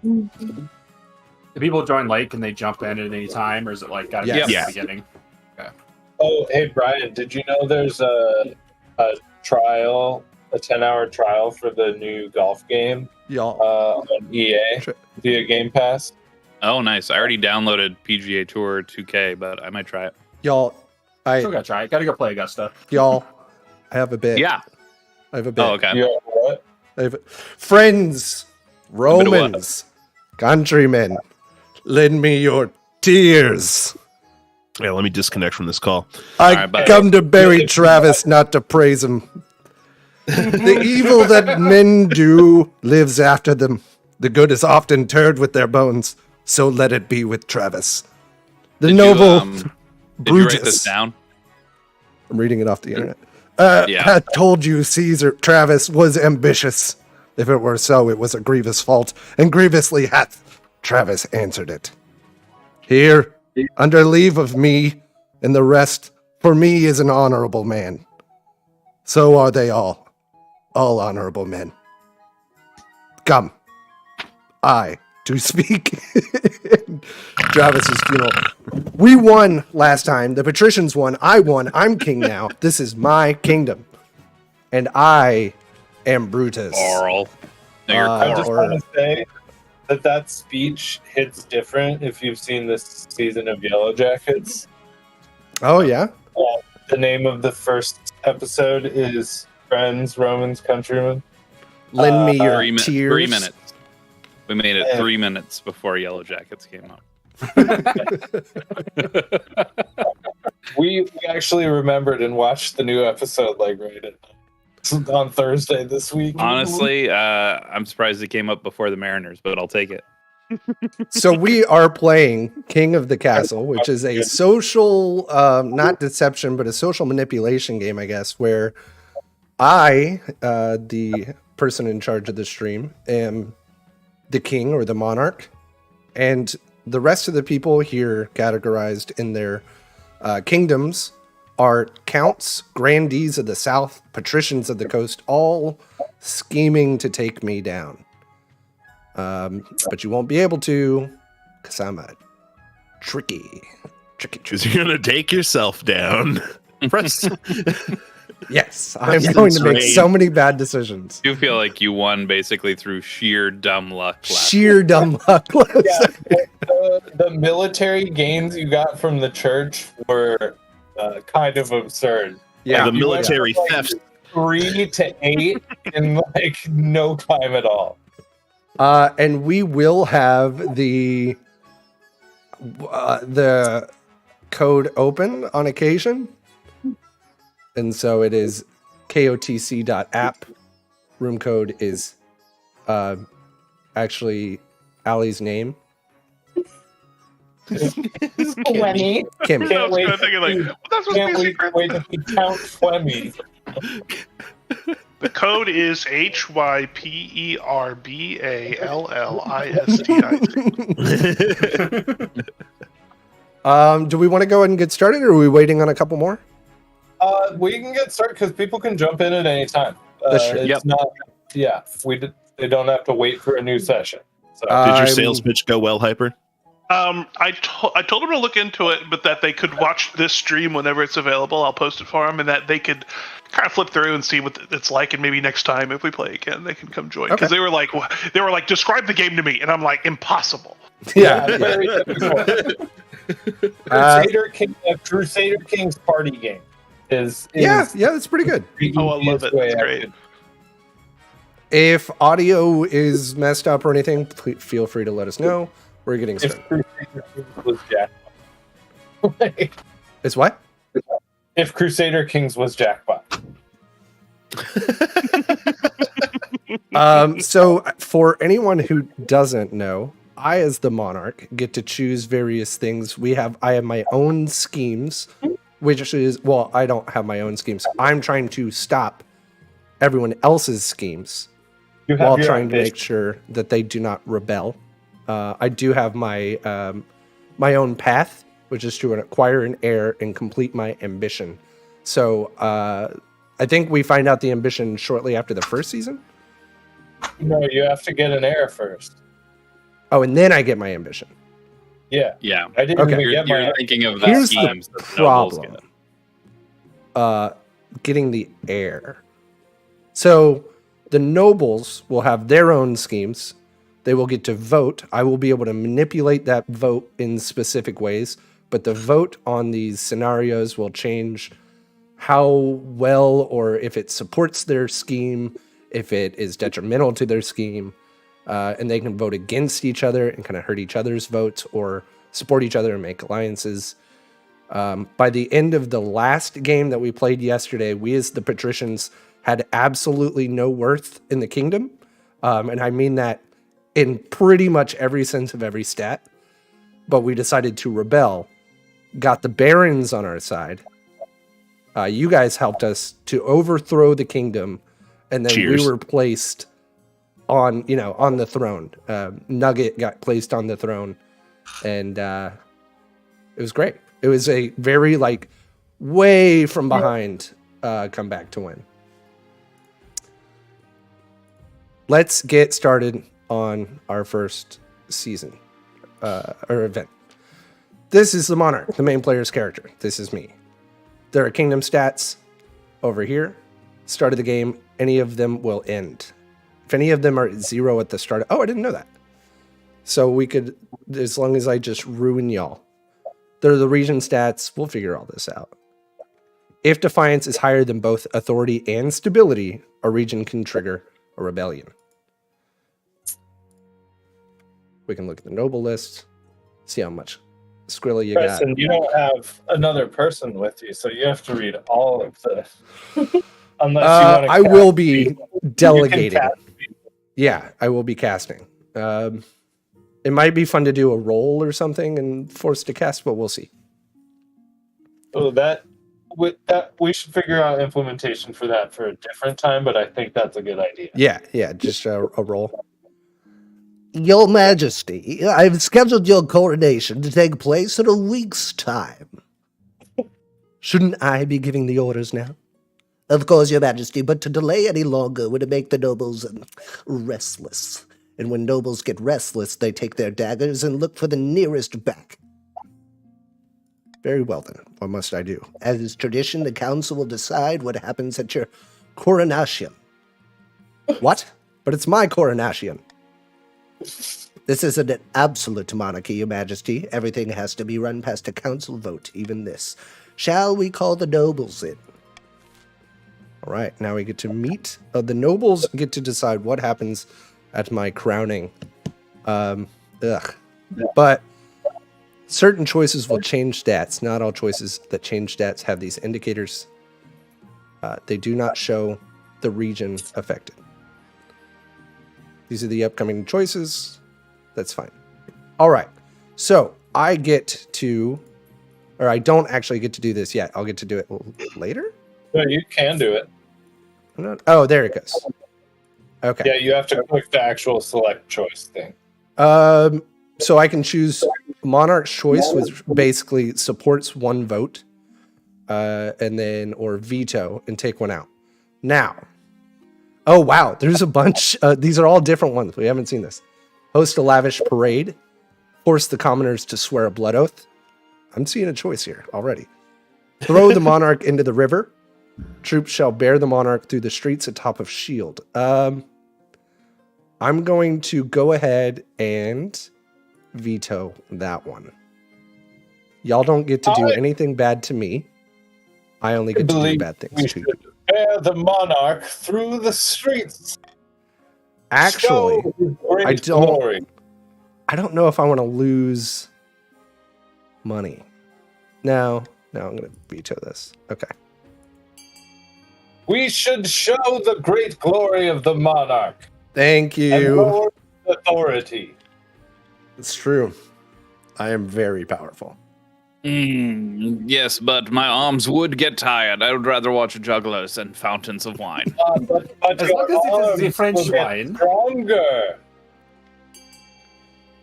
Do people join late? Can they jump in at any time, or is it like got to be Yes. at the beginning? Oh, hey Brian, did you know there's a trial, a 10-hour trial for the new golf game Y'all, on EA via Game Pass? Oh, nice. I already downloaded PGA Tour 2K, but I might try it. y'all, Still gotta try it. Gotta go play Augusta. y'all, I have a bit. Yeah. I have a bit. Oh, okay. You know what? Friends, Romans, countrymen, lend me your tears. Yeah, let me disconnect from this call. I right, bye. come to bury Travis, not to praise him. The evil that men do lives after them. The good is often interred with their bones, so let it be with Travis. The Did noble Did you Brutus. write this down? I'm reading it off the internet. Yeah. Had told you Caesar Travis was ambitious. If it were so, it was a grievous fault, and grievously hath Travis answered it. Here, under leave of me and the rest, for me is an honorable man. So are they all honorable men. Come, I to speak in Travis's funeral. We won last time. The patricians won. I won. I'm king now. This is my kingdom. And I am Brutus. Oral. No, you're I Coral. just want to say that speech hits different if you've seen this season of Yellow Jackets. Oh, yeah? The name of the first episode is Friends, Romans, Countrymen. Lend me your 3 tears. 3 minutes. We made it 3 minutes before Yellow Jackets came up. We actually remembered and watched the new episode on Thursday this week. Honestly, I'm surprised it came up before the Mariners, but I'll take it. So we are playing King of the Castle, which is a social, not deception, but a social manipulation game, I guess, where I, the person in charge of the stream, am the king or the monarch, and the rest of the people here categorized in their kingdoms are counts, grandees of the south, patricians of the coast, all scheming to take me down. But you won't be able to, because I'm a tricky. Because you're going to take yourself down. Press. Yes, I'm going to make insane. so many bad decisions. I do feel like you won basically through sheer dumb luck. Sheer dumb luck. Yeah, the military gains you got from the church were kind of absurd. Yeah, The you went military from, theft. 3 to 8 in no time at all. And we will have the code open on occasion. And so it is kotc.app. Room code is actually Allie's name. Wemmy. Kim. Can't wait, I was thinking, like, well, that's supposed to can't be wait, secret. wait to see Count Flemmy. The code is HYPERBALLISTIC. Do we want to go ahead and get started, or are we waiting on a couple more? We can get started because people can jump in at any time. That's true. It's Yep. not. Yeah, they don't have to wait for a new session. So Did your I'm- sales pitch go well, Hyper? I told them to look into it, but that they could watch this stream whenever it's available. I'll post it for them, and that they could kind of flip through and see what it's like, and maybe next time if we play again, they can come join. Because Okay. they were like, describe the game to me, and I'm like, impossible. Yeah. very difficult. Crusader King's party game is Yeah, that's pretty good. the Oh, I love easiest it. way It's I great. could- If audio is messed up or anything, feel free to let us know. We're getting If started. Crusader Kings was jackpot. It's what? If Crusader Kings was jackpot. So for anyone who doesn't know, I, as the monarch, get to choose various things. I have my own schemes, which is, well, I don't have my own schemes. I'm trying to stop everyone else's schemes You have while your trying to make ambition. sure that they do not rebel. I do have my my own path, which is to acquire an heir and complete my ambition. So I think we find out the ambition shortly after the first season. No, you have to get an heir first. Oh, and then I get my ambition. Yeah, Yeah. I didn't Okay. even You're, get you're my. thinking of the Here's the schemes that the nobles problem. get. Getting the heir. So the nobles will have their own schemes. They will get to vote. I will be able to manipulate that vote in specific ways, but the vote on these scenarios will change how well or if it supports their scheme, if it is detrimental to their scheme, and they can vote against each other and kind of hurt each other's votes or support each other and make alliances. By the end of the last game that we played yesterday, we as the patricians had absolutely no worth in the kingdom. And I mean that in pretty much every sense of every stat. But we decided to rebel, got the barons on our side. You guys helped us to overthrow the kingdom, and then Cheers. we were placed on the throne. Nugget got placed on the throne, and it was great. It was a very way from behind comeback to win. Let's get started on our first season or event. This is the Monarch, the main player's character. This is me. There are kingdom stats over here. Start of the game, any of them will end. If any of them are at 0 at the start, I didn't know that. So we could, as long as I just ruin y'all. There are the region stats. We'll figure all this out. If defiance is higher than both authority and stability, a region can trigger a rebellion. We can look at the noble list, see how much Skrilla you got. Preston, you don't have another person with you, so you have to read all of this. Unless you want to. I will be delegating. cast Yeah, I will be casting. It might be fun to do a roll or something and force to cast, but we'll see. Oh, we should figure out implementation for that for a different time, but I think that's a good idea. Yeah, just a roll. Your Majesty, I've scheduled your coronation to take place in a week's time. Shouldn't I be giving the orders now? Of course, Your Majesty, but to delay any longer would make the nobles restless. And when nobles get restless, they take their daggers and look for the nearest back. Very well then. What must I do? As is tradition, the council will decide what happens at your coronation. What? But it's my coronation. This isn't an absolute monarchy, Your Majesty. Everything has to be run past a council vote, even this. Shall we call the nobles in? All right, now we get to meet. The nobles get to decide what happens at my crowning. But certain choices will change stats. Not all choices that change stats have these indicators. They do not show the region affected. These are the upcoming choices. That's fine. All right. So I get to, or I don't actually get to do this yet. I'll get to do it later. No, you can do it. Oh, there it goes. Okay. Yeah, you have to click the actual select choice thing. So I can choose Monarch's Choice, which basically supports one vote, and then or veto and take one out. Now, oh wow, there's a bunch. These are all different ones. We haven't seen this. Host a lavish parade. Force the commoners to swear a blood oath. I'm seeing a choice here already. Throw the monarch into the river. Troops shall bear the monarch through the streets atop of shield. I'm going to go ahead and veto that one. Y'all don't get to do anything bad to me. I only get to do bad things We to should you. bear the monarch through the streets. Actually, Show his great I don't- glory. I don't know if I want to lose money. No, I'm going to veto this. Okay. We should show the great glory of the monarch Thank and you. Lord's authority. It's true. I am very powerful. Yes, but my arms would get tired. I would rather watch jugglers and fountains of wine. But As your long as it is the arms French will get wine. stronger.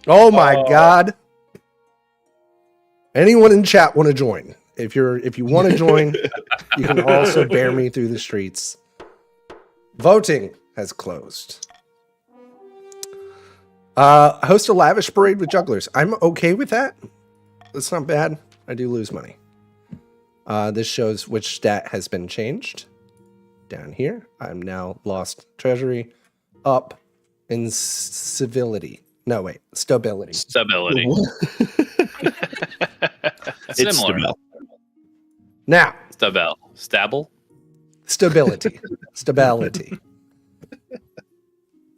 Oh my Oh. god. Anyone in chat want to join? If you want to join, you can also bear me through the streets. Voting has closed. Host a lavish parade with jugglers. I'm okay with that. That's not bad. I do lose money. This shows which stat has been changed. Down here, I'm now lost treasury. Up in civility. No, wait, stability. Stability. It's Similar. Stabel. Now, Stable. stability. Stability.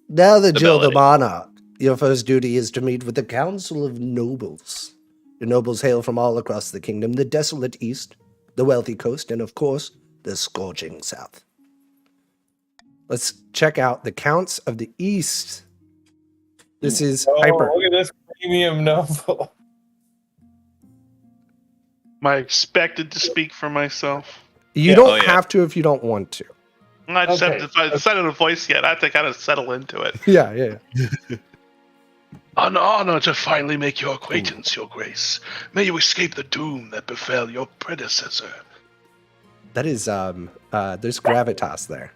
Now that you're the Stability. monarch, your first duty is to meet with the Council of Nobles. The nobles hail from all across the kingdom, the desolate east, the wealthy coast, and of course, the scorching south. Let's check out the counts of the East. This is Oh, Hyper. look at this premium novel. Am I expected to speak for myself? You Yeah. don't Oh, yeah. have to if you don't want to. I just Okay. haven't decided a voice yet. I have to kind of settle into it. Yeah. An honor to finally make your acquaintance, Your Grace. May you escape the doom that befell your predecessor. That is, there's gravitas there.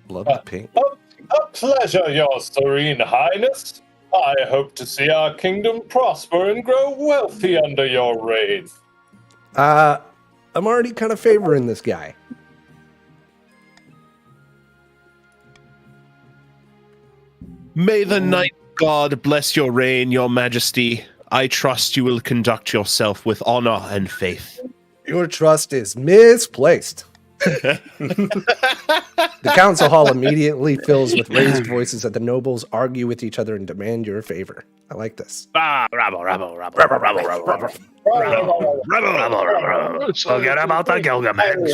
Love the pink. A pleasure, Your Serene Highness. I hope to see our kingdom prosper and grow wealthy under your reign. I'm already kind of favoring this guy. May the night god bless your reign, your majesty. I trust you will conduct yourself with honor and faith. Your trust is misplaced. The council hall immediately fills with raised voices as the nobles argue with each other and demand your favor. I like this. Rabble, rabble, rabble, rabble, rabble, rabble, rabble. Rabble, rabble, rabble. Forget about the Gilgamesh.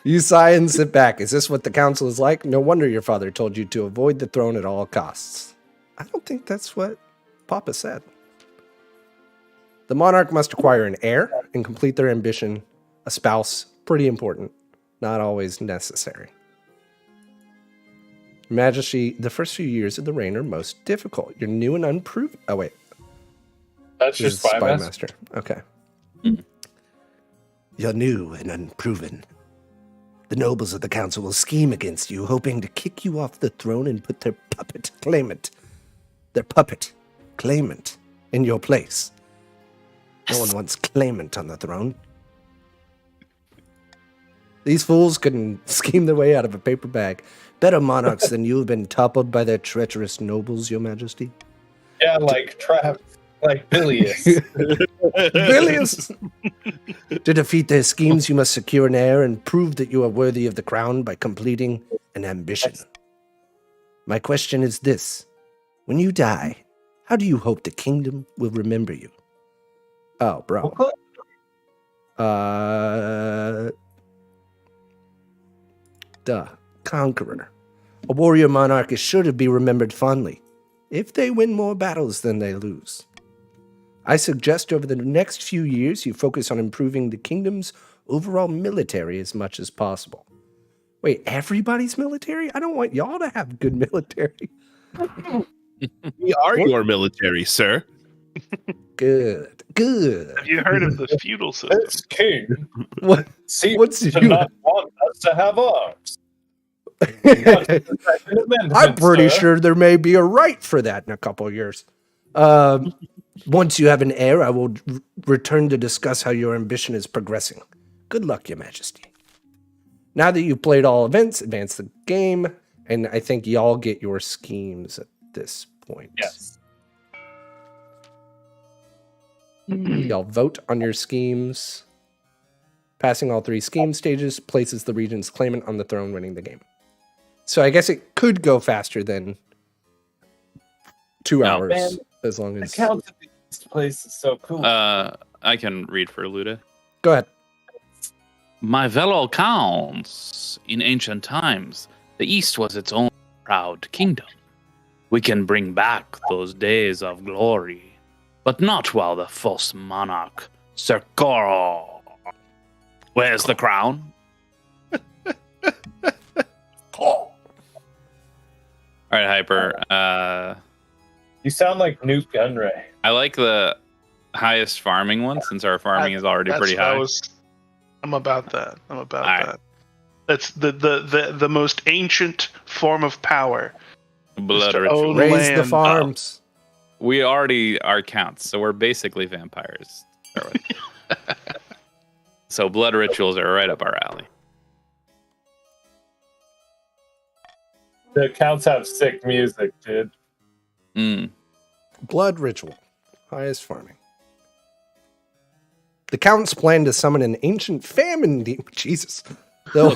You sigh and sit back. Is this what the council is like? No wonder your father told you to avoid the throne at all costs. I don't think that's what Papa said. The monarch must acquire an heir and complete their ambition. A spouse, pretty important, not always necessary. Your Majesty, the first few years of the reign are most difficult. You're new and unproven. Oh, wait. That's This just is spy Spy master. Master. Okay. You're new and unproven. The nobles of the council will scheme against you, hoping to kick you off the throne and put their puppet claimant in your place. No one wants claimant on the throne. These fools couldn't scheme their way out of a paper bag. Better monarchs than you have been toppled by their treacherous nobles, your majesty. Yeah, like Bilious. Billions! To defeat their schemes, you must secure an heir and prove that you are worthy of the crown by completing an ambition. My question is this. When you die, how do you hope the kingdom will remember you? Oh, bro. Conqueror. A warrior monarch is sure to be remembered fondly, if they win more battles than they lose. I suggest over the next few years you focus on improving the kingdom's overall military as much as possible. Wait, everybody's military? I don't want y'all to have good military. We are your military, sir. Good. Have you heard of the feudal system? This king What? seems What's to you- not want us to have arms. I'm pretty sure there may be a right for that in a couple of years. Once you have an heir, I will return to discuss how your ambition is progressing. Good luck, Your Majesty. Now that you've played all events, advance the game, and I think y'all get your schemes at this point. Yes. Y'all vote on your schemes. Passing all 3 scheme stages places the region's claimant on the throne, winning the game. So I guess it could go faster than 2 No. hours, Man, as long The as. count of this place is so cool. I can read for Luda. Go ahead. My fellow counts, in ancient times, the East was its own proud kingdom. We can bring back those days of glory, but not while the false monarch, Serkoro. Where's the crown? All right, Hyper. You sound like Newt Gunray. I like the highest farming one since our farming is already That's pretty what high. I I'm about that. I'm about All right. that. That's the most ancient form of power. Blood to ritual. own Raise the land. farms. We already are counts, so we're basically vampires. to start with. So blood rituals are right up our alley. The counts have sick music, dude. Mm. Blood ritual. Highest farming. The Counts plan to summon an ancient famine demon. Jesus. They'll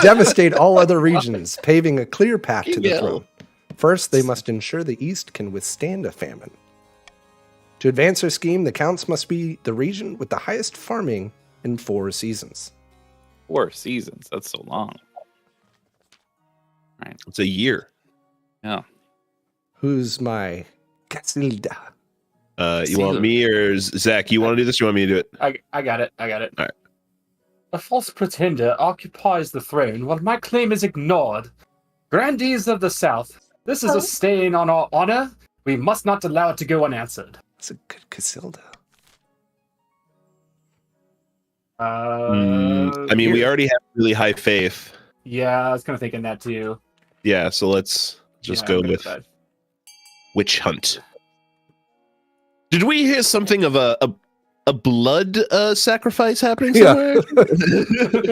devastate all other regions, paving a clear path to the throne. First, they must ensure the East can withstand a famine. To advance their scheme, the Counts must be the region with the highest farming in 4 seasons. 4 seasons. That's so long. Right. It's a year. Yeah. Who's my Casilda? You want me or Zach? You want to do this? Or you want me to do it? I got it. All right. A false pretender occupies the throne while my claim is ignored. Grandees of the South, this is a stain on our honor. We must not allow it to go unanswered. That's a good Casilda. I mean, we already have really high faith. Yeah, I was kind of thinking that too. Yeah, so let's just go with witch hunt. Did we hear something of a blood sacrifice happening Yeah. somewhere?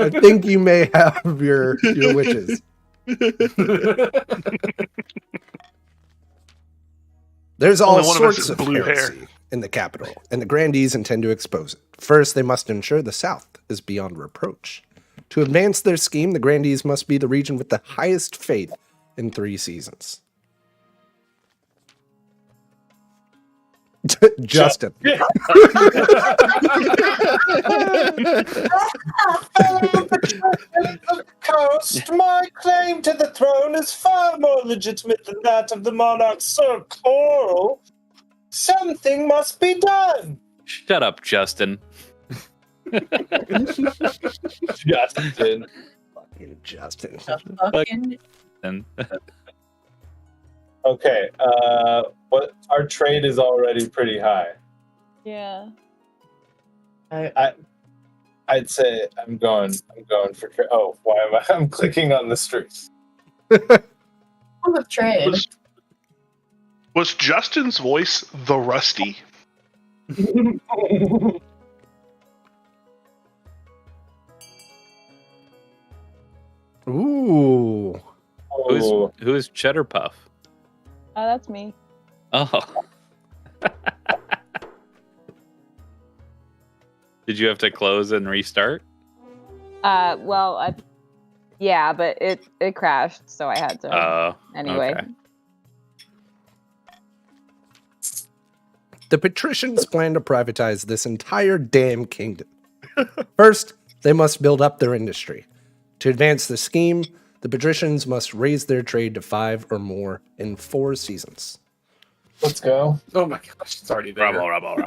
I think you may have your witches. There's all Only one of us sorts has of blue hair. heresy in the capital, and the grandees intend to expose it. First, they must ensure the South is beyond reproach. To advance their scheme, the grandees must be the region with the highest faith in 3 seasons. Justin. Coast, my claim to the throne is far more legitimate than that of the monarch Sir Coral. Something must be done. Shut up, Justin. Justin. Fucking Justin. Fucking And Okay, what our trade is already pretty high. yeah. I'd say I'm going for trade. Oh, why am I? I'm clicking on the streets. On the trade. Was Justin's voice the Rusty? Ooh. Oh, who's Cheddar Puff? Oh, that's me. Oh. Did you have to close and restart? Well, yeah, but it crashed, so I had to. Anyway. okay. The patricians plan to privatize this entire damn kingdom. First, they must build up their industry. To advance the scheme, the patricians must raise their trade to 5 or more in 4 seasons. let's go. Oh my gosh, it's already there. Rabble.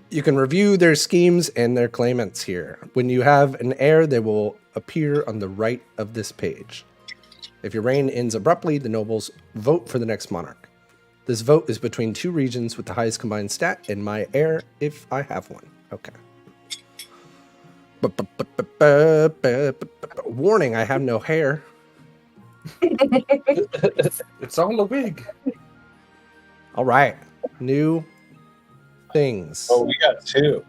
You can review their schemes and their claimants here. When you have an heir, they will appear on the right of this page. If your reign ends abruptly, the nobles vote for the next monarch. This vote is between 2 regions with the highest combined stat and my heir if I have one. Okay. Warning, I have no hair. It's all a wig. All right. New things. Oh, we got 2.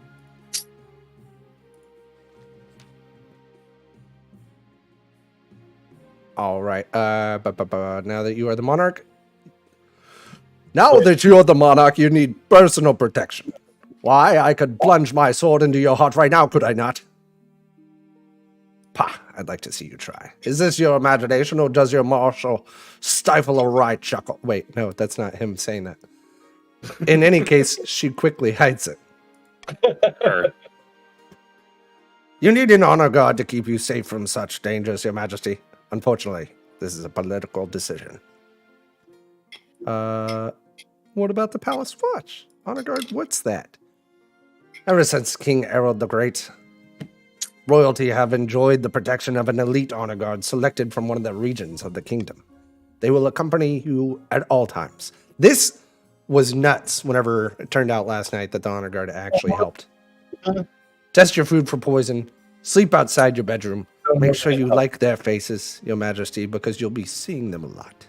All right. Now that you are the monarch. Now that you are the monarch, you need personal protection. Why? I could plunge my sword into your heart right now, could I not? Pah, I'd like to see you try. Is this your imagination, or does your marshal stifle a wry chuckle? Wait, no, that's not him saying that. In any case, she quickly hides it. Sure. You need an honor guard to keep you safe from such dangers, Your Majesty. Unfortunately, this is a political decision. What about the Palace Watch? Honor guard, what's that? Ever since King Errol the Great, royalty have enjoyed the protection of an elite honor guard selected from one of the regions of the kingdom. They will accompany you at all times. This was nuts whenever it turned out last night that the honor guard actually helped. Test your food for poison. Sleep outside your bedroom. Make sure you like their faces, Your Majesty, because you'll be seeing them a lot.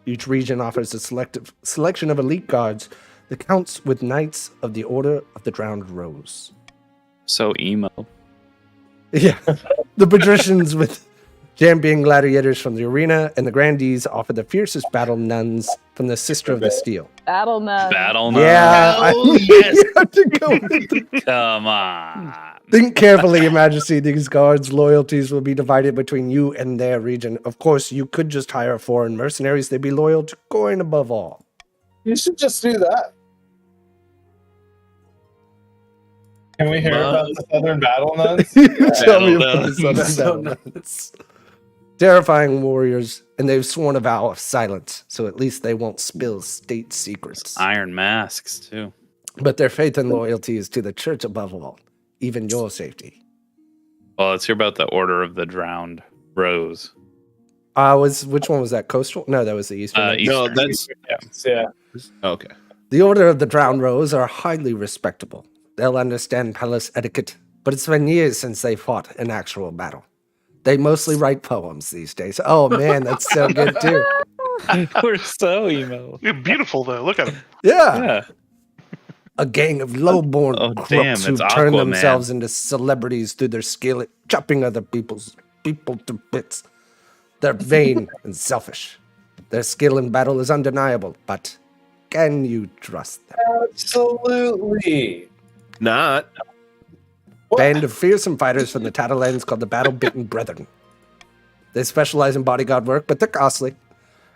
Each region offers a selection of elite guards that counts with Knights of the Order of the Drowned Rose. So emo. Yeah. The patricians with champion gladiators from the arena, and the grandees offer the fiercest battle nuns from the Sister of the Steel. Battle nun. Battle nun. Yeah. Oh, yes. You have to go with the- Come on. Think carefully, Your Majesty. These guards' loyalties will be divided between you and their region. Of course, you could just hire foreign mercenaries. They'd be loyal to Coin above all. You should just do that. Can we hear about the Southern Battle Nuns? Tell me Battle about the Southern nuns. Battle Nuns. Terrifying warriors, and they've sworn a vow of silence, so at least they won't spill state secrets. Iron masks, too. But their faith and loyalty is to the church above all, even your safety. Well, let's hear about the Order of the Drowned Rose. Which one was that? Coastal? No, that was the Eastern. Knights. No, that's Yeah. okay. The Order of the Drowned Rose are highly respectable. They'll understand palace etiquette, but it's been years since they fought an actual battle. They mostly write poems these days. Oh man, that's so good too. We're so emo. You're beautiful though. Look at him. Yeah. Yeah. A gang of low-born Oh, crooks damn, who it's turn Aquaman. themselves into celebrities through their skill at chopping other people to bits. They're vain and selfish. Their skill in battle is undeniable, but can you trust them? Absolutely. Not. Band of fearsome fighters from the Tattlelands called the Battle-Bitten Brethren. They specialize in bodyguard work, but they're costly.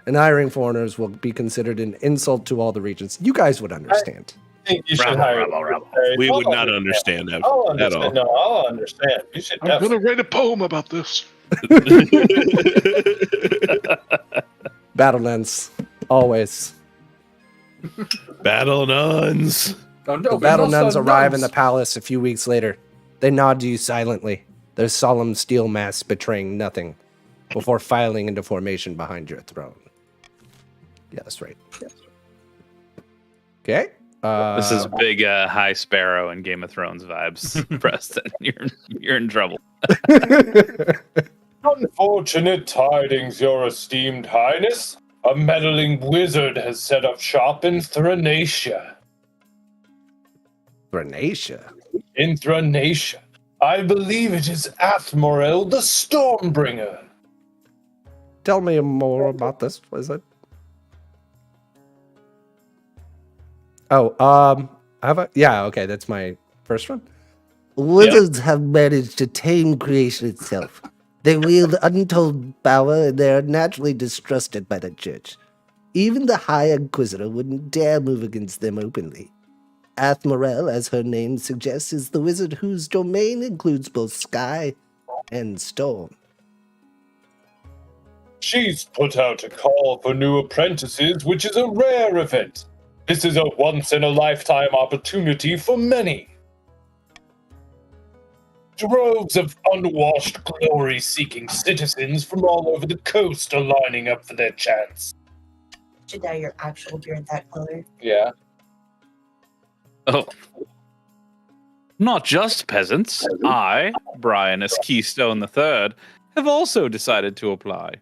And hiring foreigners will be considered an insult to all the regions. You guys would understand. I think you should Rabble, hire rabble, rabble. We I'll would not understand that I'll at all. understand. No, I'll understand. You should I'm gonna definitely. write a poem about this. Battle nuns, always. Battle nuns. The battle nuns arrive in the palace a few weeks later. They nod to you silently, their solemn steel masks betraying nothing, before filing into formation behind your throne. Yeah, that's right. Okay. This is big High Sparrow and Game of Thrones vibes, Preston. You're in trouble. Unfortunate tidings, your esteemed highness. A meddling wizard has set up shop in Thracia. Bernacia. In Thracia. I believe it is Athmorel the Stormbringer. Tell me more about this. What is it? Oh, yeah, okay, that's my first one. Wizards have managed to tame creation itself. They wield untold power and they are naturally distrusted by the church. Even the High Inquisitor wouldn't dare move against them openly. Athmorel, as her name suggests, is the wizard whose domain includes both sky and storm. She's put out a call for new apprentices, which is a rare event. This is a once-in-a-lifetime opportunity for many. Droves of unwashed, glory-seeking citizens from all over the coast are lining up for their chance. Should dye your actual beard that color. Yeah. Oh. Not just peasants. I, Brianus Keystone III, have also decided to apply.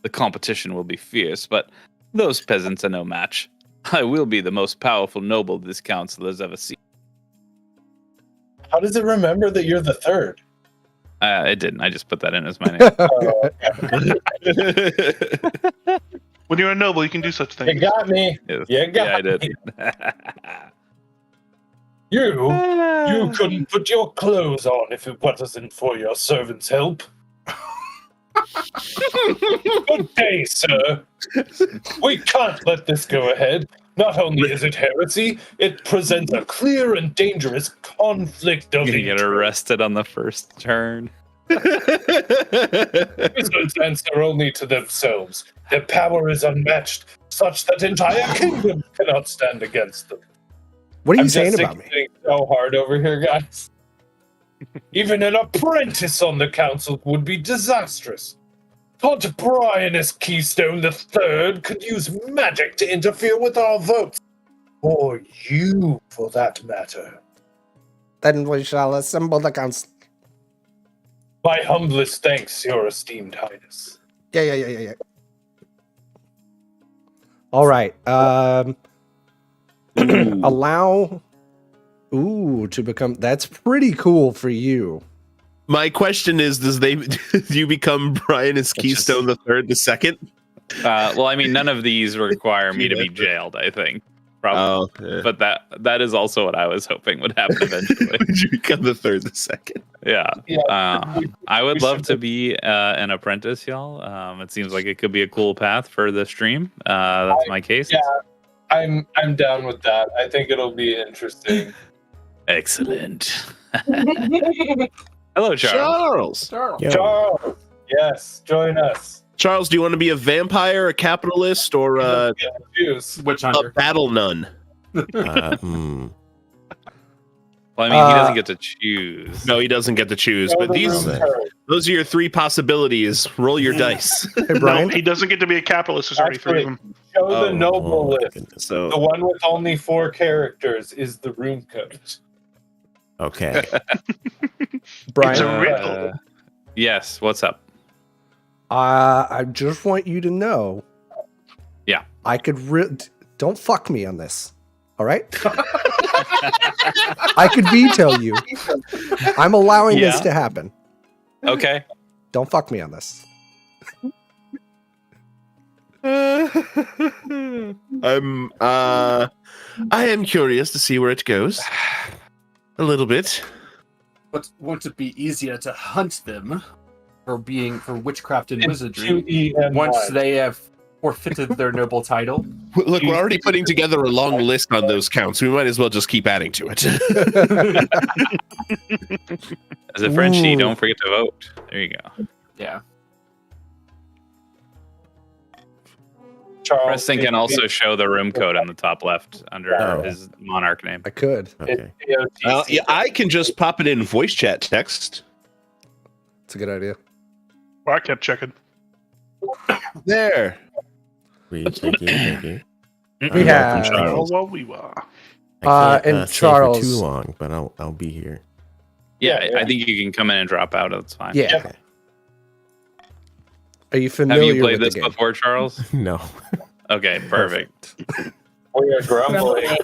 The competition will be fierce, but those peasants are no match. I will be the most powerful noble this council has ever seen. How does it remember that you're the third? It didn't. I just put that in as my name. When you're a noble, you can do such You things. got me. Yes. You got Yeah, I did. me. You couldn't put your clothes on if it wasn't for your servant's help. Good day, sir. We can't let this go ahead. Not only is it heresy, it presents a clear and dangerous conflict of You're gonna get interest. arrested on the first turn. Wizards answer only to themselves. Their power is unmatched, such that entire kingdoms cannot stand against them. What are you I'm saying just about me? getting so hard over here, guys. Even an apprentice on the council would be disastrous. Lord Brianus Keystone III could use magic to interfere with our votes. Or you, for that matter. then we shall assemble the council. My humblest thanks, your esteemed highness. Yeah. All right. Allow. Ooh, to become. That's pretty cool for you. My question is, do you become Brianus Keystone the Third, the second? Well, I mean, none of these require me to be jailed, I think. Probably. Yeah. But that is also what I was hoping would happen eventually. Would you become the third, the second? Yeah. Yeah. I would We love should to be an apprentice, y'all. It seems like it could be a cool path for the stream. That's my case. Yeah, I'm down with that. I think it'll be interesting. Excellent. Hello, Charles. Charles, yes, join us. Charles, do you want to be a vampire, a capitalist, or Choose. Which a hunter? battle nun? Well, I mean, he doesn't get to choose. No, he doesn't get to choose. But those are your three possibilities. Roll your dice. Hey, No, Brian. he doesn't get to be a capitalist. There's already three of them. Show the noble my list. goodness. So The one with only 4 characters is the room code. Okay. Brian. It's a riddle. Yes. What's up? I just want you to know. Yeah. I could don't fuck me on this. All right? I could veto you. I'm allowing this Yeah. to happen. Okay. Don't fuck me on this. I am curious to see where it goes. A little bit. But won't it be easier to hunt them for witchcraft and wizardry QEMY. once they have forfeited their noble title? Look, we're already putting together a long list on those counts. We might as well just keep adding to it. As a Frenchie, Ooh. don't forget to vote. There you go. Yeah. Charles, Preston can also show the room code on the top left under Oh. his monarch name. I could. Okay. Yeah, I can just pop it in voice chat text. It's a good idea. Well, I kept checking. There. Thank you. We have Oh, well, we were. I can't, and stay Charles. for too long, but I'll be here. Yeah, I think you can come in and drop out. That's fine. Yeah. Okay. Are you Have familiar you played with this the game? before, Charles? No. Okay, perfect. We are grumbling.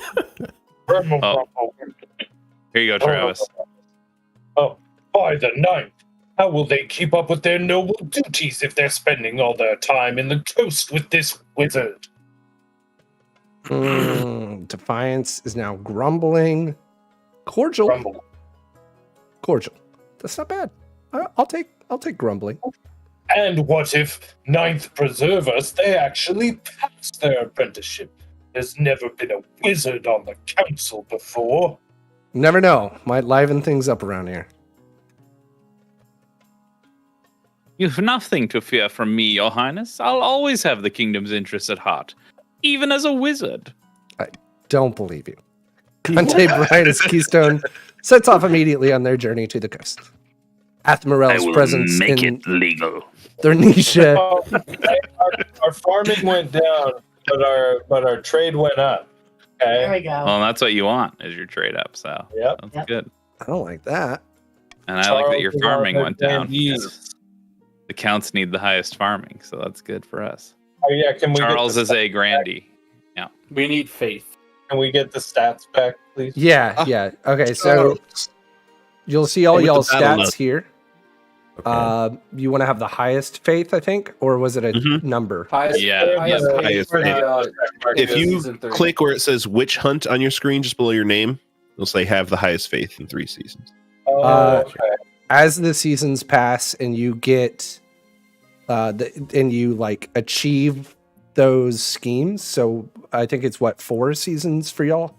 Oh. Here you go, Travis. Oh, by the ninth. How will they keep up with their noble duties if they're spending all their time in the coast with this wizard? Defiance is now grumbling. Cordial. Grumble. Cordial. That's not bad. I'll take grumbling. And what if Ninth Preservers, they actually passed their apprenticeship? There's never been a wizard on the council before. Never know. Might liven things up around here. You've nothing to fear from me, Your Highness. I'll always have the kingdom's interests at heart, even as a wizard. Don't believe you. Conte Brianus Keystone sets off immediately on their journey to the coast. Athmarel's presence in legal. Thernesia. Oh, our farming went down, but our trade went up. There Okay. we go. Well, that's what you want is your trade up. So Yep. that's Yep. good. I don't like that. And I like that your Charles, farming you went want down. these. because The counts need the highest farming, so that's good for us. Oh yeah, can we Charles get is the, a grandee. We need faith. Can we get the stats back, please? Yeah. Okay, so you'll see all With the y'all's battle stats note. here. Okay. You want to have the highest faith, I think, or was it a Mhm. number? Highest, Yeah, highest, yeah, faith for highest the, If the you season 3. click where it says witch hunt on your screen just below your name, it'll say have the highest faith in 3 seasons. Oh, okay. As the seasons pass and you get and you like achieve those schemes, so I think it's 4 seasons for y'all.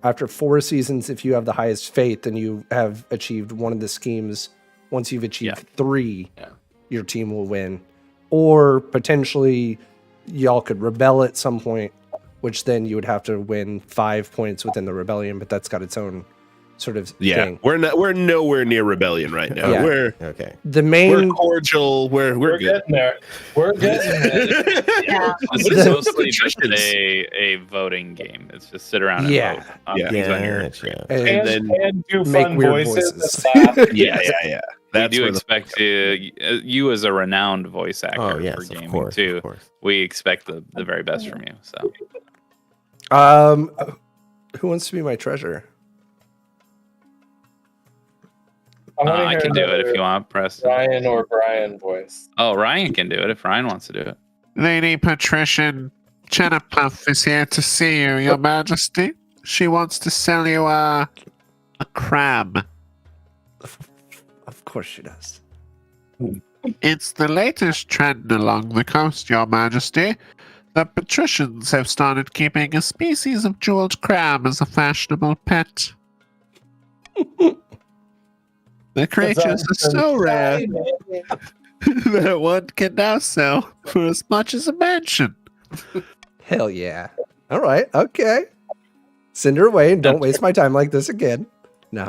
After 4 seasons, if you have the highest faith, then you have achieved one of the schemes. Once you've achieved 3, your team will win. Or potentially y'all could rebel at some point, which then you would have to win 5 points within the rebellion, but that's got its own sort of Yeah, thing. we're nowhere near rebellion right now. Yeah. Okay. The We're main cordial. We're We're good. getting there. We're getting there. Yeah. This What is is it? mostly just Patricians? a voting game. It's just sit around and Yeah. vote on Yeah. things on your Yeah. screen. and And do make fun weird voices. voices. and laugh. Yeah. We That's do where the expect you as a renowned voice actor Oh for yes, gaming of course. too. Of course. We expect the very best from you. So who wants to be my treasurer? wanna I hear can do it if another you want, Preston. Ryan or Brian voice. Oh, Ryan can do it if Ryan wants to do it. Lady Patrician Chennapuff is here to see you, Your Majesty. She wants to sell you a crab. Of course she does. It's the latest trend along the coast, Your Majesty. The patricians have started keeping a species of jeweled crab as a fashionable pet. The creatures are so rare that one can now sell for as much as a mansion. Hell yeah. All right. Okay. Send her away and don't waste my time like this again. No,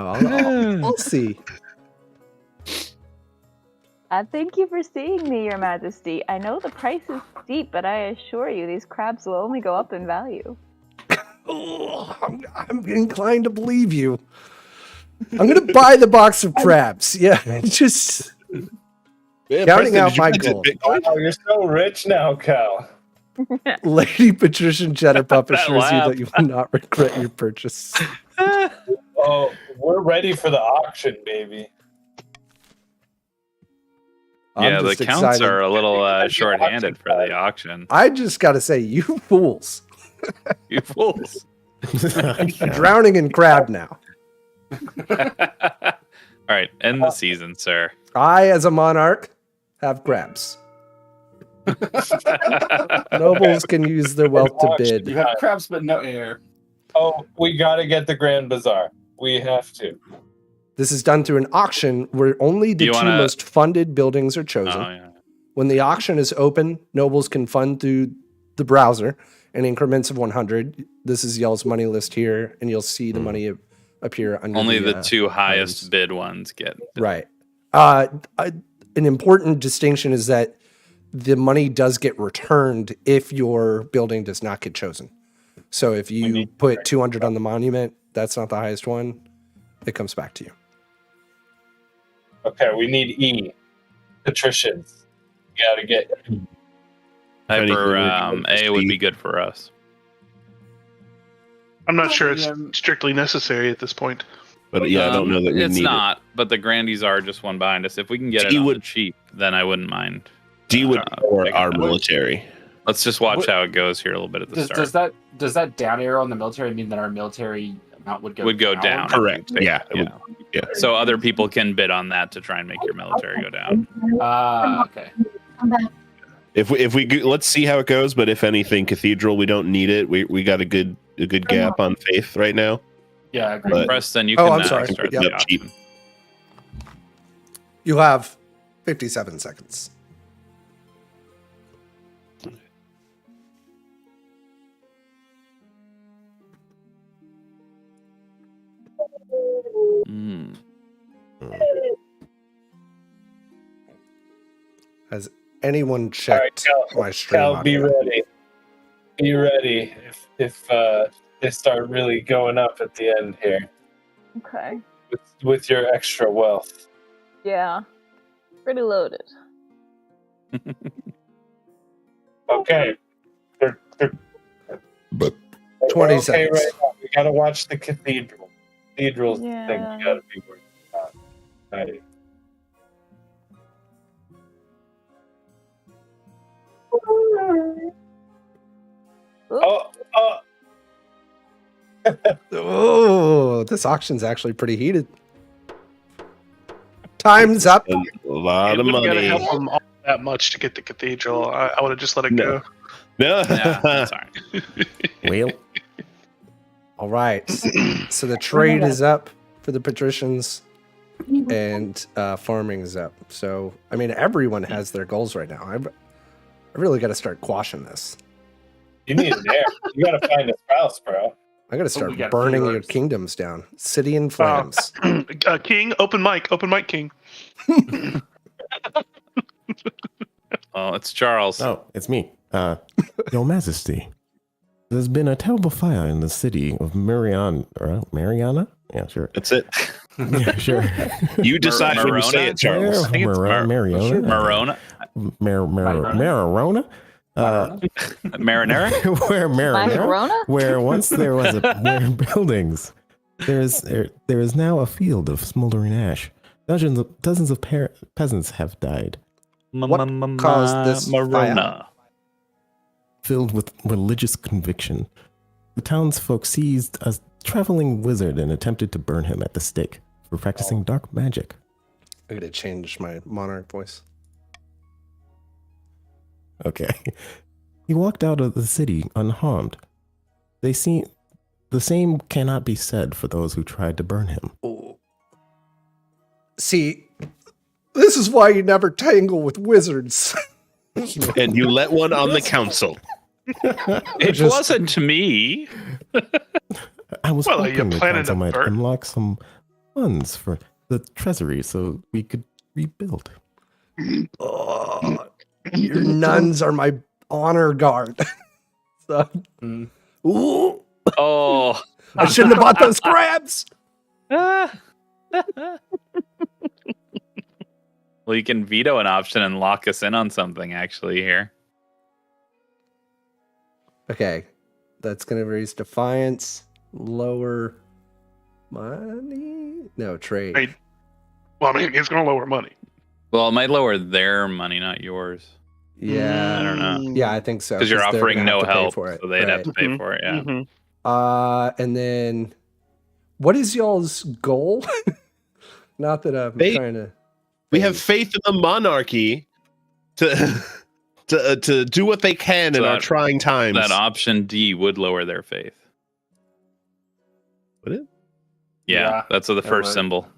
I'll see. Thank you for seeing me, Your Majesty. I know the price is steep, but I assure you these crabs will only go up in value. Oh, I'm inclined to believe you. I'm going to buy the box of crabs. Yeah. Just counting out my gold. Wow, you're so rich now, Cal. Lady Patrician Chennapuff That assures you laugh. that you will not regret your purchase. Oh, we're ready for the auction, baby. I'm Yeah, the just counts excited. are a little short-handed for the auction. I just got to say, you fools. You fools. Drowning in crab now. All right, end the season, sir. I, as a monarch, have crabs. Nobles can use their wealth to bid. You have crabs, but no air. Oh, we gotta get the Grand Bazaar. We have to. This is done through an auction where only the You two wanna- most funded buildings are chosen. Oh, yeah. When the auction is open, nobles can fund through the browser in increments of 100. This is y'all's money list here, and you'll see the money appear under Only the two items. highest bid ones get. Right. An important distinction is that the money does get returned if your building does not get chosen. So if you put 200 on the monument, that's not the highest one. It comes back to you. Okay, we need E. Patricians. You gotta get. Hyper Anything A would be good for us. I'm not sure it's Yeah. strictly necessary at this point. But yeah, I don't know that we it's need not, but the Grandies are just one behind us. If we can get D it on would- the cheap, then I wouldn't mind. it. D would or picking our it up. military. Let's just watch What- how it goes here a little bit at the start. Does that down arrow on the military mean that our military amount would go down. Correct. Yeah. Yeah. Yeah. So other people can bid on that to try and make your military go down. Okay. If we go, let's see how it goes. But if anything, Cathedral, we don't need it. We got a good gap on faith right now. Yeah, I agree. But- Preston, you Oh, can I'm sorry. start Yep. the Cheap. auction. You have 57 seconds. Mm. Has anyone All right, checked Cal, my stream? Cal, be audio? ready. Be ready if they start really going up at the end here Okay. with your extra wealth. Yeah. Pretty loaded. Okay. But We're 20 okay seconds. right now. We gotta watch the cathedral. Cathedral's the thing Yeah. you gotta be worried about. Right. Oh, Oh, this auction's actually pretty heated. Time's up. A lot of We gotta money. help them all that much to get the cathedral. I would have just let it No. go. No. Yeah, that's all right. Well, All right. So the trade is up for the patricians, and farming is up. So I mean, everyone has their goals right now. I really got to start quashing this. you need an heir. You gotta find a spouse, bro. I gotta start we got burning your viewers. kingdoms down. City in flames. King, open mic, King. Oh, it's Charles. Oh, it's me. Your Majesty, there's been a terrible fire in the city of Mariana? Yeah, sure. That's it. Yeah, sure. You decide when you say it, Charles. I think it's Mariona. Marona. Marona? Marinara? Where Marinara? Corona? Where once there was were buildings. There is now a field of smoldering ash. Dozens of peasants have died. What caused this Marona. Filled with religious conviction, the townsfolk seized a traveling wizard and attempted to burn him at the stake for practicing dark magic. I gotta change my monarch voice. Okay. He walked out of the city unharmed. The same cannot be said for those who tried to burn him. Oh. See, this is why you never tangle with wizards. And you let one on the council. It wasn't me. I was Well, are you hoping the planning council to might burn? unlock some funds for the treasury so we could rebuild. Oh, your nuns are my honor guard. So, ooh, Oh. I shouldn't have bought those crabs. Well, you can veto an option and lock us in on something, actually, here. Okay, that's gonna raise defiance, lower money. No trade. Trade. Well, I mean, it's going to lower money. Well, it might lower their money, not yours. Yeah, I don't know. Yeah, I think so. Because you're they're offering gonna have no to pay help, for it. so they'd have to Right. pay for it, yeah. Mhm. And then, what is y'all's goal? Not that I'm trying to. We have faith in the monarchy to do what they can in our trying times. That option D would lower their faith. Would it? Yeah, that's the first would. symbol.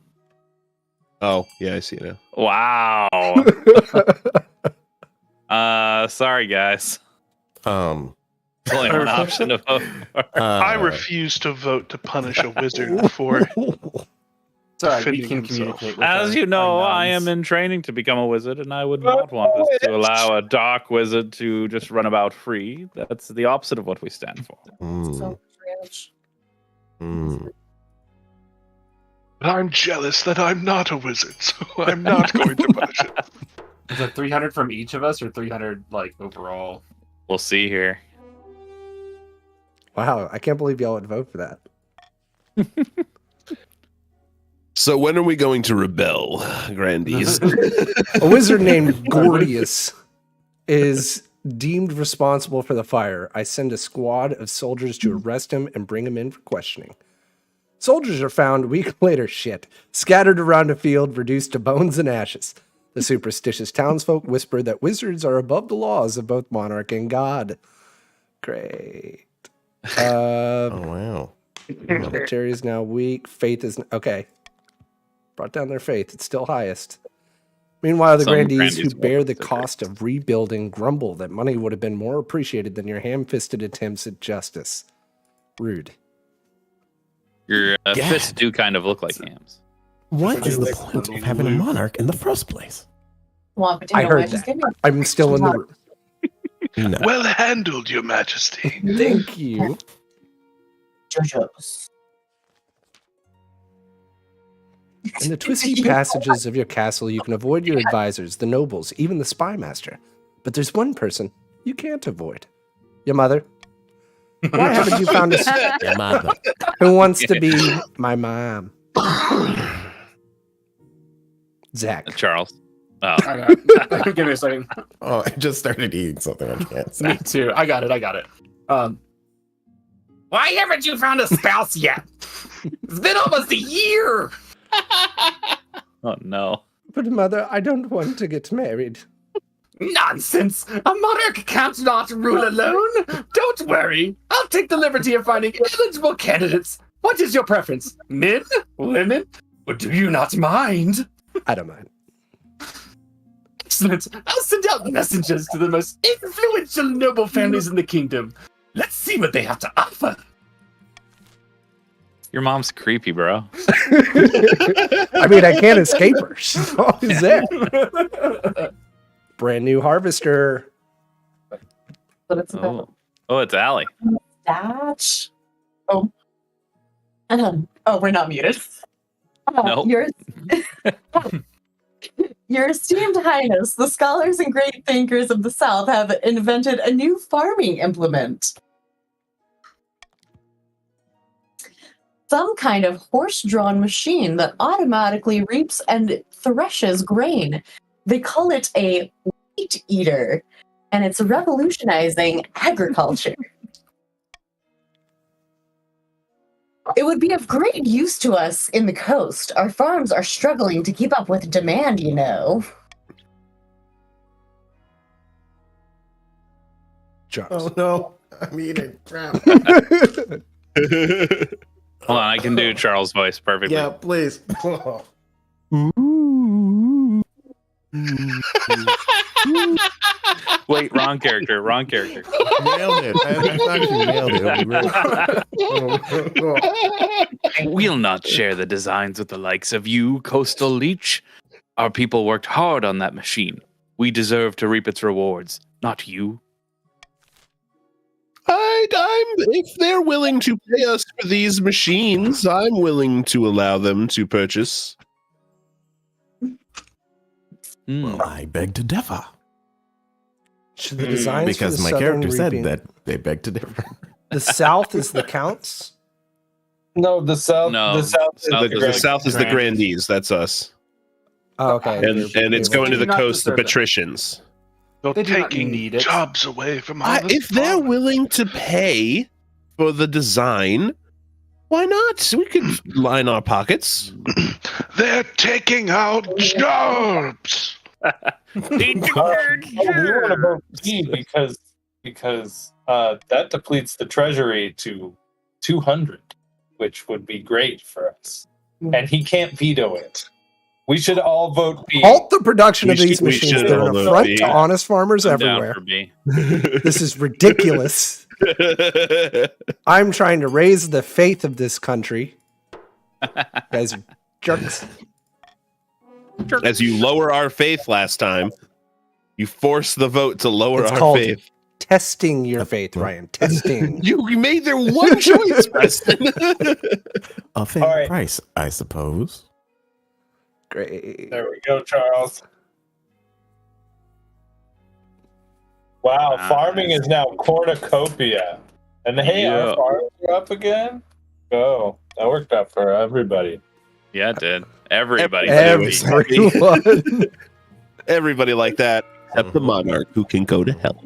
Oh, yeah, I see now. Wow. Sorry, guys. Um, Only one option to vote for. I refuse to vote to punish a wizard for Sorry, we defending can himself. communicate with As our- you know, our I nuns. am in training to become a wizard, and I would not want us to allow a dark wizard to just run about free. That's the opposite of what we stand for. So rich. But I'm jealous that I'm not a wizard, so I'm not going to punish him. Is it 300 from each of us or 300 like overall? We'll see here. Wow, I can't believe y'all would vote for that. So when are we going to rebel, Grandees? A wizard named Gordius is deemed responsible for the fire. I send a squad of soldiers to arrest him and bring him in for questioning. Soldiers are found a week later, scattered around a field, reduced to bones and ashes. The superstitious townsfolk whisper that wizards are above the laws of both monarch and god. Great. oh, wow. Military is now weak. Faith is... Okay. Brought down their faith. It's still highest. Meanwhile, the Some grandees who grandees bear will the consider. cost of rebuilding grumble that money would have been more appreciated than your ham-fisted attempts at justice. Rude. Your Gad. fists do kind of look like hams. What is the point of having a monarch in the first place? Want I potato heard wedges? that. Give me I'm still in the room. No. Well handled, Your Majesty. Thank you. JoJo's. In the twisty passages of your castle, you can avoid your advisors, the nobles, even the spy master. But there's one person you can't avoid. Your mother. Why haven't you found a Your mother. who wants to be my mom? Zach. Charles. Oh, I got it. Give me a second. Oh, I just started eating something. I can't say. Me too. I got it. Why haven't you found a spouse yet? It's been almost a year. oh no. But mother, I don't want to get married. Nonsense! A monarch can't not rule alone! Don't worry! I'll take the liberty of finding eligible candidates. What is your preference? Men? Women? Or do you not mind? I don't mind. Excellent! I'll send out messengers to the most influential noble families in the kingdom. Let's see what they have to offer. Your mom's creepy, bro. I mean, I can't escape her. She's always there. Brand new harvester. But it's about Oh, it's Allie. that. Oh. Oh, we're not muted. Nope. Your esteemed highness, the scholars and great thinkers of the South have invented a new farming implement. Some kind of horse-drawn machine that automatically reaps and threshes grain. They call it a wheat eater, and it's revolutionizing agriculture. It would be of great use to us in the coast. Our farms are struggling to keep up with demand, you know. Jumps. Oh no, I'm eating crap. Hold on, I can do Charles' voice perfectly. Yeah, please. Wait, wrong character. Wrong character. Nailed it. I actually nailed it. We'll not share the designs with the likes of you, Coastal Leech. Our people worked hard on that machine. We deserve to reap its rewards, not you. If they're willing to pay us for these machines, I'm willing to allow them to purchase. I beg to differ. Should the designs Because for the my southern character said reaping- that they beg to differ. The South is the counts. No, the South. No, the South. The South is the grandees. That's us. Oh, okay. And it's going to the Not coast, the deserve it. patricians. They're They do not taking need it. jobs away from all this If they're farming. willing to pay for the design, why not? We could line our pockets. They're taking out jobs. We want to vote P because that depletes the treasury to 200, which would be great for us. And he can't veto it. We should all vote P. Halt the production of We these should- we machines. should They're all an vote affront B. to honest farmers I'm down everywhere. for B. This is ridiculous. I'm trying to raise the faith of this country. Guys, are jerks. As you lower our faith last time, you force the vote to lower It's our called faith. testing your faith, Ryan. Testing. You made their one choice, Preston. A fair All right. price, I suppose. Great. There we go, Charles. Wow, Nice. farming is now cornucopia. And hey, Yeah. our farms are up again? Go. That worked out for everybody. Yeah, it did. Everybody. Everyone. Everybody like that, except the monarch who can go to hell.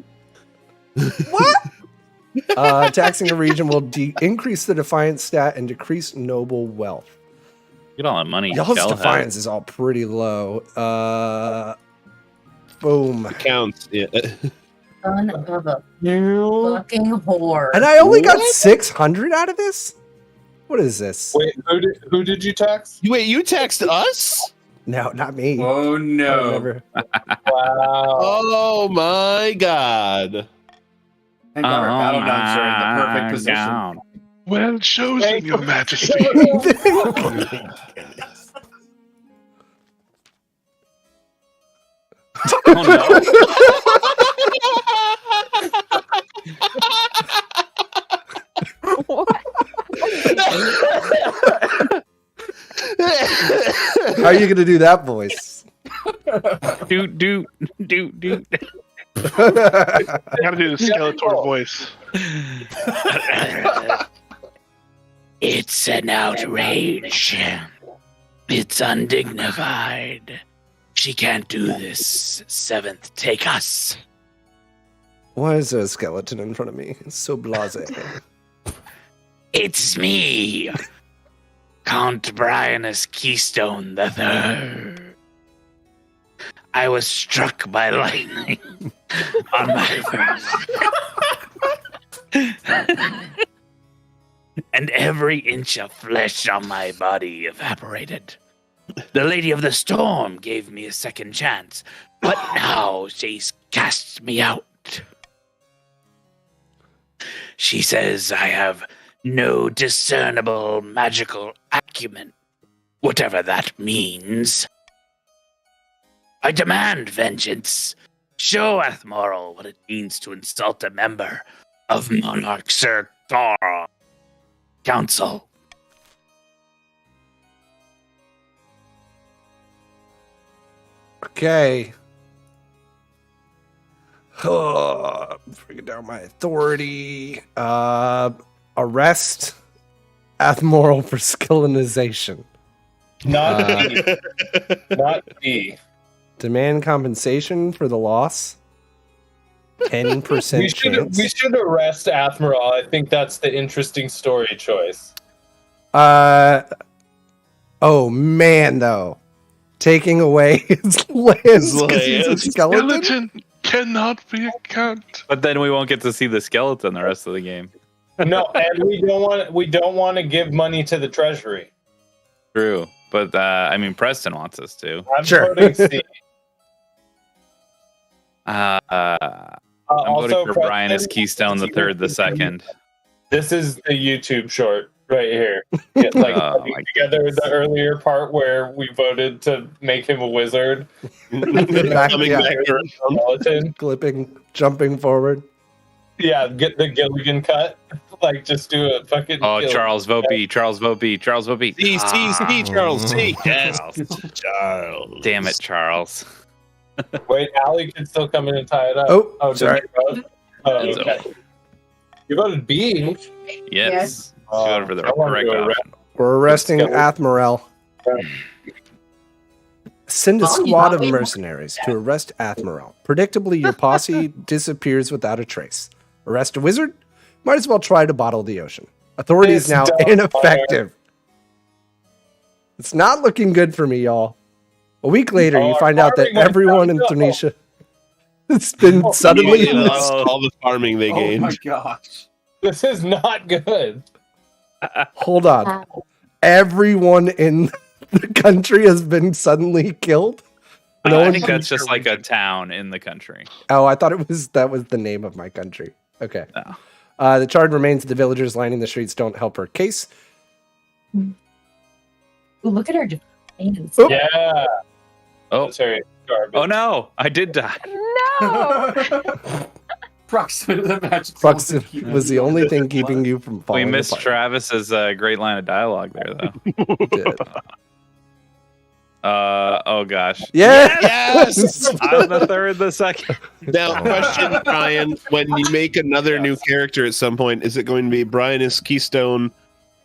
Taxing a region will increase the defiance stat and decrease noble wealth. Get all that money. Y'all's shellhead. defiance is all pretty low. Boom. Counts. Yeah. Son of a fucking whore. And I only got What? 600 out of this? What is this? Wait, who did you tax? Wait, you text us? No, not me. Oh I no! never- Wow. Oh my god. Thank God our battle dogs are in the my perfect position. God. Well chosen, Your Majesty. Oh no. How are you going to do that voice? do. I gotta do the Skeletor voice. It's an outrage. It's undignified. She can't do this. Seventh, take us. Why is there a skeleton in front of me? It's so blasé. It's me, Count Brianus Keystone the Third. I was struck by lightning on my first. And every inch of flesh on my body evaporated. The Lady of the Storm gave me a second chance, but now she's cast me out. She says I have no discernible magical acumen, whatever that means. I demand vengeance. Show Athmoral what it means to insult a member of Monarch Sir Thor Council. Okay. Bringing down my authority. Arrest Athmoral for skillinization. Not B. Not B. Demand compensation for the loss. 10% chance. We should arrest Athmoral. I think that's the interesting story choice. Oh man, though. Taking away his lance because he's a skeleton? Skeleton cannot be a cat. But then we won't get to see the skeleton the rest of the game. No, and we don't want to give money to the treasury. True, but I mean, Preston wants us to. I'm Sure. voting C. I'm Also, voting for Preston, Brian as Keystone the Third, the Second. This is the YouTube short right here. Get, like putting together the earlier part where we voted to make him a wizard. Back, yeah. Skeleton. Clipping, jumping forward. Yeah, get the Gilligan cut. Like, just do a fucking. Oh, Gilligan Charles, vote cut. B. Charles, vote B. Charles, vote B. C, Charles, C. Yes, Charles. Damn it, Charles. Wait, Allie can still come in and tie it up. Oh, did sorry. you vote? Oh, It's okay. You voted B. Yes. Oh, Go for the I wanted correct to arrest- option. We're arresting Athmoral. Send a Oh, you squad got of me. mercenaries to arrest Athmoral. Predictably, your posse disappears without a trace. Arrest a wizard? Might as well try to bottle the ocean. Authority is It's now dumb, ineffective. It's not looking good for me, y'all. A week later, Oh, you our find out that farming went everyone in downhill. Tunisia has been suddenly. They lost all the farming they Oh gained. my gosh. This is not good. Hold on. Everyone in the country has been suddenly killed. No I one think can- that's just like a town in the country. Oh, I thought that was the name of my country. Okay. No. The charge remains the villagers lining the streets don't help her case. Ooh, look at her hands. Oh. Yeah. Oh. That's very garbage. Oh no, I did die. No! Proximate the magic. Proximity was the only thing keeping you from We falling missed apart. Travis's great line of dialogue there, though. Did. Oh gosh. Yes! I'm the third, the second. Now, question, Brian: when you make another new character at some point, is it going to be Brian is Keystone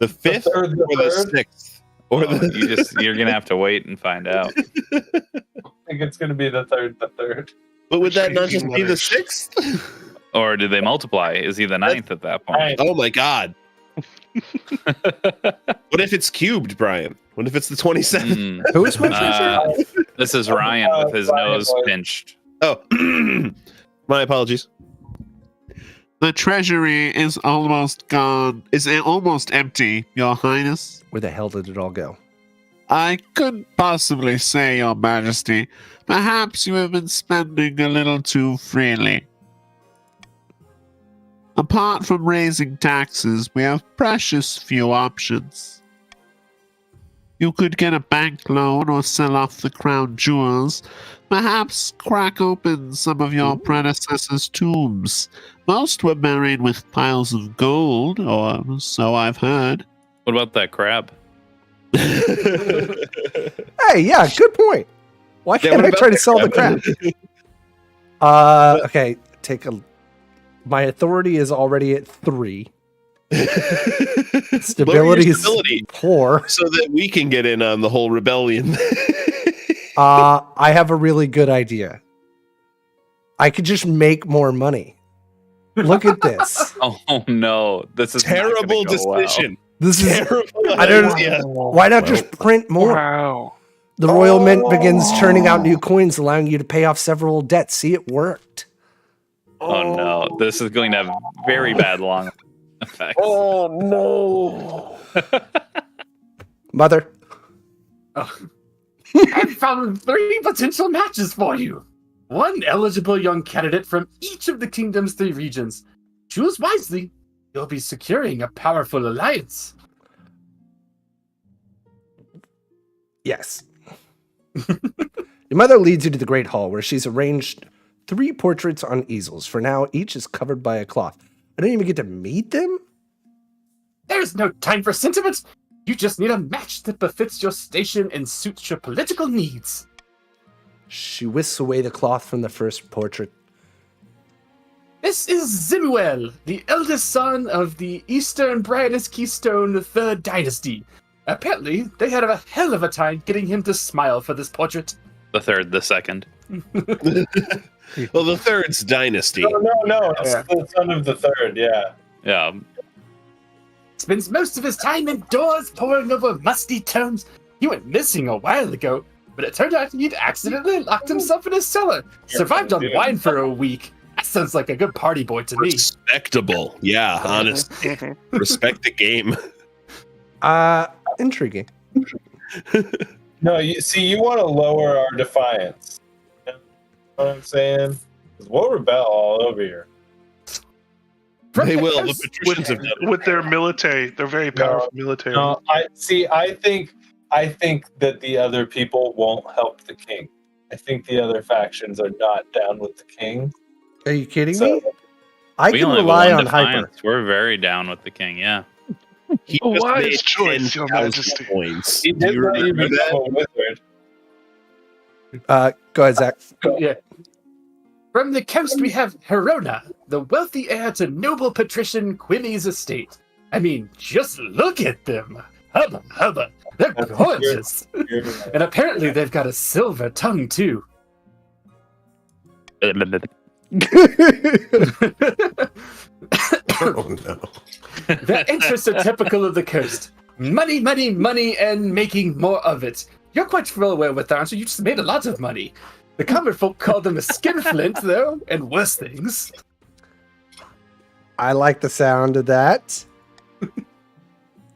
the fifth third, the or the third? sixth? Or Oh, the you're gonna have to wait and find out. I think it's going to be the third. But would that not just be the sixth? Or did they multiply? Is he the ninth at that point? Right. Oh my god. What if it's cubed, Brian? What if it's the 27th? Mm. Who is my treasure? This is Ryan with his Ryan nose was- pinched. Oh, my apologies. The treasury is almost gone. Is almost empty, Your Highness. Where the hell did it all go? I couldn't possibly say, Your Majesty. Perhaps you have been spending a little too freely. Apart from raising taxes, we have precious few options. You could get a bank loan or sell off the crown jewels. Perhaps crack open some of your predecessors' tombs. Most were buried with piles of gold, or so I've heard. What about that crab? Hey, yeah, good point. Why Yeah, can't what I about try to the sell the crab? crap? Okay, my authority is already at 3. Stability is stability. 4. So that we can get in on the whole rebellion. I have a really good idea. I could just make more money. Look at this. Oh no, this is not gonna Terrible go well. decision. This is. Terrible I don't. idea. Why not just print more? Wow. The Royal Mint begins churning out new coins, allowing you to pay off several debts. See, it worked. Oh no, this is going to have very bad long effects. Oh no! Mother, I've found 3 potential matches for you. 1 eligible young candidate from each of the kingdom's 3 regions. Choose wisely. you'll be securing a powerful alliance. Yes. Your mother leads you to the Great Hall, where she's arranged 3 portraits on easels. For now, each is covered by a cloth. I don't even get to meet them? There's no time for sentiment. You just need a match that befits your station and suits your political needs. She whisks away the cloth from the first portrait. This is Zimuel, the eldest son of the Eastern Bryanus Keystone III Dynasty. Apparently, they had a hell of a time getting him to smile for this portrait. The third, the second. Well, the third's dynasty. No. It's the son of the third, yeah. Yeah. Spends most of his time indoors poring over musty tomes he went missing a while ago, but it turned out he'd accidentally locked himself in his cellar. Survived on wine for a week. That sounds like a good party boy to me. Respectable. Yeah, honest. Respect the game. Intriguing. No, you want to lower our defiance. You know what I'm saying? 'Cause we'll rebel all over here. They will. The patricians have done it. With their military, they're very powerful military. No, I think that the other people won't help the king. I think the other factions are not down with the king. Are you kidding me? I We can only have rely one on Hyper. defiance. We're very down with the king, yeah. He A just wise made choice, Your 10,000 Majesty. points. He Do did you let you remember become that? a wizard. Go ahead, Zach. Yeah. From the coast, we have Herona, the wealthy heir to noble patrician Quimby's estate. I mean, just look at them. Hubba, hubba. They're gorgeous. And apparently they've got a silver tongue, too. Oh no. Their interests are typical of the coast. Money, money, money, and making more of it. You're quite familiar with that, aren't you? You just made a lot of money. The common folk call them a skinflint, though, and worse things. I like the sound of that.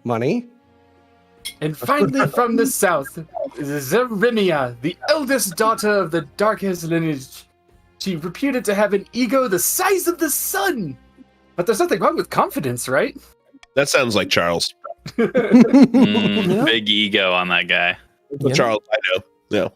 Money. And finally, from the south, Zerimia, the eldest daughter of the Darkest lineage. She reputed to have an ego the size of the sun. But there's nothing wrong with confidence, right? That sounds like Charles. Big ego on that guy. Yeah. Charles, I know. No.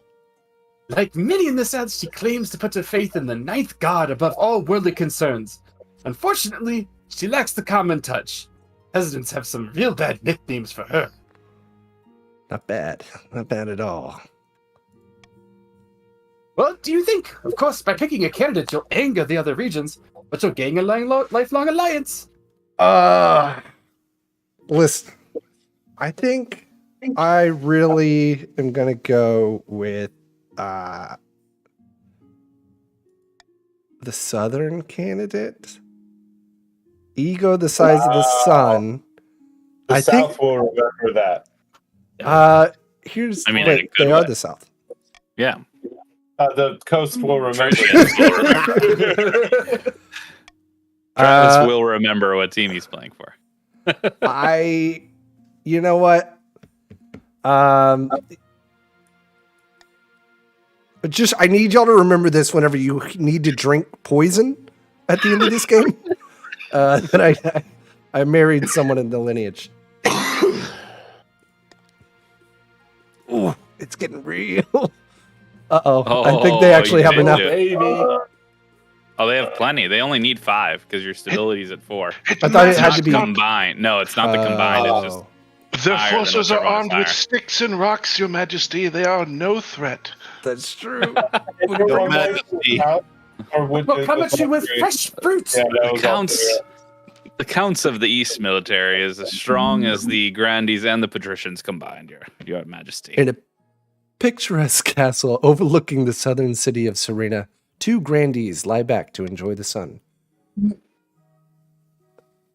Like many in the South, she claims to put her faith in the ninth god above all worldly concerns. Unfortunately, she lacks the common touch. Residents have some real bad nicknames for her. Not bad. Not bad at all. Well, do you think? Of course, by picking a candidate, you'll anger the other regions, but you'll gain a lifelong alliance. Listen, I think I really am going to go with the southern candidate. Ego the size of the sun. The I South think will remember that. here's I mean, wait, in a good they are way. the south. Yeah. The coast will remember Travis will remember. Travis Uh, will remember what team he's playing for. You know what? Just I need y'all to remember this whenever you need to drink poison at the end of this game. That I married someone in the lineage. Ooh, it's getting real. Uh-oh. I think they actually you have did enough. do it. Baby. Oh, they have plenty. They only need 5 because your stability's at 4. I thought it had to be Combined. No, it's not the combined. It's just Their higher than forces are whichever one's armed with higher. sticks and rocks, Your Majesty. They are no threat. That's true. Your Majesty. We'll come at you with fresh fruit. Yeah, that was counts. The counts of the East military is as strong as the Grandees and the Patricians combined, Your Majesty. In a picturesque castle overlooking the southern city of Serena, 2 grandees lie back to enjoy the sun.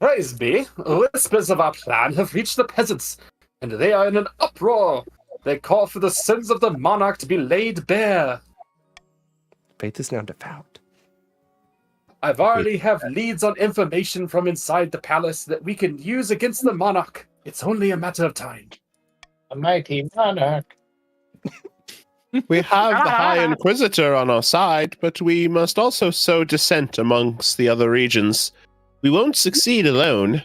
Praise be, whispers of our plan have reached the peasants, and they are in an uproar. They call for the sins of the monarch to be laid bare. Faith is now devout. I've already have leads on information from inside the palace that we can use against the monarch. It's only a matter of time. A mighty monarch. We have the High Inquisitor on our side, but we must also sow dissent amongst the other regions. We won't succeed alone.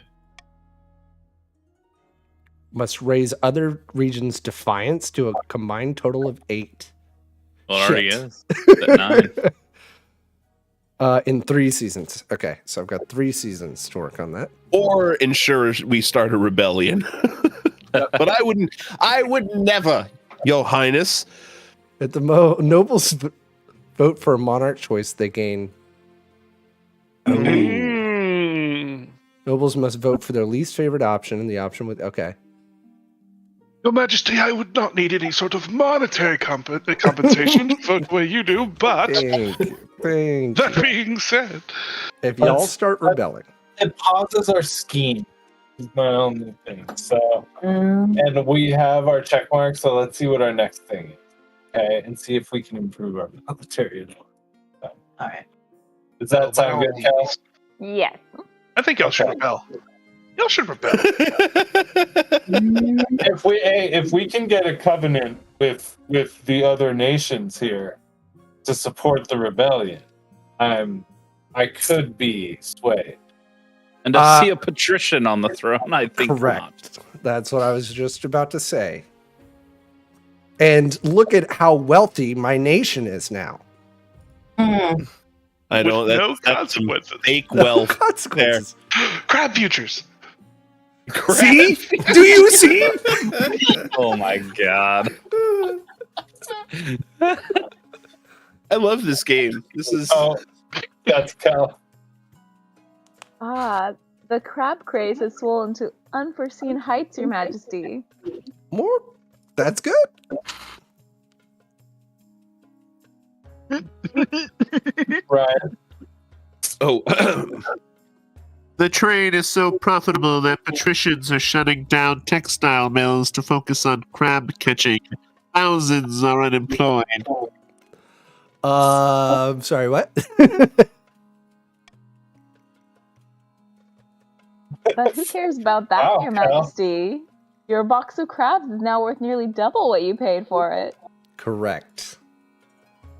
Must raise other regions' defiance to a combined total of 8. Well, it already Shit. is. It's at 9. In 3 seasons. Okay, so I've got 3 seasons to work on that. Or ensure we start a rebellion. But I would never, Your Highness. At the nobles vote for a monarch choice, they gain. Nobles must vote for their least favorite option, and the option with Your Majesty, I would not need any sort of monetary compensation to vote the way you do, but Thank you. that being said, If y'all start rebelling, It pauses our scheme. Is my only thing. So, and we have our check mark. So let's see what our next thing is. Okay, and see if we can improve our military. So, all right. Does that sound good, Cal? Yes. I think y'all should rebel. Y'all should rebel. If we can get a covenant with the other nations here to support the rebellion, I could be swayed. And to see a patrician on the throne, I think correct. not. That's what I was just about to say. And look at how wealthy my nation is now. I know With no that's some consequences. fake wealth there. Consequences. Crab futures. See? Do you see? Oh my god. I love this game. This is That's Cal. The crab craze has swollen to unforeseen heights, Your Majesty. More? That's good. Right. oh The trade is so profitable that patricians are shutting down textile mills to focus on crab catching. Thousands are unemployed. Sorry, what? But who cares about that, Wow, Your Cal. Majesty? Your box of crabs is now worth nearly double what you paid for it. Correct.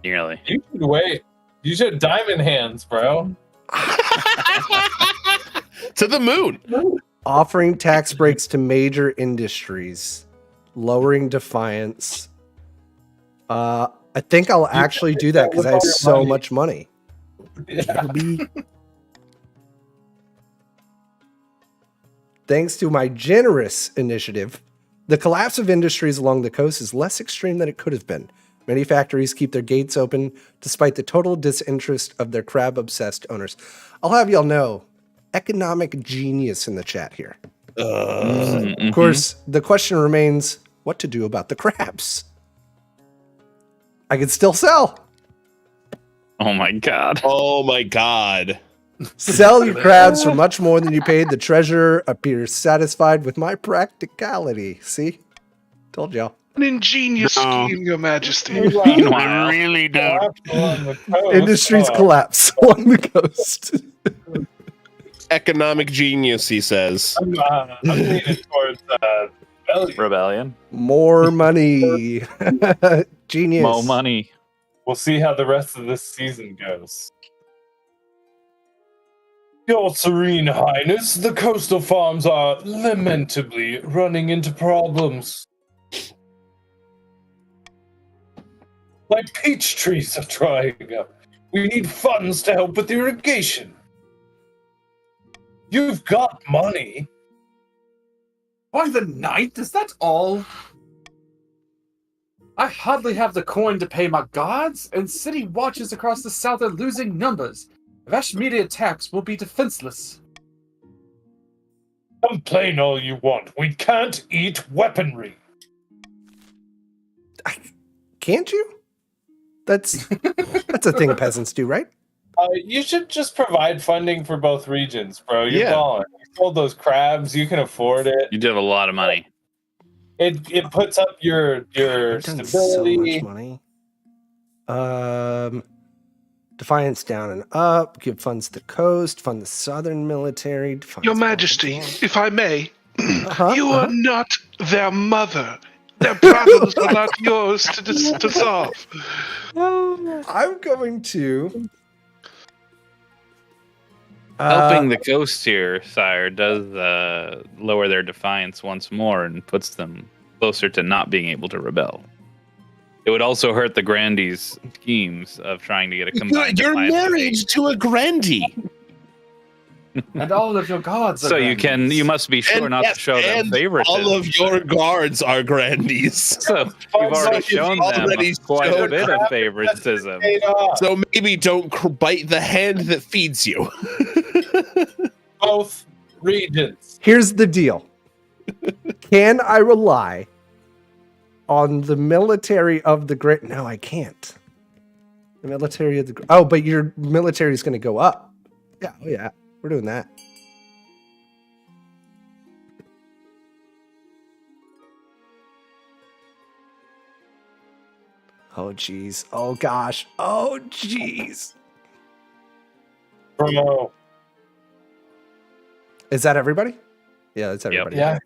Nearly. You should wait. You should diamond hands, bro. to the moon. Offering tax breaks to major industries, lowering defiance. I think I'll actually do that because I have so much money. Yeah. Thanks to my generous initiative, the collapse of industries along the coast is less extreme than it could have been. Many factories keep their gates open despite the total disinterest of their crab-obsessed owners. I'll have y'all know, economic genius in the chat here. Of course, the question remains, what to do about the crabs? I can still sell. Oh my god. Oh my god. Sell your crabs for much more than you paid. The treasurer appears satisfied with my practicality. See? Told y'all. An ingenious scheme, Your Majesty. I really don't. Industries collapse along the coast. Economic genius, he says. I'm leaning towards Rebellion. More money. Genius. More money. We'll see how the rest of this season goes. Your Serene Highness, the coastal farms are lamentably running into problems. My peach trees are drying up. We need funds to help with irrigation. You've got money. By the 9th? Is that all? I hardly have the coin to pay my guards, and city watches across the south are losing numbers. If Ashmedia attacks, we'll be defenseless. Complain all you want. We can't eat weaponry. Can't you? That's a thing peasants do, right? You should just provide funding for both regions, bro. You're Yeah. balling. You sold those crabs. You can afford it. You do have a lot of money. It puts up your I've done so stability. much money. Defiance down and up. Give funds to the coast. Fund the southern military. Defiance Your up Majesty, and down. if I may, Uh-huh, you uh-huh. are not their mother. Their problems are not yours to solve. I'm going to. Helping the coast here, sire, does lower their defiance once more and puts them closer to not being able to rebel. It would also hurt the Grandees' schemes of trying to get a combined. You're defiance married to a Grandee. And all of your gods are So Grandees. you must be sure not to show them favoritism. All of your guards are Grandees. So you've already shown them quite a bit of favoritism. So maybe don't bite the hand that feeds you. Both regions. Here's the deal. Can I rely on the military of the great? No, I can't. The military of the. Oh, but your military is going to go up. Yeah, oh yeah, we're doing that. Oh jeez. Oh gosh. Oh jeez. Bro. Is that everybody? Yeah, that's everybody. Yeah.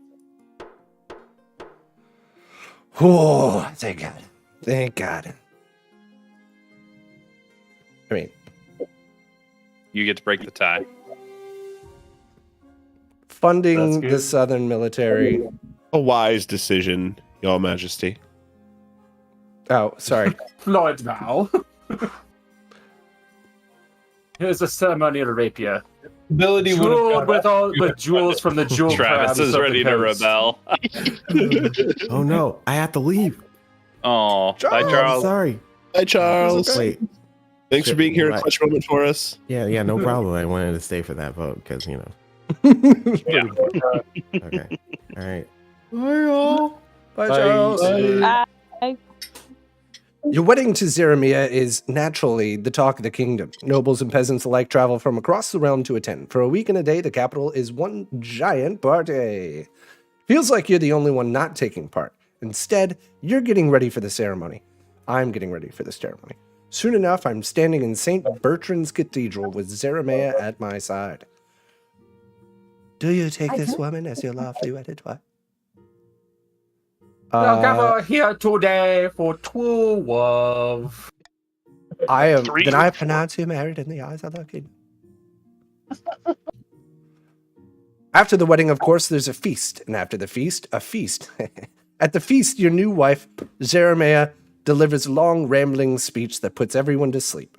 Oh, thank God. Thank God. I mean, You get to break the tie. funding the Southern military. A wise decision, Your Majesty. Oh, sorry. Lord Val. Here's a ceremonial rapier. Ability would Jeweled with all the jewels from the jewel Travis crabs is of the ready to coast. rebel. Oh no, I have to leave. Oh, bye, Oh, Charles. sorry. Hi, Charles. Wait. Thanks for being here, a What? clutch moment for us. Yeah, no problem. I wanted to stay for that vote because Yeah. Okay. All right. Bye, Charles. Your wedding to Zeramia is naturally the talk of the kingdom. Nobles and peasants alike travel from across the realm to attend. For a week and a day, the capital is one giant party. Feels like you're the only one not taking part. Instead, you're getting ready for the ceremony. I'm getting ready for the ceremony. Soon enough, I'm standing in St. Bertrand's Cathedral with Zeramia at my side. Do you take this woman as your lawfully wedded wife? Now gather here today for true love. I am. Three Then I or four. pronounce you married in the eyes of the king. After the wedding, of course, there's a feast, and after the feast, a feast. At the feast, your new wife, Zeramia, delivers a long, rambling speech that puts everyone to sleep.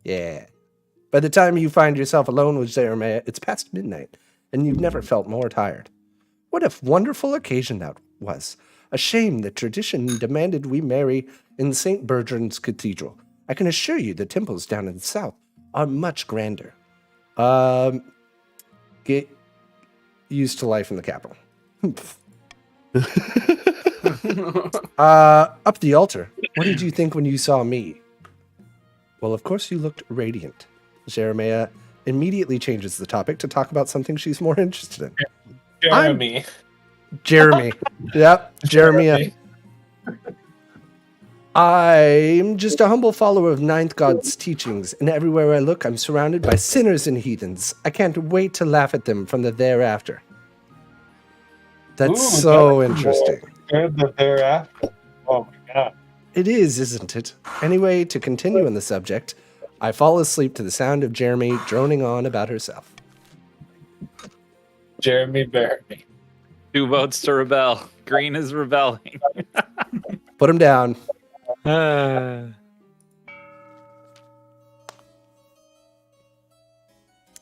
Yeah. By the time you find yourself alone with Zeramia, it's past midnight, and you've never felt more tired. What a wonderful occasion that was. A shame that tradition demanded we marry in St. Bertrand's Cathedral. I can assure you the temples down in the south are much grander. Get used to life in the capital. Up the altar. What did you think when you saw me? Well, of course you looked radiant. Jeremiah immediately changes the topic to talk about something she's more interested in. Jeremy. Jeremy. Yep, Jeremiah. I'm just a humble follower of Ninth God's teachings, and everywhere I look, I'm surrounded by sinners and heathens. I can't wait to laugh at them from the thereafter. That's Ooh, so that's interesting. Good that they're after. Oh my god. It is, isn't it? Anyway, to continue on the subject, I fall asleep to the sound of Jeremy droning on about herself. Jeremy Barry. 2 votes to rebel. Green is rebelling. Put him down.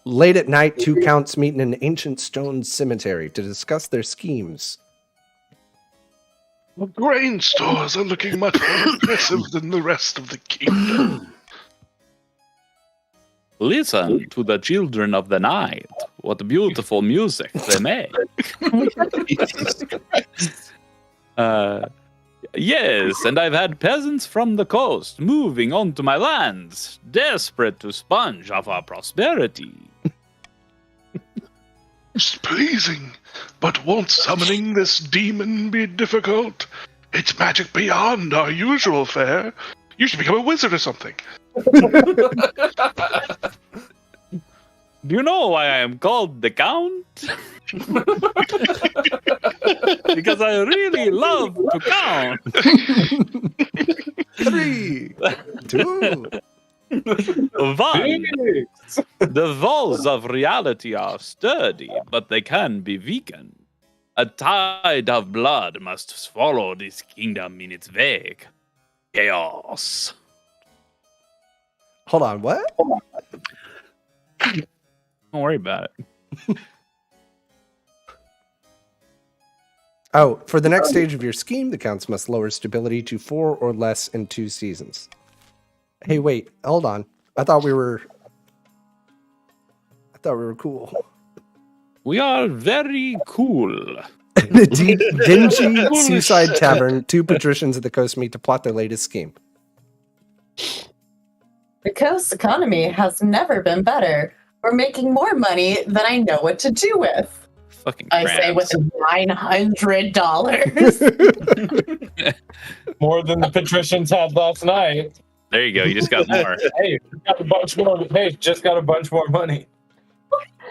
Late at night, 2 counts meet in an ancient stone cemetery to discuss their schemes. The grain stores are looking much more impressive than the rest of the kingdom. Listen to the children of the night. What beautiful music they make. Yes, and I've had peasants from the coast moving onto my lands, desperate to sponge off our prosperity. It's pleasing, but won't summoning this demon be difficult? It's magic beyond our usual fare. You should become a wizard or something. Do you know why I am called the Count? Because I really love to count. 3, 2. One, the walls of reality are sturdy, but they can be weakened. A tide of blood must swallow this kingdom in its wake. Chaos. Hold on, what? Don't worry about it. Oh, for the next stage of your scheme, the counts must lower stability to 4 or less in 2 seasons. Hey, wait, hold on. I thought we were cool. We are very cool. The dingy seaside tavern, 2 patricians of the coast meet to plot their latest scheme. The coast's economy has never been better. We're making more money than I know what to do with. Fucking I say with $900. More than the patricians had last night. There you go. You just got more. Hey, got a bunch more. Hey, just got a bunch more money.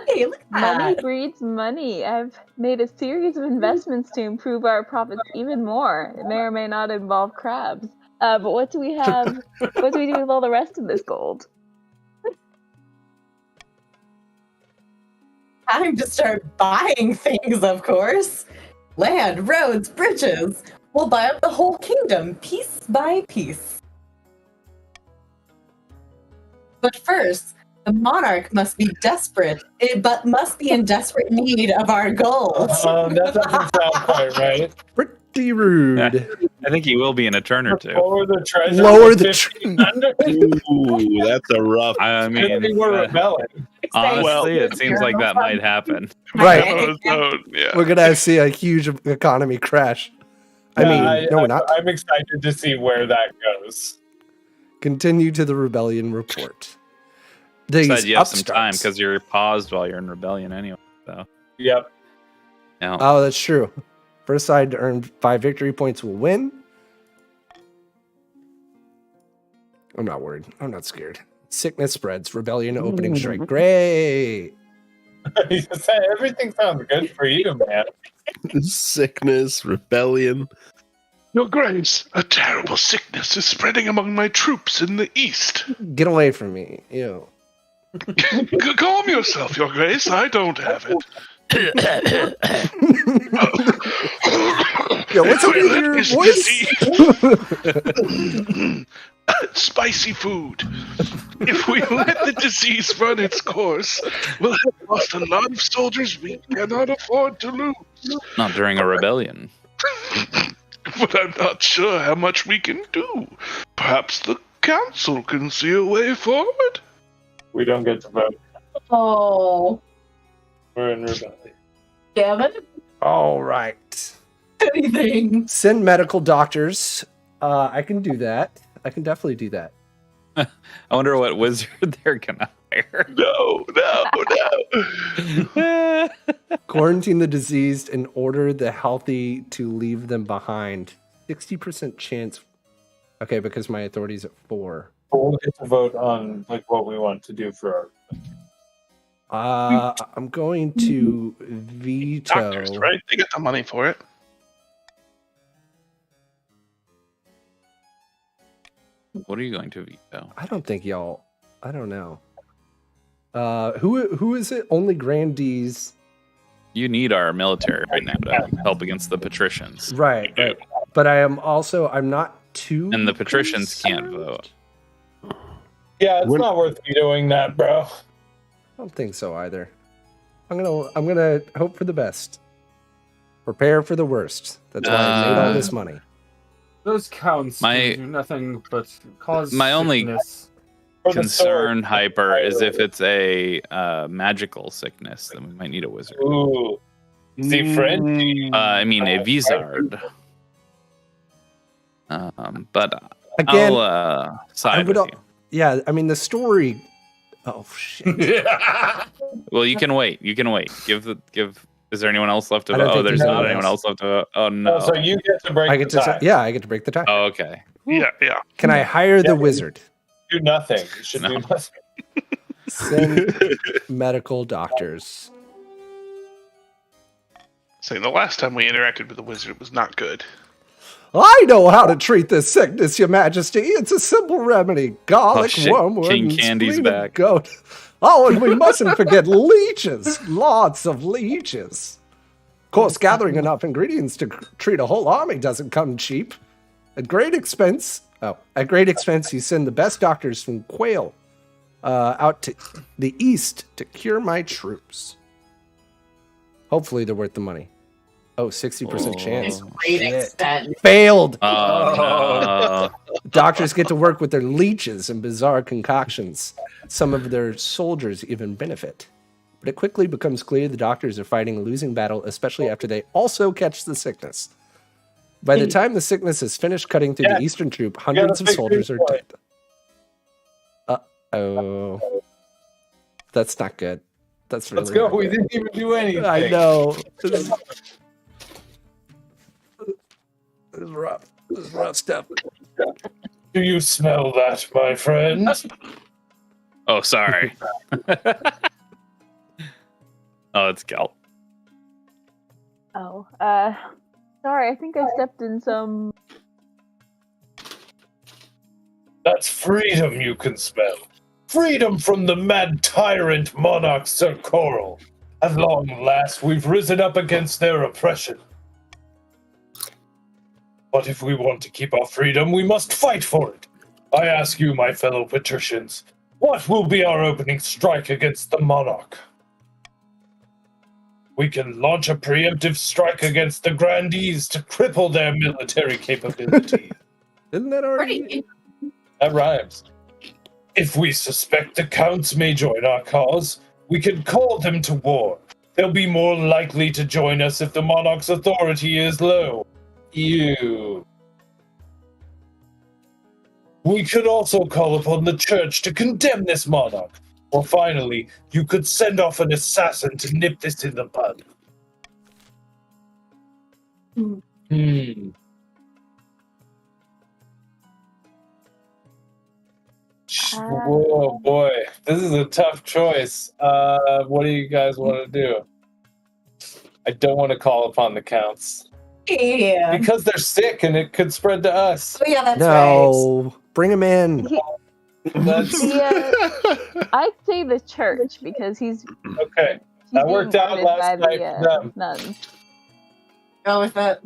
Hey, look at Money that. breeds money. I've made a series of investments to improve our profits even more. It may or may not involve crabs. But what do we have? What do we do with all the rest of this gold? Time to start buying things, of course. Land, roads, bridges. We'll buy up the whole kingdom, piece by piece. But first, the monarch must be desperate, but must be in desperate need of our gold. That doesn't sound quite right. Pretty rude. I think he will be in a turn or two. Lower the treasure. Lower the 1,500. Ooh, that's a rough. I Good thing mean, we're rebelling. honestly, it seems like that might happen. Right. Yeah. We're gonna see a huge economy crash. I mean, no, we're not. I'm excited to see where that goes. Continue to the rebellion report. These Besides, you have some time upstarts. because you're paused while you're in rebellion anyway. So, Yep. yeah. Oh, that's true. First side to earn 5 victory points will win. I'm not worried. I'm not scared. Sickness spreads. Rebellion opening strike. Great. Everything sounds good for you, man. Sickness, rebellion. Your Grace, a terrible sickness is spreading among my troops in the east. Get away from me. Ew. Calm yourself, Your Grace. I don't have it. Yo, what's up with your voice? Spicy food. If we let the disease run its course, we'll have lost a lot of soldiers we cannot afford to lose. Not during a rebellion. But I'm not sure how much we can do. Perhaps the council can see a way forward? We don't get to vote. Oh, We're in rebellion. damn it. All right. Anything. Send medical doctors. I can do that. I can definitely do that. I wonder what wizard they're gonna hire. No. Quarantine the diseased and order the healthy to leave them behind. 60% chance. Okay, because my authority's at 4. We'll get to vote on like what we want to do for our. I'm going to veto. Doctors, right? They get the money for it. What are you going to veto? I don't think y'all. I don't know. Who is it? Only grandees. You need our military right now to help against the patricians. Right. But I'm not too. And the patricians can't vote. Yeah, it's not worth doing that, bro. I don't think so either. I'm gonna hope for the best. Prepare for the worst. That's why I made all this money. Those counts My- do nothing but cause My only sickness. concern, Hyper, is if it's a magical sickness, then we might need a wizard. Ooh. See, friend. I mean, a wizard. But Again, I'll side would with al- you. Yeah, I mean the story. Oh shit! Well, you can wait. You can wait. Give. Is there anyone else left to I don't vote? Oh, think there's there's not anyone anyone else. else left to vote. Oh no. So you get to break I get the to. tie. Yeah, I get to break the tie. Oh, okay. Yeah. Can I hire the wizard? Do nothing. You should do nothing. Send medical doctors. Saying the last time we interacted with the wizard was not good. I know how to treat this sickness, Your Majesty. It's a simple remedy. Garlic, shit. wormwood, King and Candy's spleen of back. goat. Oh, and we mustn't forget leeches. Lots of leeches. Of course, gathering enough ingredients to treat a whole army doesn't come cheap. At great expense, you send the best doctors from Quail out to the east to cure my troops. Hopefully they're worth the money. Oh, 60% chance. Great extent. Failed. Oh, no. Doctors get to work with their leeches and bizarre concoctions. Some of their soldiers even benefit. But it quickly becomes clear the doctors are fighting a losing battle, especially after they also catch the sickness. By the time the sickness is finished cutting through the eastern troop, hundreds of soldiers are dead. Uh-oh. That's not good. That's really Let's go. not We good. didn't even do anything. I know. This is rough. This is rough stuff. Do you smell that, my friend? Oh, sorry. Oh, it's Cal. Oh, sorry, I think I stepped in some. That's freedom you can smell. Freedom from the mad tyrant monarch Sir Coral. At long last, we've risen up against their oppression. But if we want to keep our freedom, we must fight for it. I ask you, my fellow patricians, what will be our opening strike against the monarch? We can launch a preemptive strike against the grandees to cripple their military capability. Isn't that already? Right. That rhymes. If we suspect the counts may join our cause, we can call them to war. They'll be more likely to join us if the monarch's authority is low. You. We could also call upon the church to condemn this monarch. Or finally, you could send off an assassin to nip this in the bud. Whoa, boy. This is a tough choice. What do you guys want to do? I don't want to call upon the counts. Yeah. Because they're sick and it could spread to us. Oh, yeah, that's right. No. Bring him in. That's Yeah, I'd say the church because he's okay. That worked being out guarded last by night the, for them. nuns. Go with it.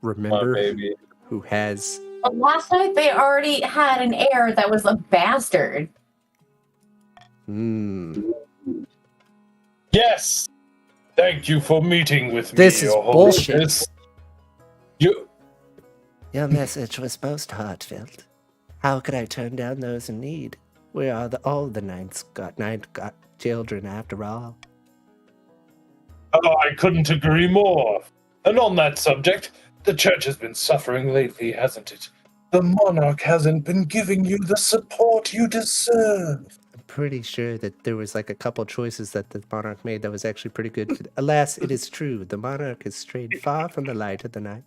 Remember baby. who has. But last night they already had an heir that was a bastard. Yes. Thank you for meeting with me. This is Your bullshit. Holiness. You. Your message was most heartfelt. How could I turn down those in need? We are all the ninth got children after all. Oh, I couldn't agree more. And on that subject, the church has been suffering lately, hasn't it? The monarch hasn't been giving you the support you deserve. I'm pretty sure that there was like a couple choices that the monarch made that was actually pretty good. Alas, it is true. The monarch has strayed far from the light of the night.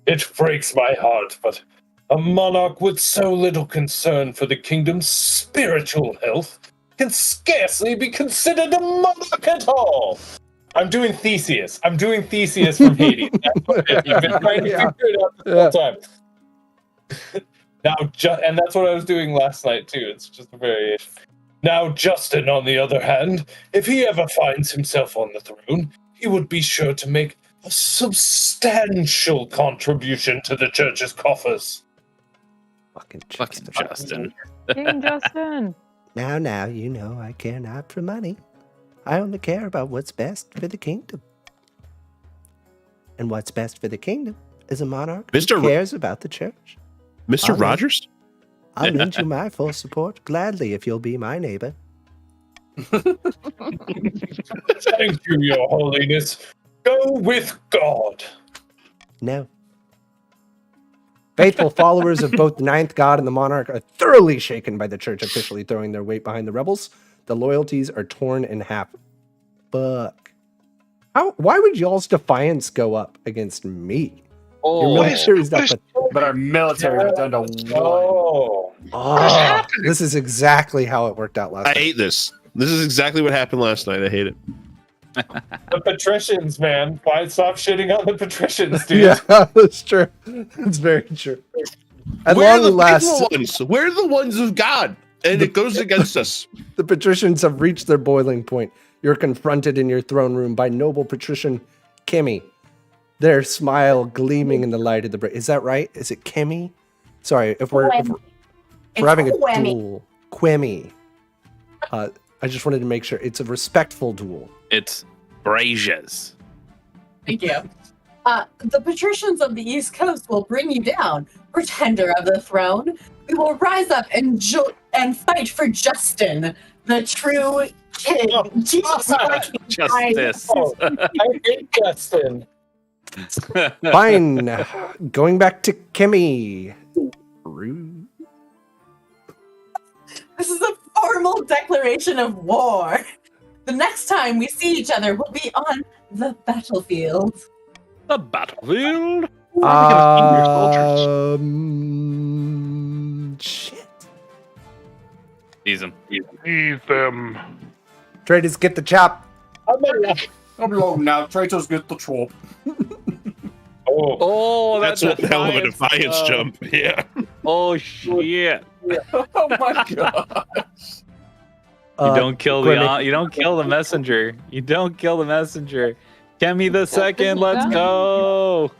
It breaks my heart, but a monarch with so little concern for the kingdom's spiritual health can scarcely be considered a monarch at all. I'm doing Theseus. I'm doing Theseus from Hades. That's what it is. You've been trying to figure it out the whole time. Now, and that's what I was doing last night too. It's just a variation. Now, Justin, on the other hand, if he ever finds himself on the throne, he would be sure to make a substantial contribution to the church's coffers. Fucking Justin. King Justin. Now, you know I care not for money. I only care about what's best for the kingdom. And what's best for the kingdom is a monarch who cares about the church. Mr. Rogers? I'll lend you my full support gladly if you'll be my neighbor. Thank you, Your Holiness. Go with God. No. Faithful followers of both the Ninth God and the Monarch are thoroughly shaken by the church officially throwing their weight behind the rebels. The loyalties are torn in half. Fuck. Why would y'all's defiance go up against me? Oh, Your military's not But our military is down to one. Oh, this is exactly how it worked out last I night. hate this. This is exactly what happened last night. I hate it. The patricians, man. Why stop shitting on the patricians, dude? Yeah, that's true. That's very true. At We're long the last, faithful ones. We're the ones of God, and it goes against us. the patricians have reached their boiling point. You're confronted in your throne room by noble patrician Kimmy, their smile gleaming in the light of the break. Is that right? Is it Kimmy? Sorry, if we're having a duel. Quemmy. I just wanted to make sure it's a respectful duel. It's Braziers. Thank you. The patricians of the East Coast will bring you down, pretender of the throne. We will rise up and fight for Justin, the true king. Jesus fucking Justice. I hate Justin. Fine. Going back to Kimmy. Rude. This is a formal declaration of war. The next time we see each other will be on the battlefield. The battlefield. Shit. Tease him. Leave them. Traders, get the chop. I'm alone now. Traitors get the chop. Oh, That's one hell of a defiance jump. Yeah. Oh shit! Oh my god. You don't kill the Quimmy. you don't kill the messenger. You don't kill the messenger. Kemi the second. Let's go.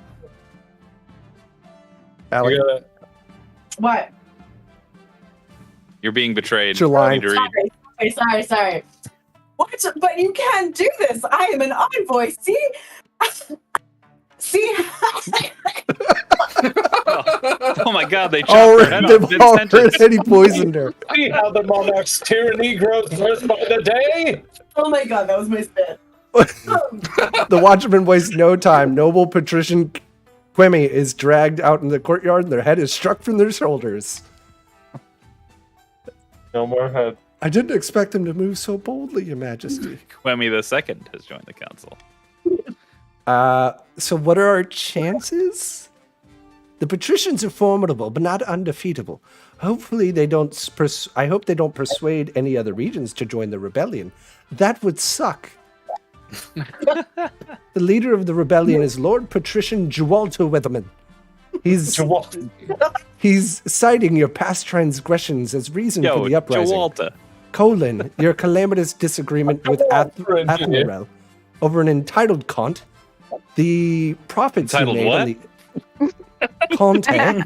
Alec, What? You're being betrayed. It's your line. You need to read. Sorry. What? But you can't do this. I am an envoy. See? See? Oh my god, they chopped oh, her head off they've mid-sentence. already poisoned her. See how the monarch's tyranny grows worse by the day? Oh my god, that was my spit. The Watchman wastes no time. Noble patrician Quimmy is dragged out in the courtyard and their head is struck from their shoulders. No more head. I didn't expect them to move so boldly, Your Majesty. Quemi the second has joined the council. So what are our chances? The patricians are formidable, but not undefeatable. Hopefully they don't. I hope they don't persuade any other regions to join the rebellion. That would suck. The leader of the rebellion is Lord Patrician Jewalter Weatherman. He's citing your past transgressions as reason for the uprising. Jewalter. Your calamitous disagreement with Athelrel over an entitled cont. The profits you Entitled made what? on the content.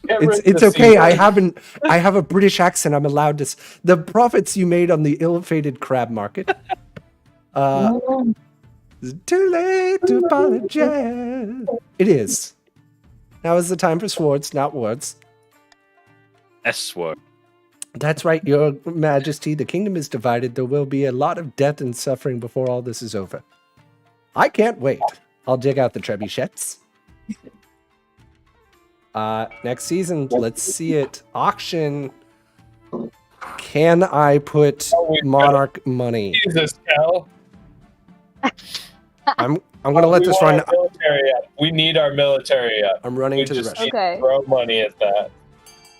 It's okay. I have a British accent. I'm allowed to. The profits you made on the ill-fated crab market. It's too late to apologize. It is. Now is the time for swords, not words. S-word. That's right, Your Majesty. The kingdom is divided. There will be a lot of death and suffering before all this is over. I can't wait. I'll dig out the trebuchets. Next season, let's see it. Auction. Can I put Monarch money? Jesus, Cal. I'm gonna let this run. We need our military up. I'm running We to the just rush. need to Okay. throw money at that.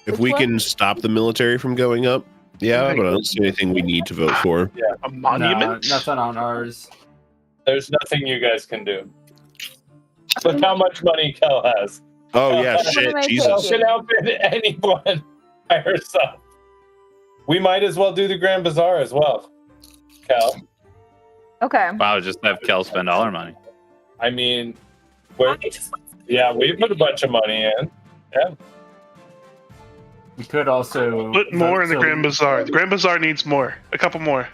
If Which we one? can stop the military from going up, yeah, but I don't see anything we need to vote for. A monument? Nothing on ours. There's nothing you guys can do. Look how much money Kel has. Oh yeah, What am shit, I Jesus. Kel taking? should outbid anyone by herself. We might as well do the Grand Bazaar as well, Kel. Okay. Wow, just have Kel spend all our money. I mean, we put a bunch of money in. Yeah. We could also Put more in the vote Grand Bazaar. The Grand Bazaar needs more. A couple more.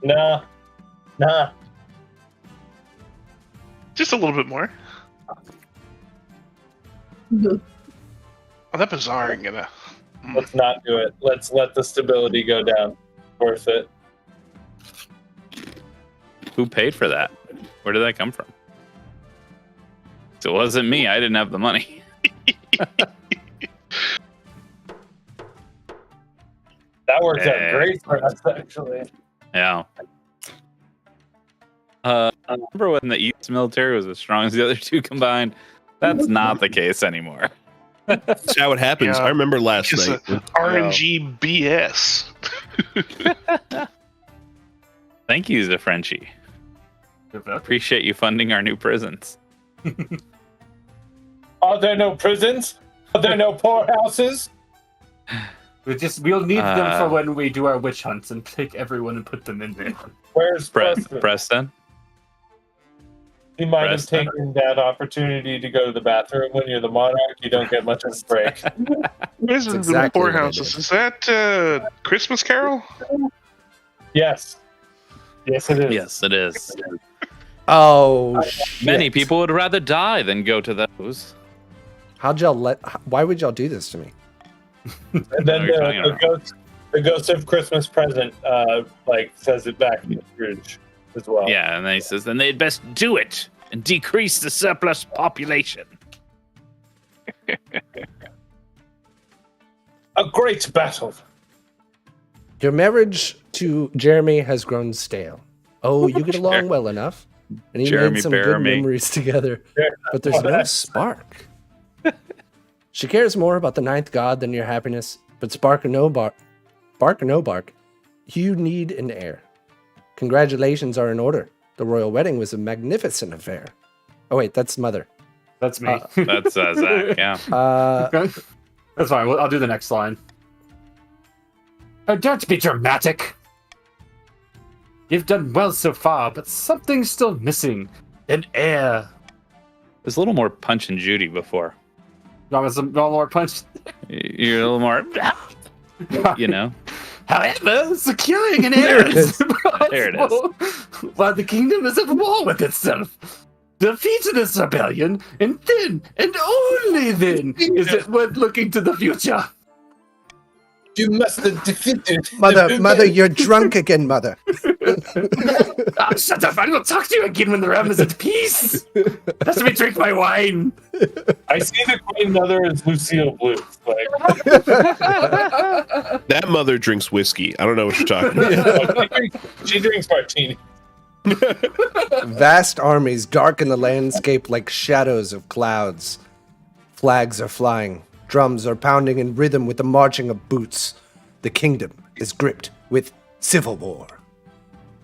Nah. Just a little bit more. Oh, that Bazaar ain't gonna. Let's not do it. Let's let the stability go down. Worth it. Who paid for that? Where did that come from? It wasn't me. I didn't have the money. That works out great for us, actually. Yeah. I remember when the East military was as strong as the other two combined. That's not the case anymore. That's how it happens. Yeah. I remember last Just night. RNG BS. Thank you, the Frenchie. Appreciate you funding our new prisons. Are there no prisons? Are there no poorhouses? We'll need them for when we do our witch hunts and take everyone and put them in there. Where's Preston? Preston? You might have Preston. taken that opportunity to go to the bathroom when you're the monarch. You don't get much of a break. Prison exactly what I poorhouses. Is that Christmas Carol? Yes. Yes, it is. Yes, it is. Oh, Many shit. people would rather die than go to those. Why would y'all do this to me? And then What are you talking the ghost of Christmas present, says it back to Scrooge as well. Yeah, and then he says, then they'd best do it and decrease the surplus population. A great battle. Your marriage to Jeremy has grown stale. Oh, you get along well enough. And you Jeremy made some bear good me. memories together. But there's no spark. She cares more about the ninth god than your happiness. But bark or no bark, you need an heir. Congratulations are in order. The royal wedding was a magnificent affair. Oh wait, that's mother. That's me. That's Zach, yeah. That's fine. I'll do the next line. Don't be dramatic. You've done well so far, but something's still missing. An heir. There's a little more Punch and Judy before. You want some more punch? You're a little more, you know. However, securing an heir is There it is. impossible while the kingdom is at war with itself. Defeating this rebellion, and then, and only then, is it worth looking to the future. You must have defeated. Mother, you're drunk again, mother. Shut up! I will talk to you again when the realm is at peace. Let me drink my wine. I see the Queen Mother as Lucille Bluth. That mother drinks whiskey. I don't know what you're talking about. She drinks martini. Vast armies darken the landscape like shadows of clouds. Flags are flying. Drums are pounding in rhythm with the marching of boots. The kingdom is gripped with civil war.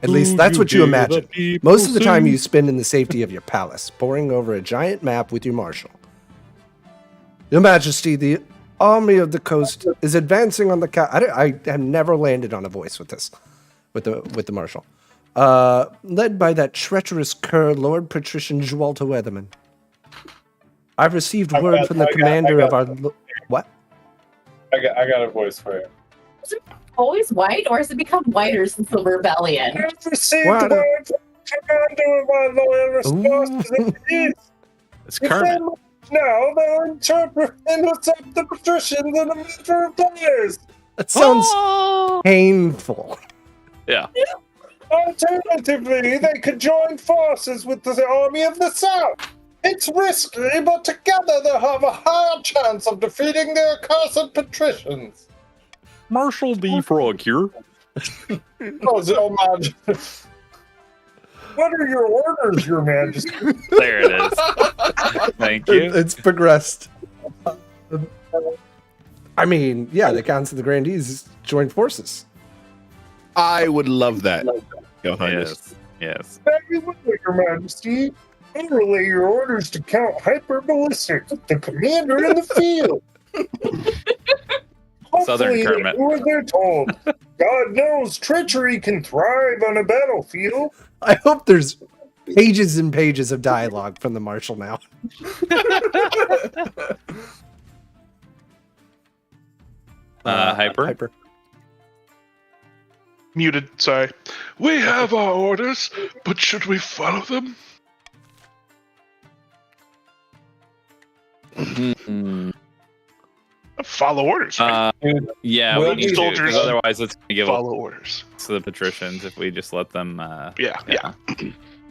At least that's what you imagine. Most of the time you spend in the safety of your palace, poring over a giant map with your marshal. Your Majesty, the army of the coast is advancing on the I have never landed on a voice with this, with the marshal. Led by that treacherous cur, Lord Patrician Jualta Weatherman. I've received word from the commander of our... What? I got a voice for you. Is it always white, or has it become whiter since the rebellion? I've received What? word from the commander of our loyal response. It's Kermit. Now they'll interpret and accept the patricians and the matter of players. That sounds painful. Yeah. Alternatively, they could join forces with the army of the south. It's risky, but together they'll have a higher chance of defeating the accursed patricians. Marshal D. Frog here. Oh, Your Majesty. What are your orders, Your Majesty? There it is. Thank you. It's progressed. I mean, yeah, the Counts of the Grandees joined forces. I would love that, Your Highness. Yes. Very well, Your Majesty. I relay your orders to Count Hyperballistic, the commander in the field. Southern Hopefully Kermit. they do what they're told. God knows treachery can thrive on a battlefield. I hope there's pages and pages of dialogue from the marshal now. Hyper. Muted, sorry. We have our orders, but should we follow them? Follow orders, right? Yeah, Well, we need soldiers to, 'cause otherwise it's going to give Follow up orders. to the patricians if we just let them. Yeah.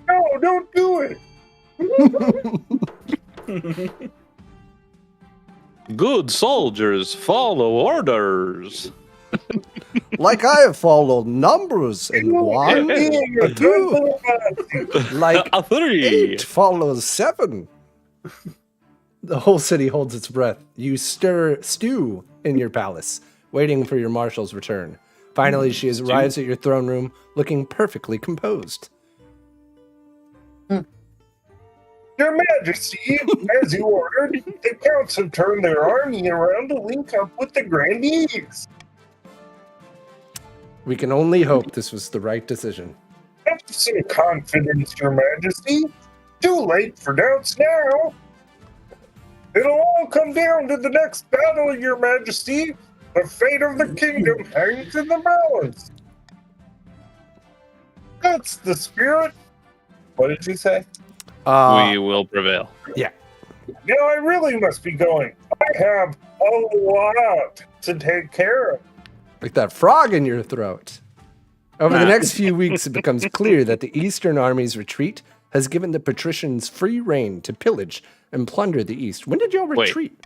No, don't do it. Good soldiers follow orders. Like I have followed numbers in one, a two, like A 3. 8 follows 7. The whole city holds its breath. You stew in your palace, waiting for your marshal's return. Finally, she arrives at your throne room, looking perfectly composed. Your Majesty, as you ordered, the counts have turned their army around to link up with the grandees. We can only hope this was the right decision. Have some confidence, Your Majesty. Too late for doubts now. It'll all come down to the next battle, Your Majesty. The fate of the kingdom hangs in the balance. That's the spirit. What did you say? We will prevail. Yeah. Now I really must be going. I have a lot to take care of. Like that frog in your throat. Over the next few weeks, it becomes clear that the Eastern Army's retreat has given the patricians free reign to pillage and plunder the East. When did y'all retreat?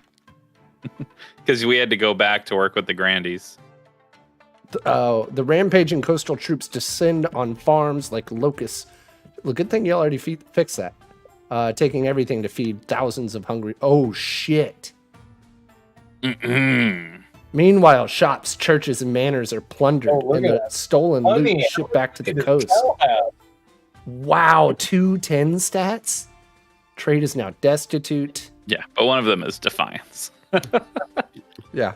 Because we had to go back to work with the Grandies. The rampaging coastal troops descend on farms like locusts. Well, good thing y'all already fixed that. Taking everything to feed thousands of hungry... Oh, shit. Meanwhile, shops, churches, and manors are plundered and the stolen loot shipped back to the coast. Wow, 210 stats? Trade is now destitute. Yeah, but one of them is Defiance. Yeah.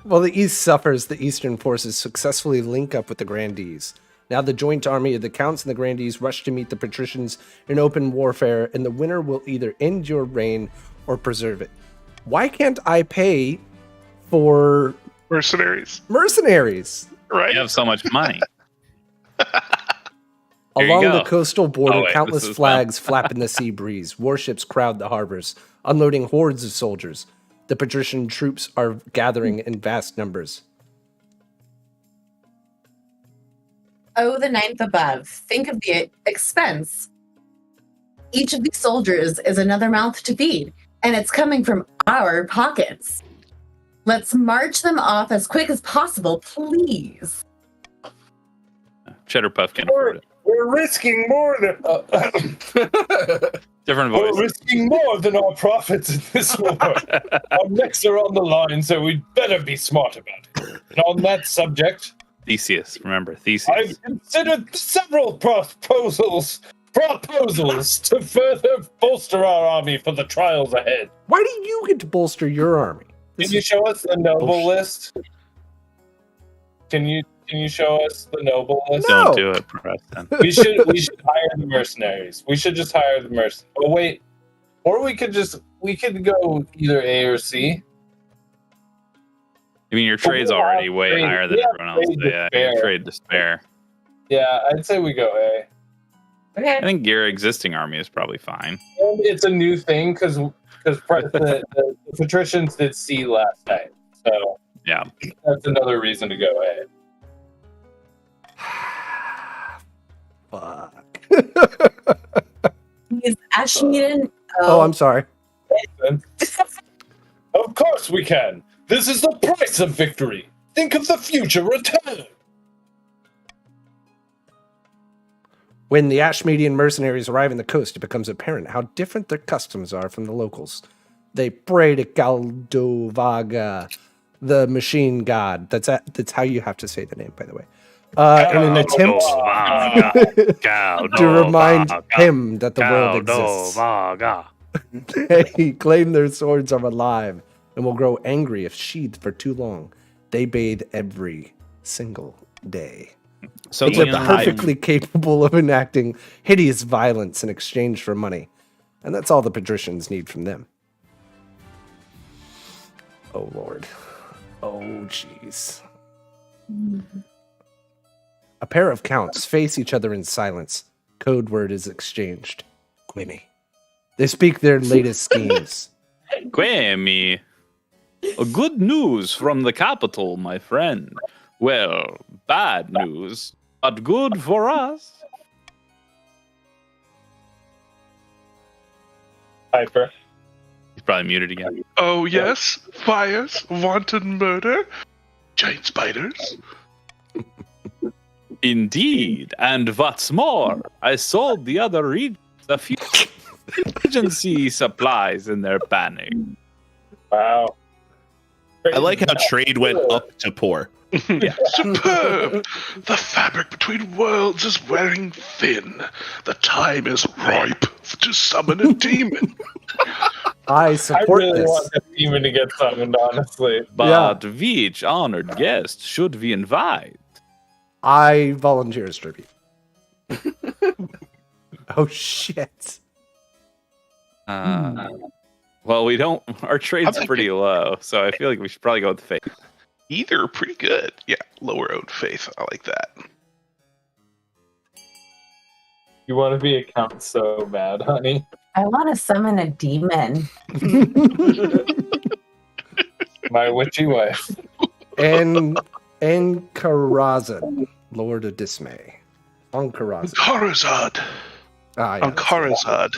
While the East suffers, the Eastern forces successfully link up with the Grandees. Now the joint army of the Counts and the Grandees rush to meet the patricians in open warfare, and the winner will either end your reign or preserve it. Why can't I pay for mercenaries? Right? You have so much money. Along the coastal border, countless flags flap in the sea breeze. Warships crowd the harbors, unloading hordes of soldiers. The patrician troops are gathering in vast numbers. Oh, the ninth above. Think of the expense. Each of these soldiers is another mouth to feed, and it's coming from our pockets. Let's march them off as quick as possible, please. Cheddar Puff can afford it. We're risking more than... Different voice. We're risking more than our profits in this war. Our necks are on the line, so we'd better be smart about it. And on that subject... Theseus, remember, Theseus. I've considered several proposals to further bolster our army for the trials ahead. Why do you get to bolster your army? Can you show us the noble list? Can you show us the noble list? No. Don't do it, Preston. We should hire the mercenaries. We should just hire the mercenaries. Oh wait, or we could go either A or C. I mean, your trade's already way higher than everyone else. Yeah, your trade to spare. Yeah, I'd say we go A. Okay. I think your existing army is probably fine. And it's a new thing because the patricians did C last night, so yeah, that's another reason to go A. Fuck. Is Ashmeaden... Oh, I'm sorry. Of course we can. This is the price of victory. Think of the future return. When the Ashmeaden mercenaries arrive in the coast, it becomes apparent how different their customs are from the locals. They pray to Galdovaga, the machine god. That's how you have to say the name, by the way. In an attempt to remind him that the world exists. They claim their swords are alive and will grow angry if sheathed for too long. They bathe every single day. So They're perfectly capable of enacting hideous violence in exchange for money. And that's all the patricians need from them. Oh, Lord. Oh, jeez. A pair of counts face each other in silence. Code word is exchanged. Quimi. They speak their latest schemes. Quemi. Good news from the capital, my friend. Well, bad news, but good for us. Hyper. He's probably muted again. Oh, yes. Fires, wanton murder, giant spiders. Indeed. And what's more, I sold the other regions a few emergency supplies in their panic. Wow. I like how trade went up to poor. Superb! The fabric between worlds is wearing thin. The time is ripe to summon a demon. I I support really this. want that demon to get summoned, honestly. But which honored guest should we invite? I volunteer as tribute. Oh shit. Well, we don't. Our trade's pretty low, so I feel like we should probably go with faith. Either are pretty good. Yeah, lower own faith. I like that. You want to be a count so bad, honey. I want to summon a demon. My witchy wife. And Karazhan, Lord of Dismay. Ankarazhan. Karazad. Ah, yeah, Karazad.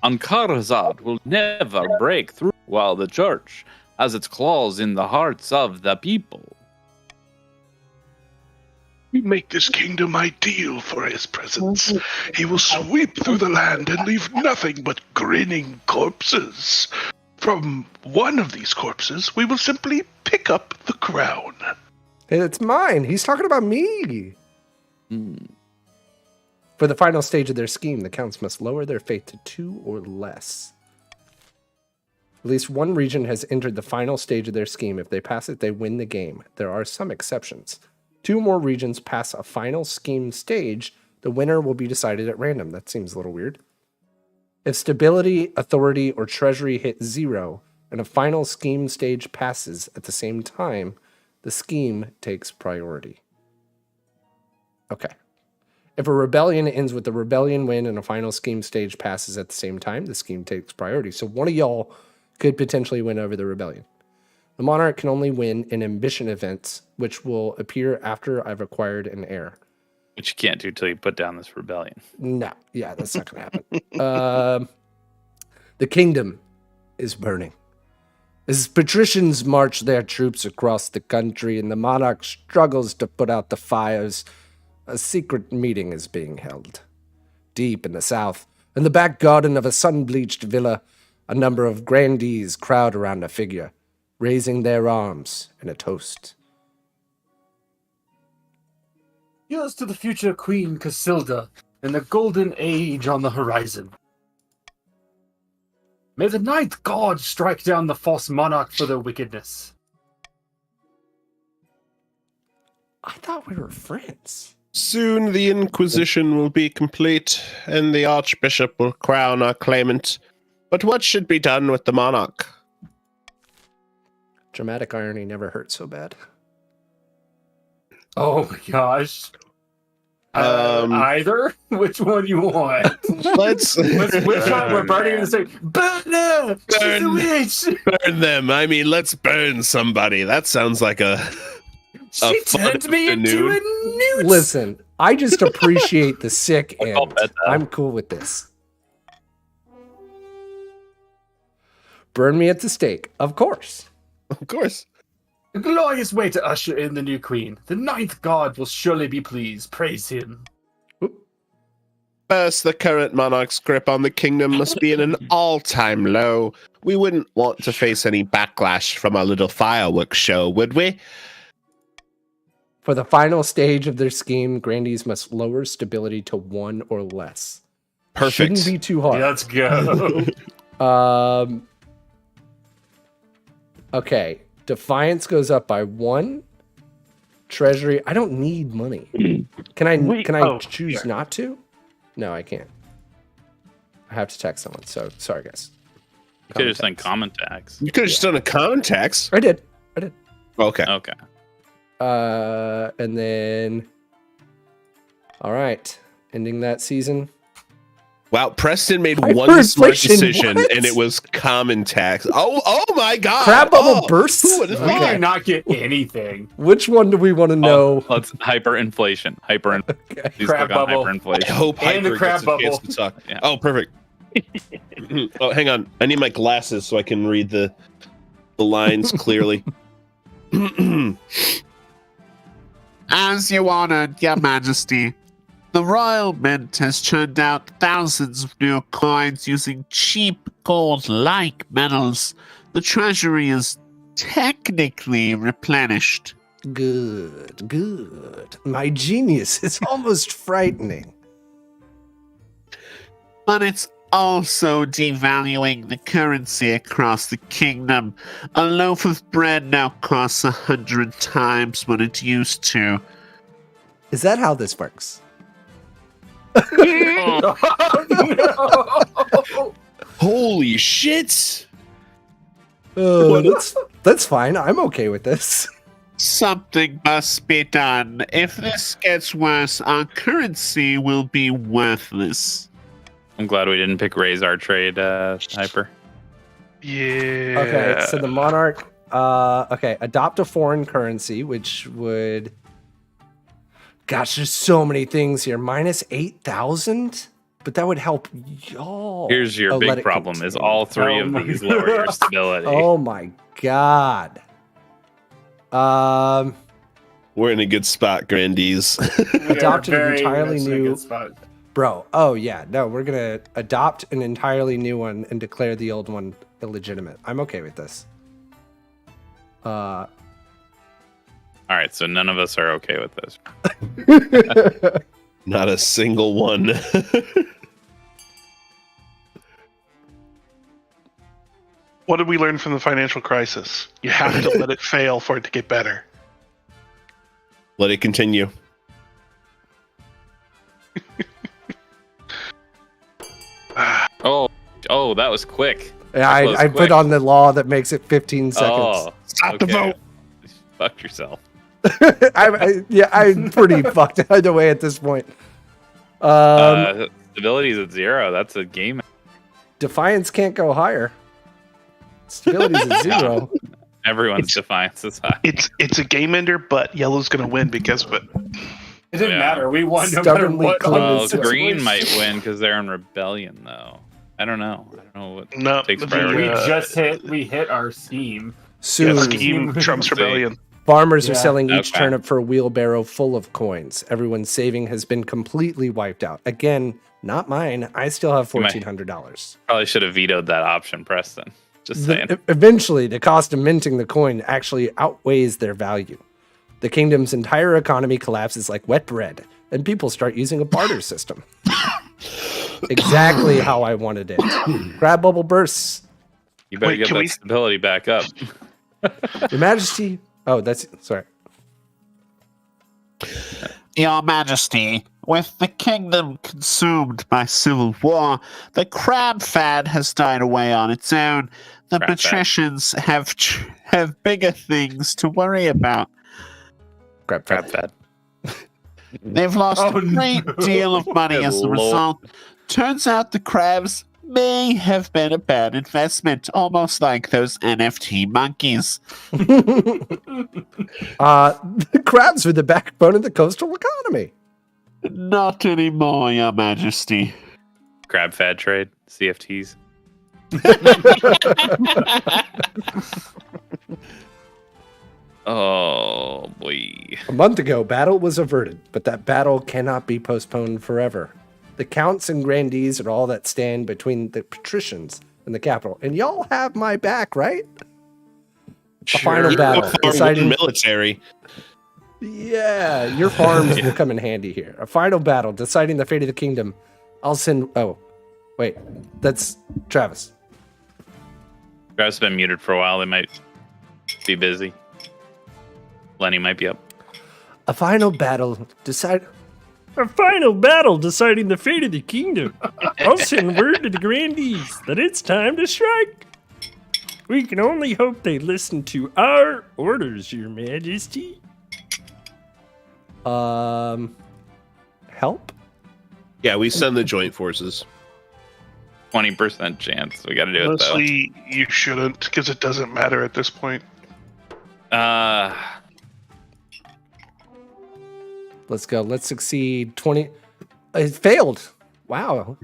Ankarazad will never break through while the church has its claws in the hearts of the people. We make this kingdom ideal for his presence. He will sweep through the land and leave nothing but grinning corpses. From one of these corpses, we will simply pick up the crown. It's mine. He's talking about me. For the final stage of their scheme, the counts must lower their faith to 2 or less. At least one region has entered the final stage of their scheme. If they pass it, they win the game. There are some exceptions. 2 more regions pass a final scheme stage, the winner will be decided at random. That seems a little weird. If stability, authority, or treasury hit 0, and a final scheme stage passes at the same time, the scheme takes priority. Okay. If a rebellion ends with the rebellion win and a final scheme stage passes at the same time, the scheme takes priority. So one of y'all could potentially win over the rebellion. The monarch can only win in ambition events, which will appear after I've acquired an heir. Which you can't do till you put down this rebellion. No, yeah, that's not going to happen. The kingdom is burning. As patricians march their troops across the country and the monarch struggles to put out the fires, a secret meeting is being held. Deep in the south, in the back garden of a sun-bleached villa, a number of grandees crowd around a figure, raising their arms in a toast. Here's to the future Queen Casilda and the golden age on the horizon. May the ninth god strike down the false monarch for their wickedness. I thought we were friends. Soon the Inquisition will be complete, and the Archbishop will crown our claimant. But what should be done with the monarch? Dramatic irony never hurt so bad. Oh my gosh. Either? Which one you want? Let's Which one? We're burning in the same. Burn her! She's a witch! burn them. I mean, let's burn somebody. That sounds like a She fun turned me into a newt! Listen, I just appreciate the sick end. I'll bet that. I'm cool with this. Burn me at the stake, of course. Of course. A glorious way to usher in the new queen. The ninth god will surely be pleased. Praise him. First, the current monarch's grip on the kingdom must be at an all-time low. We wouldn't want to face any backlash from our little fireworks show, would we? For the final stage of their scheme, grandees must lower stability to 1 or less. Perfect. Shouldn't be too hard. Let's go. Okay. Defiance goes up by 1. Treasury. I don't need money. Can I choose not to? No, I can't. I have to text someone. So sorry, guys. You could have just done common tax. You could have just done a common tax. I did. Okay. Okay. And then, all right, ending that season. Wow, Preston made Hyperinflation, one smart decision, what? and it was common tax. Oh my God! Crab bubble bursts? Who would have We thought? did not get anything. Which one do we want to know? Let's hyperinflation. Okay. Please Crab click on bubble. I hyperinflation. hope And the Hyper crab gets a chance bubble. to talk. Yeah. Oh, perfect. Oh, hang on. I need my glasses so I can read the lines clearly. As you honored, Your Majesty, The Royal Mint has churned out thousands of new coins using cheap gold-like metals. The treasury is technically replenished. Good, good. My genius is almost frightening. But it's also devaluing the currency across the kingdom. A loaf of bread now costs 100 times what it used to. Is that how this works? Holy shit! That's fine. I'm okay with this. Something must be done. If this gets worse, our currency will be worthless. I'm glad we didn't pick raise our trade, Hyper. Yeah. Okay, so the monarch. Adopt a foreign currency, which would. Gosh, there's so many things here. Minus 8,000, but that would help y'all. Here's your big problem: is all three of these lower your stability. Oh my god. We're in a good spot, Grandees. Adopt an entirely new. Bro, oh yeah, no, we're gonna adopt an entirely new one and declare the old one illegitimate. I'm okay with this. All right, so none of us are okay with this. Not a single one. What did we learn from the financial crisis? You have to let it fail for it to get better. Let it continue. Oh, that was quick. Yeah, I put on the law that makes it 15 seconds. Oh, Stop the vote. Fuck yourself. I'm pretty fucked either way at this point. Stability's at 0. That's a game. Defiance can't go higher. Stability's at 0. Everyone's defiance is high. It's a game ender, but yellow's gonna win because of it. It didn't Yeah. matter. We won no matter what. Well, green might win because they're in rebellion, though. I don't know what No, takes the- priority. We hit our scheme. Soon, Yeah, scheme trumps rebellion. farmers are Yeah. selling each Okay. turnip for a wheelbarrow full of coins. Everyone's saving has been completely wiped out. Again, not mine. I still have $1,400. Probably should have vetoed that option, Preston. Just saying. Eventually, the cost of minting the coin actually outweighs their value. The kingdom's entire economy collapses like wet bread, and people start using a barter system. Exactly how I wanted it. Crab bubble bursts. You better Wait, get can that we- stability back up. Your Majesty. Oh, that's sorry. Your Majesty, with the kingdom consumed by civil war, the crab fad has died away on its own. The Crab fad. patricians have bigger things to worry about. Crab fed. They've lost Oh, a great no. deal of money as a Good result. Turns out the crabs may have been a bad investment, almost like those NFT monkeys. The crabs are the backbone of the coastal economy. Not anymore, Your Majesty. Crab fad trade, CFTs. Oh boy. A month ago, battle was averted, but that battle cannot be postponed forever. The counts and grandees are all that stand between the patricians and the capital. And y'all have my back, right? A final battle. Deciding, military. yeah, your farms will come in handy here. A final battle deciding the fate of the kingdom. I'll send. Oh, wait. That's Travis. Travis has been muted for a while. They might be busy. Lenny might be up. A final battle decide. A final battle deciding the fate of the kingdom. I'll send word to the grandees that it's time to strike. We can only hope they listen to our orders, Your Majesty. Help? Yeah, we send the joint forces. 20% chance. We got to do it though. Honestly, you shouldn't, because it doesn't matter at this point. Let's go. Let's succeed. 20. It failed. Wow.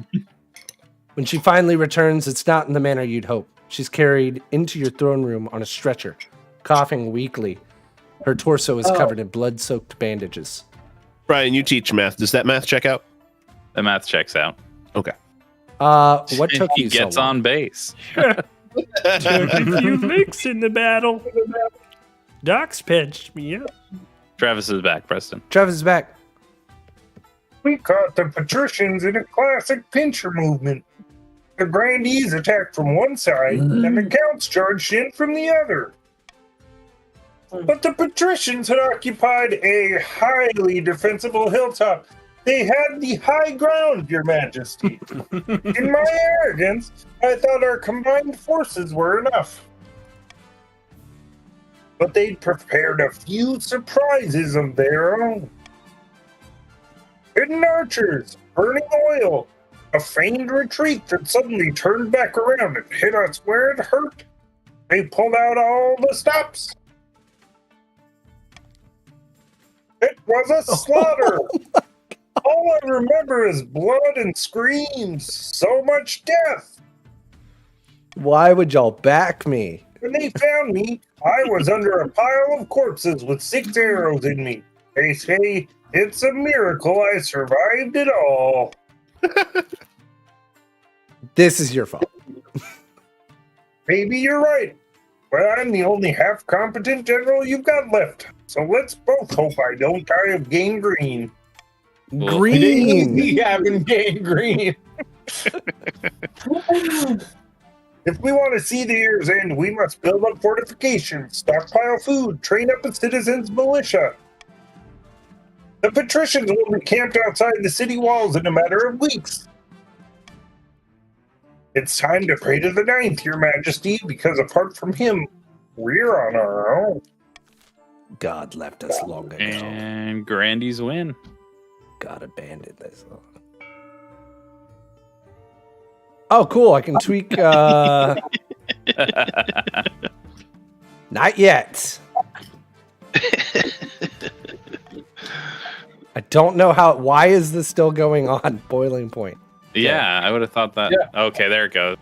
When she finally returns, it's not in the manner you'd hope. She's carried into your throne room on a stretcher, coughing weakly. Her torso is covered in blood-soaked bandages. Brian, you teach math. Does that math check out? The math checks out. Okay. What took He you so gets long? on base. Took a few licks in the battle. Doc's patched me up. Travis is back, Preston. Travis is back. We caught the patricians in a classic pincher movement. The grandees attacked from one side, and the counts charged in from the other. But the patricians had occupied a highly defensible hilltop. They had the high ground, Your Majesty. In my arrogance, I thought our combined forces were enough. But they'd prepared a few surprises of their own. Hidden archers, burning oil, a feigned retreat that suddenly turned back around and hit us where it hurt. They pulled out all the stops. It was a slaughter. All I remember is blood and screams. So much death. Why would y'all back me? When they found me, I was under a pile of corpses with 6 arrows in me. They say it's a miracle I survived it all. This is your fault. Maybe you're right. But I'm the only half-competent general you've got left. So let's both hope I don't die of gangrene. Green. We haven't gangrene. If we want to see the year's end, we must build up fortifications, stockpile food, train up a citizens' militia. The patricians will be camped outside the city walls in a matter of weeks. It's time to pray to the Ninth, Your Majesty, because apart from him, we're on our own. God left us long ago. And Grandies win. God abandoned this. Oh, cool. I can tweak. Not yet. I don't know how. Why is this still going on? Boiling point. Yeah, I would have thought that. Yeah. Okay, there it goes.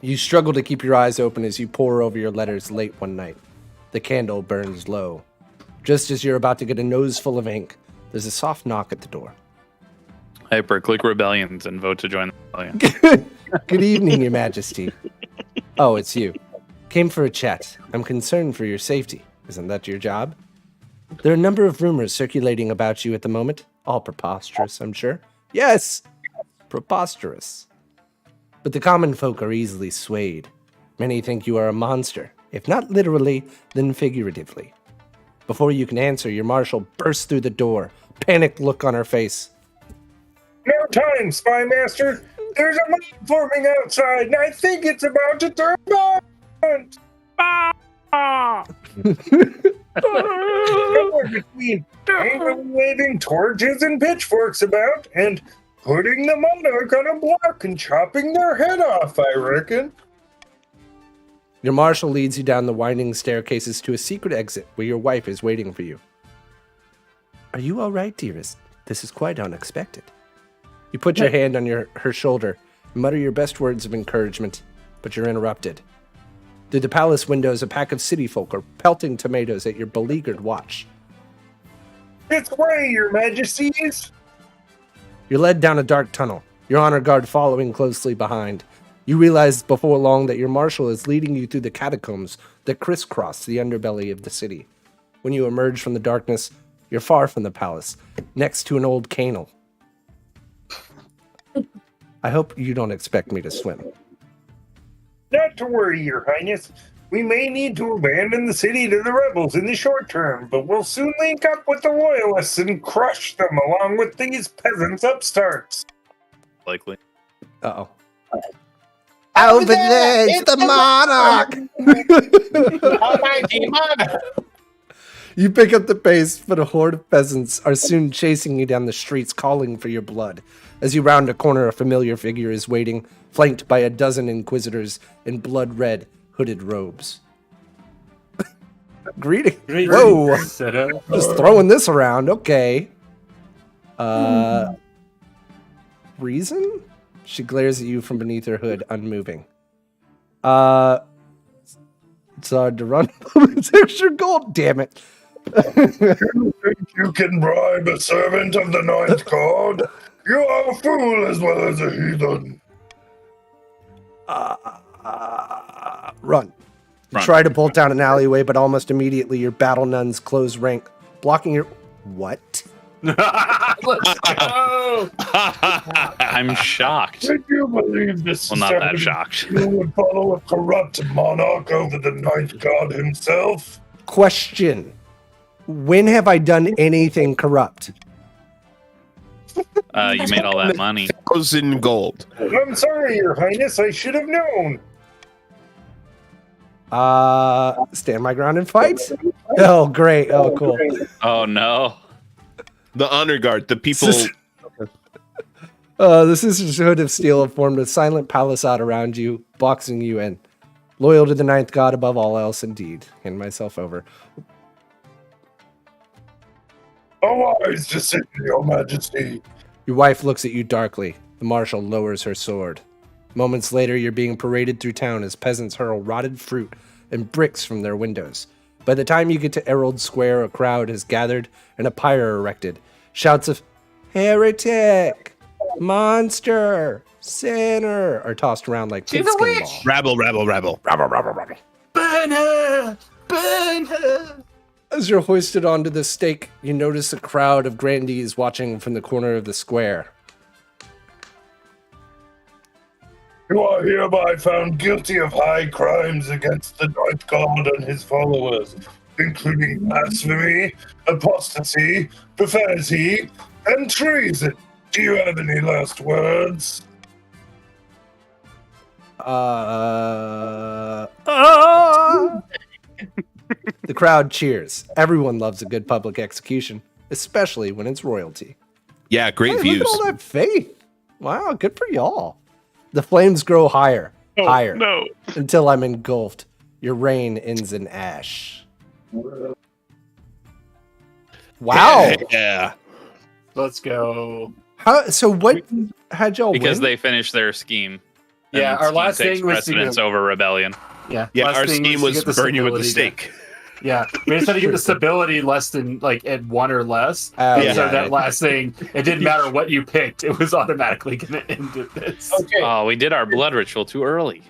You struggle to keep your eyes open as you pore over your letters late one night. The candle burns low. Just as you're about to get a nose full of ink, there's a soft knock at the door. Hyper, click rebellions and vote to join the rebellion. Good evening, Your Majesty. Oh, it's you. Came for a chat. I'm concerned for your safety. Isn't that your job? There are a number of rumors circulating about you at the moment. All preposterous, I'm sure. Yes! Preposterous. But the common folk are easily swayed. Many think you are a monster, if not literally, then figuratively. Before you can answer, your marshal bursts through the door, panicked look on her face. No time, Spy Master. There's a mob forming outside, and I think it's about to turn violent. Somewhere between angrily waving torches and pitchforks about, and putting the monarch on a block and chopping their head off, I reckon. Your marshal leads you down the winding staircases to a secret exit where your wife is waiting for you. Are you all right, dearest? This is quite unexpected. You put your hand on her shoulder and mutter your best words of encouragement, but you're interrupted. Through the palace windows, a pack of city folk are pelting tomatoes at your beleaguered watch. This way, Your Majesties. You're led down a dark tunnel, your honor guard following closely behind. You realize before long that your marshal is leading you through the catacombs that crisscross the underbelly of the city. When you emerge from the darkness, you're far from the palace, next to an old canal. I hope you don't expect me to swim. Not to worry, Your Highness. We may need to abandon the city to the rebels in the short term, but we'll soon link up with the loyalists and crush them along with these peasants upstarts. Likely. Uh-oh. Over there, it's the monarch! Almighty monarch! You pick up the pace, but a horde of peasants are soon chasing you down the streets, calling for your blood. As you round a corner, a familiar figure is waiting, flanked by a dozen inquisitors in blood-red, hooded robes. Greeting. Whoa! Just throwing this around. Okay. Reason? She glares at you from beneath her hood, unmoving. It's hard to run. It's extra gold, damn it. You think you can bribe a servant of the Ninth God? You are a fool as well as a heathen. Run. You try to bolt down an alleyway, but almost immediately your battle nuns close rank, blocking your... What? Let's go. I'm shocked. Did you believe this? Well, not that shocked. You would follow a corrupt monarch over the Ninth God himself? Question. When have I done anything corrupt? You made all that money. 1,000 gold. I'm sorry, Your Highness. I should have known. Stand my ground and fight? Oh, great. Oh, cool. Oh no. The honor guard, the people. The Sisterhood of Steel have formed a silent palisade around you, boxing you in. Loyal to the Ninth God above all else, indeed. Hand myself over. A wise decision, Your Majesty. Your wife looks at you darkly. The marshal lowers her sword. Moments later, you're being paraded through town as peasants hurl rotted fruit and bricks from their windows. By the time you get to Herald Square, a crowd has gathered and a pyre erected. Shouts of heretic, monster, sinner are tossed around like She's a pigskin witch! ball. Rabble, rabble, rabble. Burn her! Burn her! As you're hoisted onto the stake, you notice a crowd of grandees watching from the corner of the square. You are hereby found guilty of high crimes against the Ninth God and his followers, including blasphemy, apostasy, profanity, and treason. Do you have any last words? The crowd cheers. Everyone loves a good public execution, especially when it's royalty. Yeah, great Hey, views. look at all that faith. Wow, good for y'all. The flames grow higher, higher, No. until I'm engulfed. Your reign ends in ash. Wow. Yeah. Let's go. So what had y'all Because win? they finished their scheme. Yeah, And our scheme last takes thing was to precedence get- over rebellion. Yeah. Yeah, last our thing scheme to was get the burn you with the stability stake. Yeah, we just had to get the stability less than like at 1 or less. And yeah. so that last thing, it didn't matter what you picked; it was automatically going to end at this. Okay, Oh, we did our blood ritual too early.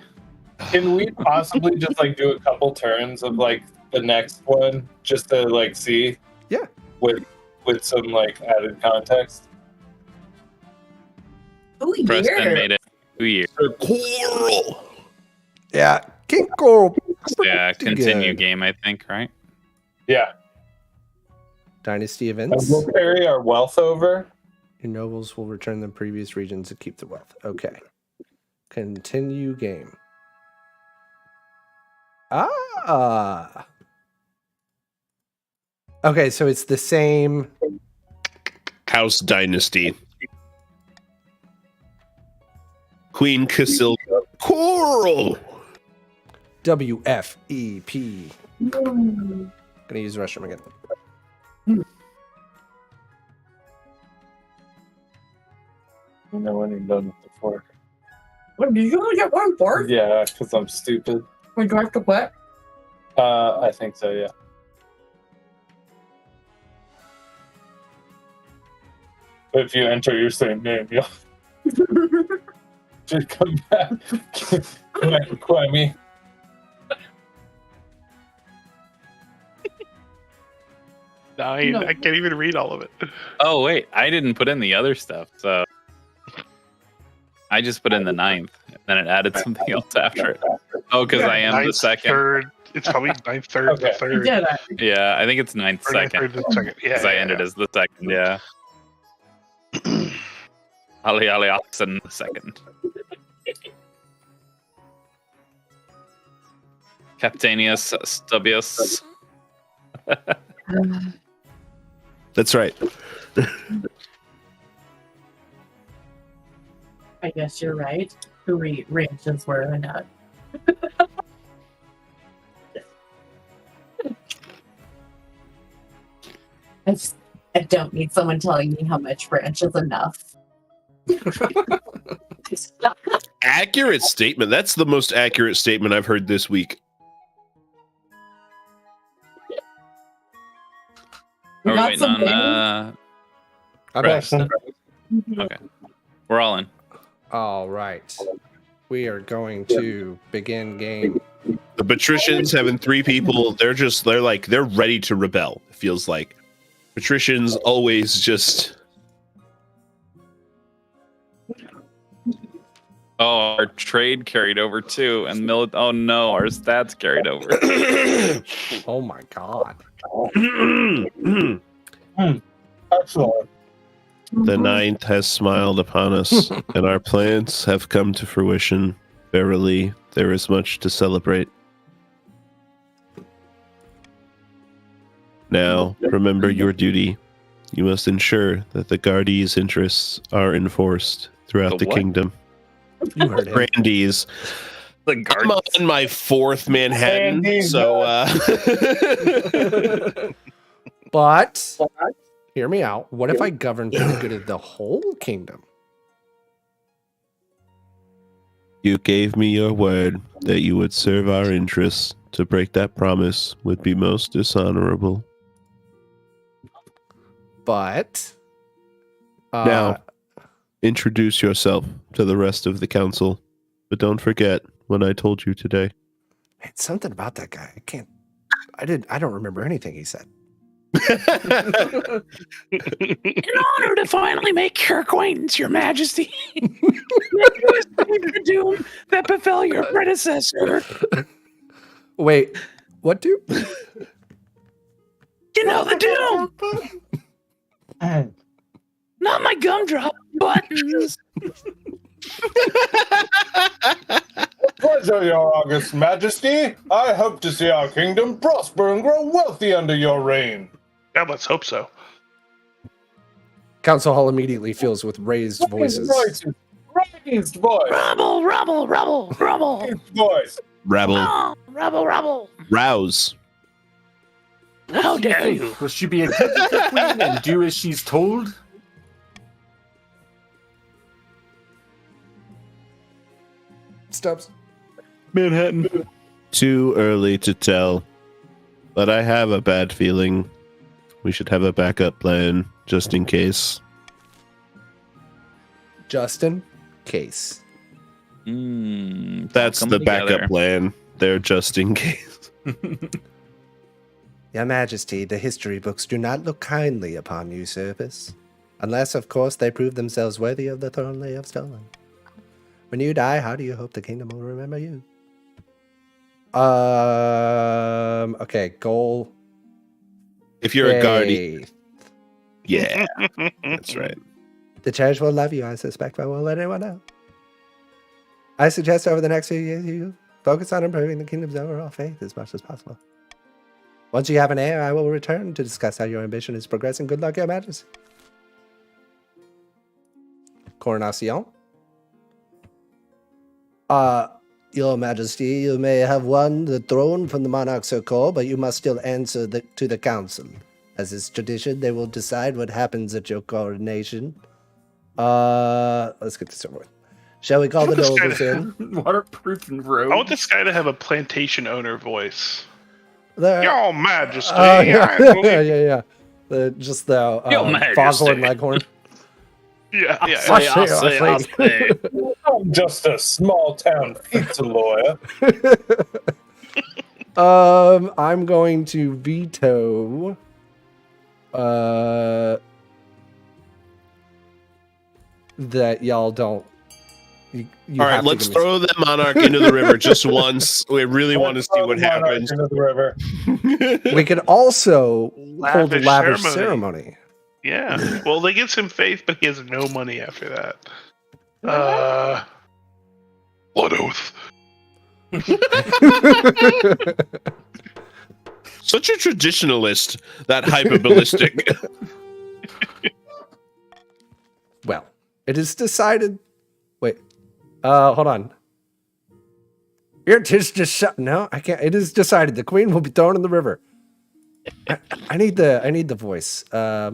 can we possibly just like do a couple turns of like the next one just to like see? Yeah. With some like added context. Ooh, Preston yeah. made it 2 years. Coral. Yeah, King Coral. Yeah, pretty continue good. game, I think, right? Yeah. Dynasty And events. we'll carry our wealth over. Your nobles will return the previous regions to keep the wealth. Okay. Continue game. Ah. Okay, so it's the same. House Dynasty. Queen Casilda. Coral. WFEP. Gonna use the restroom again. You know when you're done with the fork. What, did you only get one fork? Yeah, because I'm stupid. Would you have to what? I think so, yeah. If you enter your same name, you'll just come back. Quite me. I can't even read all of it. Oh wait, I didn't put in the other stuff, so I just put in the 9th, and then it added something else after it. Oh, because I am the Ninth, second. Third. It's probably 9th, 3rd, Okay. the third. Yeah, that. Yeah, I think it's 9th, Or ninth, second. third, the second. Yeah, Because I ended as the second. Yeah. Ali Ali Oxen the second. Captanius Stubius. That's right. I guess you're right. Who ranges were or not. I don't need someone telling me how much ranch is enough. Accurate statement. That's the most accurate statement I've heard this week. Are we Got waiting some on I'm Preston? Okay. We're all in. All right. We are going to begin game. The patricians having 3 people, they're ready to rebel. It feels like patricians always just. Oh, our trade carried over too, and oh no, our stats carried over. Oh my god. Excellent. The ninth has smiled upon us, and our plans have come to fruition. Verily, there is much to celebrate. Now, remember your duty. You must ensure that the Guardies' interests are enforced throughout The the what? kingdom. You heard him. Grandees. The I'm guard. on my 4th Manhattan, Grandees, so But hear me out. What if I govern for the good of the whole kingdom? you gave me your word that you would serve our interests. To break that promise would be most dishonorable. But Now, introduce yourself to the rest of the council, but don't forget what I told you today. man, something about that guy. I don't remember anything he said. In honor to finally make your acquaintance, Your Majesty. The doom that befell your predecessor. Wait, what do? You know the doom. Not my gumdrop buttons. Pleasure, Your August Majesty. I hope to see our kingdom prosper and grow wealthy under your reign. Yeah, let's hope so. Council hall immediately fills with raised voices. Raised voice. Rubble, rubble, rubble, rubble. Raised voice. Rabble, Oh, rubble, rubble. rouse. How dare you? Will she be attentive to the queen and do as she's told? Stubbs. Manhattan. Too early to tell, but I have a bad feeling. We should have a backup plan just in case. Justin Case. That's come the together. backup plan. They're just in case. Your Majesty, the history books do not look kindly upon usurpers. Unless, of course, they prove themselves worthy of the throne they have stolen. When you die, how do you hope the kingdom will remember you? Okay, goal. If you're a guardian, faith. yeah, that's right. The church will love you, I suspect, but won't let anyone know. I suggest over the next few years you focus on improving the kingdom's overall faith as much as possible. Once you have an heir, I will return to discuss how your ambition is progressing. Good luck, Your Majesty. Coronation. Your Majesty, you may have won the throne from the monarch Sir Cole, but you must still answer to the council. As is tradition, they will decide what happens at your coronation. Let's get this over with. Shall we call the nobles in? Waterproof and robe. I want this guy to have a plantation owner voice. There- Your Majesty, yeah, I believe- yeah. Just the Your Majesty. foghorn leghorn. yeah. I'll say. I'm just a small town pizza lawyer. I'm going to veto. That y'all don't. You All right, have to let's give me- throw the monarch into the river just once. We really want to see what happens. Into the river. We could also hold a Lavish lavish ceremony. ceremony. Yeah. Well, they gives him faith, but he has no money after that. Blood oath. Such a traditionalist, that hyperballistic. Well, it is decided. Wait, hold on. It is decided. No, I can't. It is decided. The queen will be thrown in the river. I need the voice. Let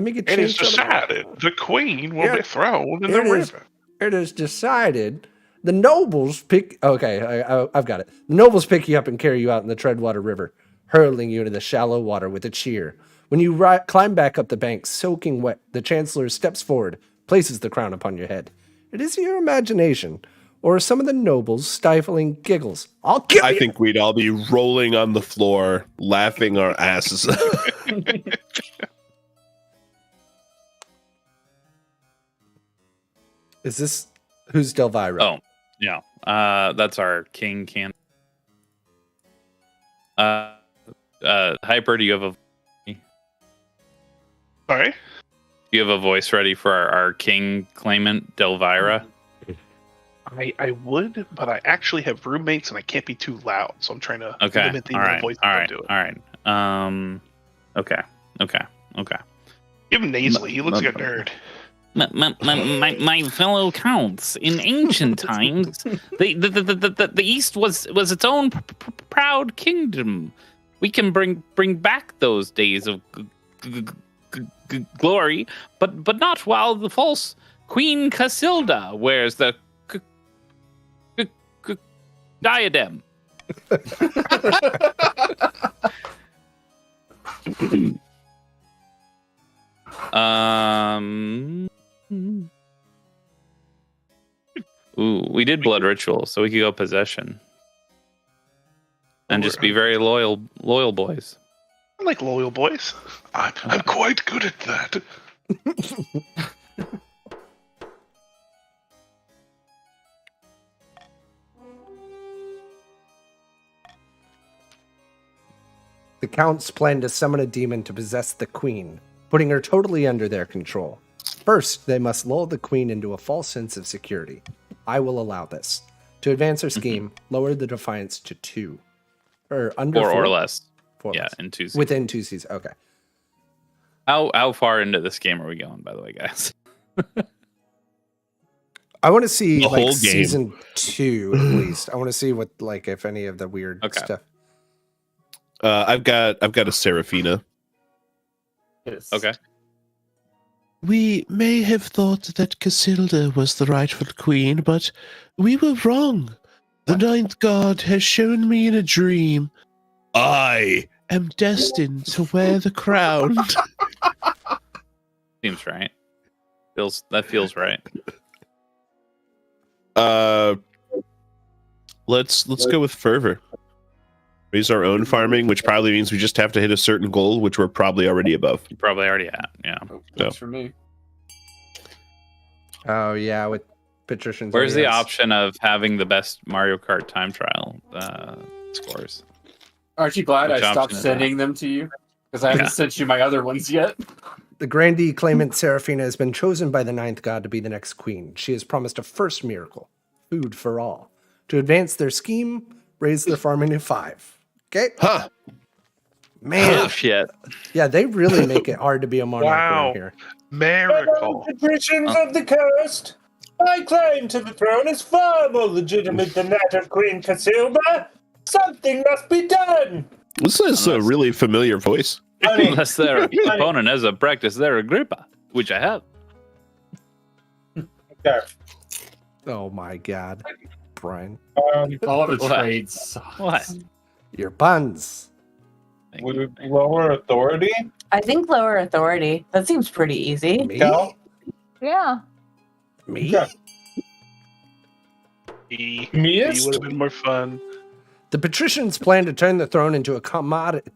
me get. It is changed on the- decided the queen will Yeah. be thrown in the It is- river. It is decided. The nobles pick. Okay, I've got it. The nobles pick you up and carry you out in the Treadwater River. hurling you into the shallow water with a cheer. When you climb back up the bank, soaking wet, the Chancellor steps forward, places the crown upon your head. It is your imagination, or some of the nobles' stifling giggles. I'll kill you! I think we'd all be rolling on the floor, laughing our asses off. Is this who's Delvira? Oh, yeah. That's our king can. Hyper, do you have a Sorry? do you have a voice ready for our king claimant, Delvira? I would, but I actually have roommates and I can't be too loud, so I'm trying to limit the amount of voice I do it. All right. Okay. Give him nasally. He looks like a nerd. My fellow counts, in ancient times, the East was its own proud kingdom. We can bring back those days of glory, but not while the false Queen Casilda wears the diadem. Ooh, we did blood ritual, so we could go possession. And just be very loyal boys. I like loyal boys. I'm quite good at that. The counts plan to summon a demon to possess the queen, putting her totally under their control. First, they must lull the queen into a false sense of security. I will allow this. To advance our scheme, lower the defiance to 2. Or under 4 4 or less. 4 yeah, less. in 2 seasons. Within 2 seasons. Okay. How far into this game are we going, by the way, guys? I want to see The like whole game. season 2 at least. I want to see what like if any of the weird stuff. I've got a Seraphina. Yes. Okay. We may have thought that Casilda was the rightful queen, but we were wrong. The ninth god has shown me in a dream. I am destined to wear the crown. Seems right. Feels right. Let's go with fervor. Raise our own farming, which probably means we just have to hit a certain goal, which we're probably already above. You're probably already at, yeah. That's for me. Oh yeah, with patricians. Where's the yes. option of having the best Mario Kart time trial scores? Aren't you glad Which I stopped option is sending them to you? Because I haven't sent you my other ones yet. The grandee claimant Seraphina has been chosen by the ninth god to be the next queen. She has promised a first miracle, food for all. To advance their scheme, raise their farming to 5. Okay? Huh. Man. Oh, shit. Yeah, they really make it hard to be a monarch around here. Miracle. Patricians of the coast, my claim to the throne is far more legitimate than that of Queen Casilda. Something must be done. This is a really familiar voice. Unless their opponent has a practice their Agrippa, which I have. Okay. Oh my god. Brian. All of the What? trades suck. What? Your buns. Would it be lower authority? I think lower authority. That seems pretty easy. Me? Cal? Yeah. Me? Yeah. He Meist? would have been more fun. The patricians plan to turn the throne into a commodity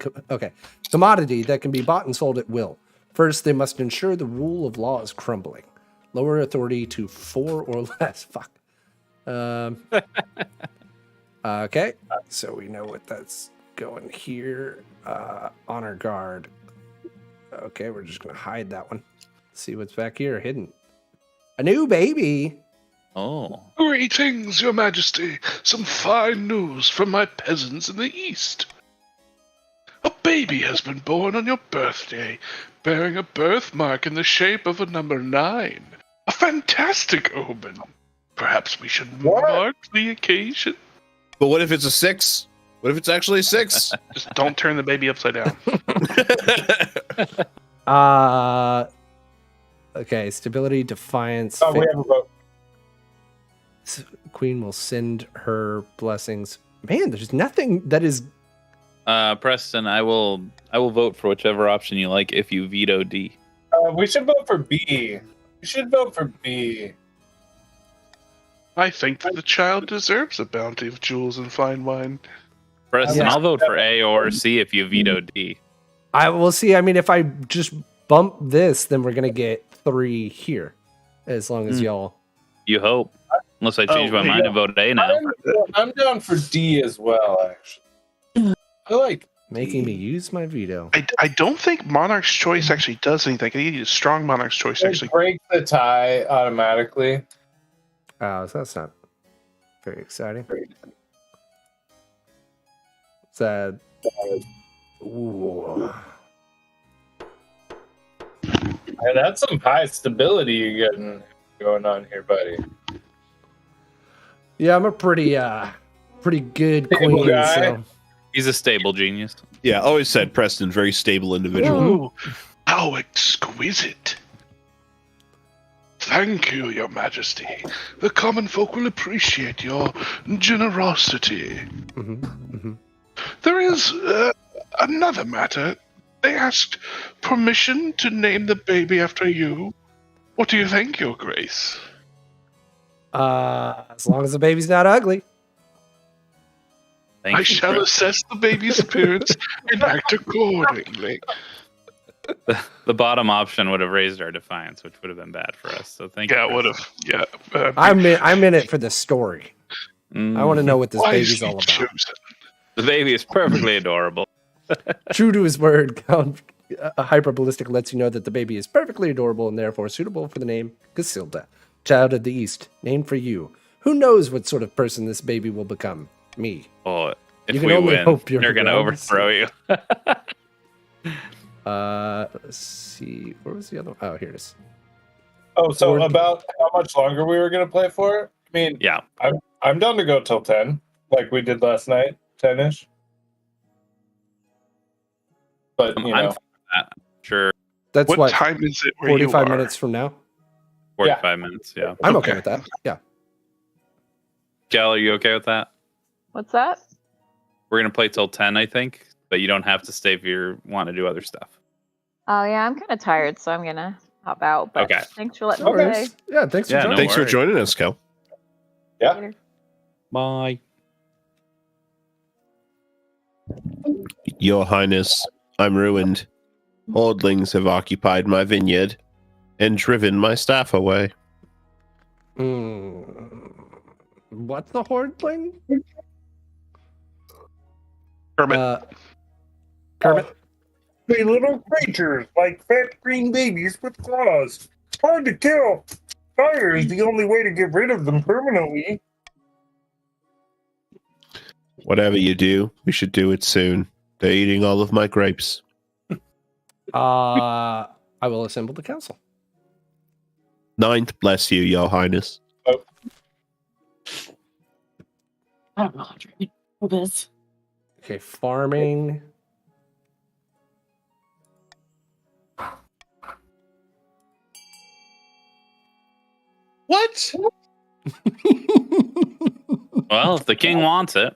that can be bought and sold at will. First, they must ensure the rule of law is crumbling. Lower authority to 4 or less. Fuck. Okay, so we know what that's going here. Honor guard. Okay, we're just gonna hide that one. See what's back here hidden. A new baby. Oh. Greetings, Your Majesty. Some fine news from my peasants in the east. A baby has been born on your birthday, bearing a birthmark in the shape of a number 9. A fantastic omen. Perhaps we should mark the occasion. But what if it's a 6? What if it's actually a 6? Just don't turn the baby upside down. Okay, stability, defiance. Oh, we have a vote. Queen will send her blessings. Man, there's nothing that is Preston, I will vote for whichever option you like if you veto D. We should vote for B. We should vote for B. I think that the child deserves a bounty of jewels and fine wine. Preston, I'll vote for A or C if you veto D. I will see. I mean, if I just bump this, then we're gonna get 3 here, as long as y'all. You hope, unless I change my mind and vote A now. I'm down for D as well. Actually, I like making me use my veto. I don't think Monarch's Choice actually does anything. I need a strong Monarch's Choice to actually break the tie automatically. Oh, so that's not very exciting. Sad. Ooh. And that's some high stability you're getting going on here, buddy. Yeah, I'm a pretty good queen. So. He's a stable genius. Yeah, always said Preston, very stable individual. Ooh, how exquisite. Thank you, Your Majesty. The common folk will appreciate your generosity. There is another matter. They asked permission to name the baby after you. What do you think, Your Grace? As long as the baby's not ugly. I shall assess the baby's appearance and act accordingly. The bottom option would have raised our defiance, which would have been bad for us. So thank you. Yeah, it would have. Yeah. I'm in it for the story. I want to know what this baby's all about. The baby is perfectly adorable. True to his word, Count Hyperballistic lets you know that the baby is perfectly adorable and therefore suitable for the name Casilda, Child of the East, named for you. Who knows what sort of person this baby will become? Me. Oh, if you can we only win, hope they're going to overthrow you. Let's see. Where was the other one? Oh, here it is. Oh, so about how much longer we were going to play for? I mean, yeah, I'm down to go till 10, like we did last night, 10ish. But you know, sure. That's what what time is it? Where 45 you are? minutes from now. 45 minutes. Yeah, I'm okay with that. Yeah. Gal, are you okay with that? What's that? We're gonna play till 10, I think, but you don't have to stay if you want to do other stuff. Oh yeah, I'm kind of tired, so I'm gonna hop out. But Okay. thanks for letting me play. Yeah, thanks for joining. Thanks for joining us, Kel. Yeah. Bye. Your Highness, I'm ruined. Hordlings have occupied my vineyard and driven my staff away. What's the hordling? Kermit. Kermit. They little creatures like fat green babies with claws. It's hard to kill. Fire is the only way to get rid of them permanently. Whatever you do, we should do it soon. They're eating all of my grapes. I will assemble the council. Ninth, bless you, Your Highness. I don't know how to read this. Okay, farming. What? Well, if the king wants it.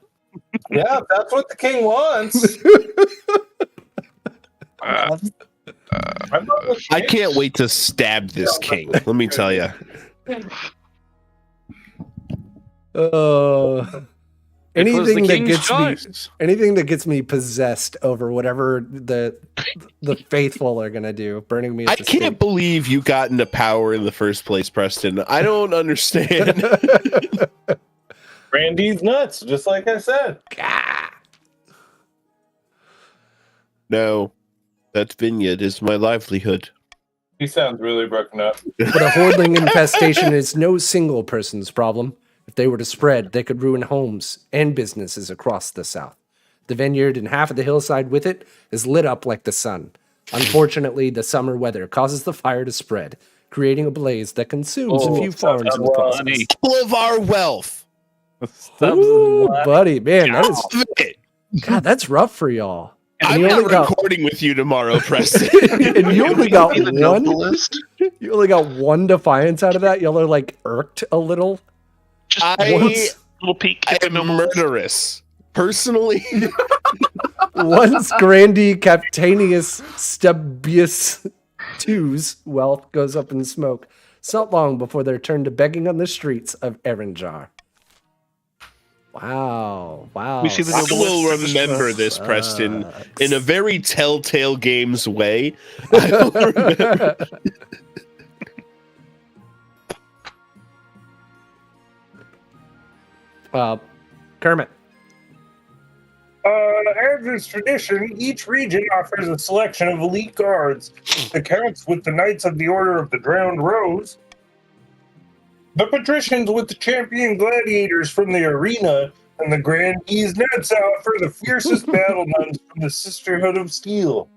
Yeah, if that's what the king wants. I can't wait to stab this king. Let me tell you. Anything the that king's gets choice. anything that gets me possessed over whatever the faithful are gonna do, burning me. At I the can't stake. believe you got into power in the first place, Preston. I don't understand. Randy's nuts, just like I said. No, that vineyard is my livelihood. He sounds really broken up. But a hordling infestation is no single person's problem. If they were to spread, they could ruin homes and businesses across the South. The vineyard and half of the hillside with it is lit up like the sun. Unfortunately, the summer weather causes the fire to spread, creating a blaze that consumes a few farms in the process. All of our wealth. Ooh, buddy, man, that All of it. is God. That's rough for y'all. And I'm you not only got recording with you tomorrow, Preston. and you only got The one. noblest. You only got one defiance out of that. Y'all are like irked a little. Just I little peek. I at the am noblest. murderous. personally. Once Grandi Captanius Stubius II's wealth goes up in smoke, it's not long before they're turned to begging on the streets of Erenjar. Wow. We see the I noble will list. remember this, Preston, in a very Telltale Games way. I will remember. Kermit. As is tradition, each region offers a selection of elite guards. The counts with the Knights of the Order of the Drowned Rose, the patricians with the champion gladiators from the arena, and the grandees Nets offer the fiercest battle nuns from the Sisterhood of Steel.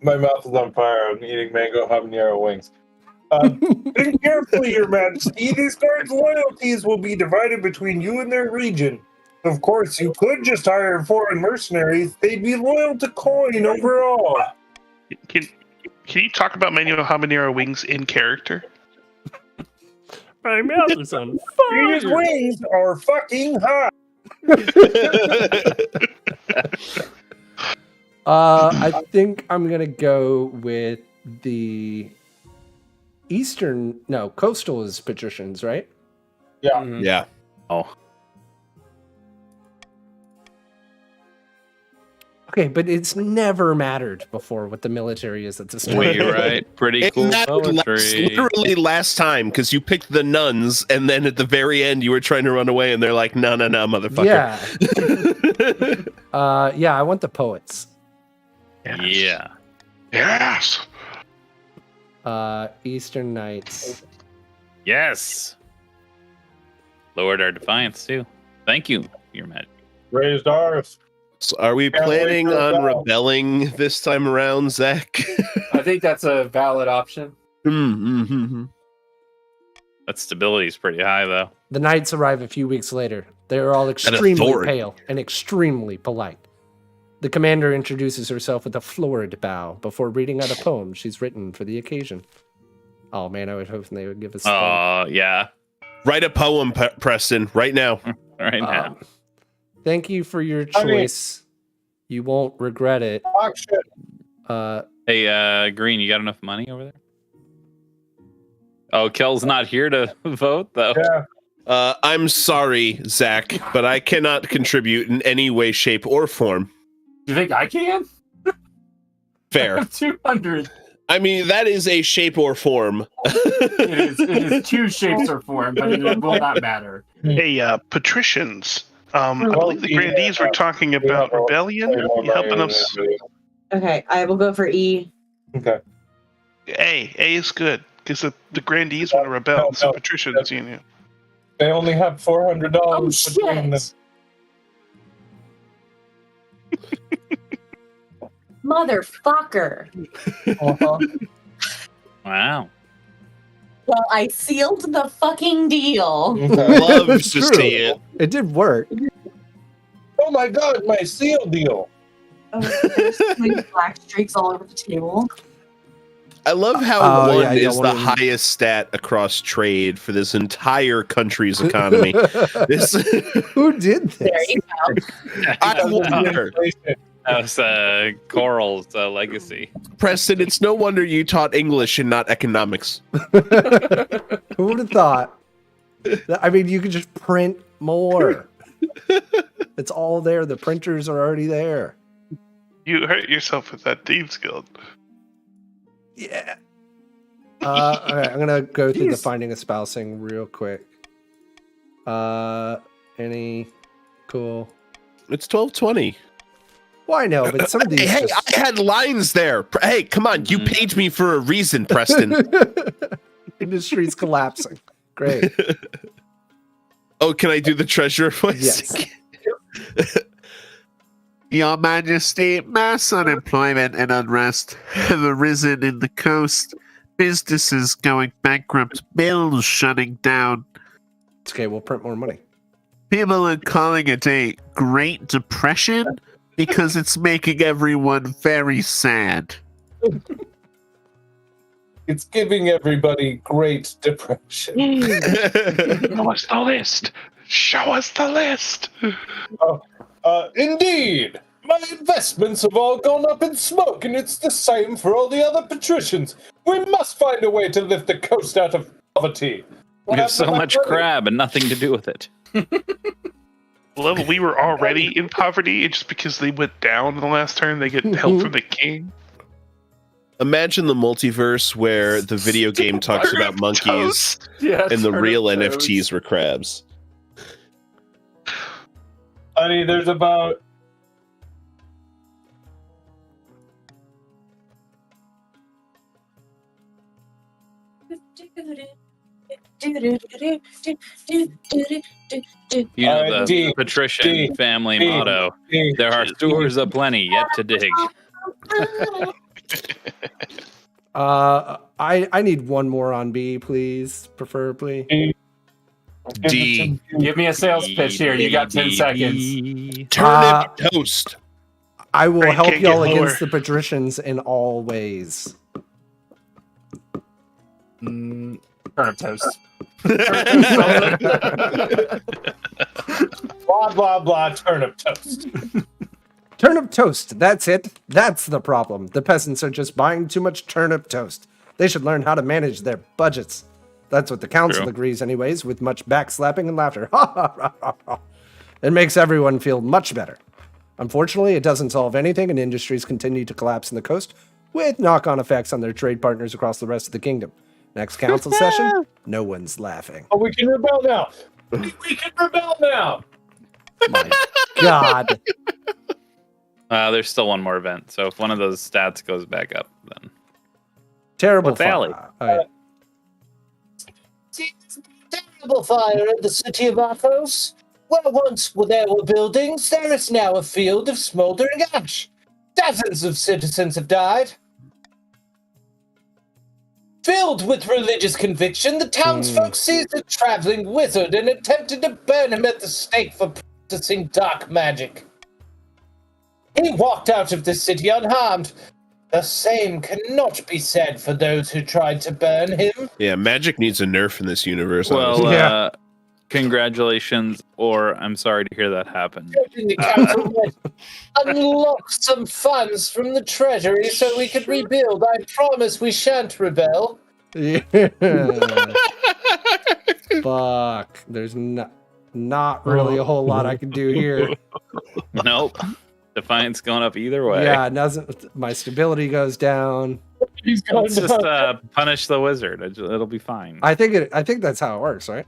My mouth is on fire. I'm eating mango habanero wings. Think carefully, Your Majesty. These guards' loyalties will be divided between you and their region. Of course, you could just hire foreign mercenaries. They'd be loyal to coin overall. Can you talk about mango habanero wings in character? My mouth is on These fire. wings are fucking hot. I think I'm gonna go with the coastal is patricians, right? Yeah. Yeah. Oh, Okay, but it's never mattered before what the military is at this point. wait, right? Pretty It cool mattered poetry. literally last time because you picked the nuns, and then at the very end you were trying to run away, and they're like, "No, motherfucker." Yeah. I want the poets. Yeah. Yes. Eastern Knights. Yes. Lowered our defiance too. Thank you, Your Majesty. Raised ours. So are we Can't wait planning for on that. rebelling this time around, Zach? I think that's a valid option. Mm-hmm. That stability is pretty high, though. The knights arrive a few weeks later. They are all extremely authority. pale and extremely polite. The commander introduces herself with a florid bow before reading out a poem she's written for the occasion. Oh man, I would hope they would give us. Oh, yeah. Write a poem, Preston, right now. Right now. Thank you for your choice. You won't regret it. Hey, Green, you got enough money over there? Oh, Kel's not here to vote, though. Yeah. I'm sorry, Zach, but I cannot contribute in any way, shape, or form. You think I can? Fair. 200. I mean, that is a shape or form. It is two shapes or form, but it will not matter. Hey, patricians. I believe the grandees were talking about rebellion. You helping us? Okay, I will go for E. Okay. A is good because the grandees want to rebel. So patricians, you know. They only have $400 Oh, between them. shit. Motherfucker. Uh-huh. Wow. Well, I sealed the fucking deal. Love It's to true. see it. It did work. Oh my god, my seal deal. Oh, there's so many black streaks all over the table. I love how Oh, one yeah, you is don't the wanna- highest stat across trade for this entire country's economy. This, Who did There this? you go. I wonder, That was Coral's legacy. Preston, it's no wonder you taught English and not economics. Who would have thought? I mean, you could just print more. It's all there. The printers are already there. You hurt yourself with that Thieves Guild. Yeah. All right, I'm gonna go through the finding espousing real quick. Any cool? It's 12:20. Well, I know, but some of these. Hey, just... I had lines there. Hey, come on, you paid me for a reason, Preston. Industry's collapsing. Great. Oh, can I do the treasurer voice? Yes. Your Majesty, mass unemployment and unrest have arisen in the coast. Businesses going bankrupt, mills shutting down. It's okay, we'll print more money. People are calling it a Great Depression because it's making everyone very sad. It's giving everybody great depression. What's the list? Show us the list. Indeed. My investments have all gone up in smoke, and it's the same for all the other patricians. We must find a way to lift the coast out of poverty. We have so much crab and nothing to do with it. Well, we were already in poverty, and just because they went down in the last turn, they get help from the king. Imagine the multiverse where the video game talks about monkeys and the real NFTs were crabs. Honey, there's about... You know the patrician family motto. There are sewers aplenty yet to dig. I need one more on B, please, preferably. D. Give me a sales pitch here. You got 10 seconds. Turnip toast. I will Frank help can't y'all get lower. against the patricians in all ways. Turnip toast. Blah, blah, blah, turnip toast. Turnip toast, that's it. That's the problem. The peasants are just buying too much turnip toast. They should learn how to manage their budgets. That's what the council True. agrees anyways, with much backslapping and laughter. Ha ha ha ha ha. It makes everyone feel much better. Unfortunately, it doesn't solve anything, and industries continue to collapse in the coast, with knock-on effects on their trade partners across the rest of the kingdom. Next council session, no one's laughing. Oh, we can rebel now. We can rebel now. My God. There's still one more event, so if one of those stats goes back up, then Terrible What valley? fire. Terrible fire in the city of Athos. Where once there were buildings, there is now a field of smoldering ash. Dozens of citizens have died. Filled with religious conviction, the townsfolk seized a traveling wizard and attempted to burn him at the stake for practicing dark magic. He walked out of the city unharmed. The same cannot be said for those who tried to burn him. Yeah, magic needs a nerf in this universe. well, honestly. congratulations, or I'm sorry to hear that happen. The council might unlock some funds from the treasury so we could rebuild. I promise we shan't rebel. Yeah. Fuck. There's not really a whole lot I can do here. Nope. Defiance going up either way. Yeah, my stability goes down. He's going Let's just down. punish the wizard. It'll be fine. I think that's how it works, right?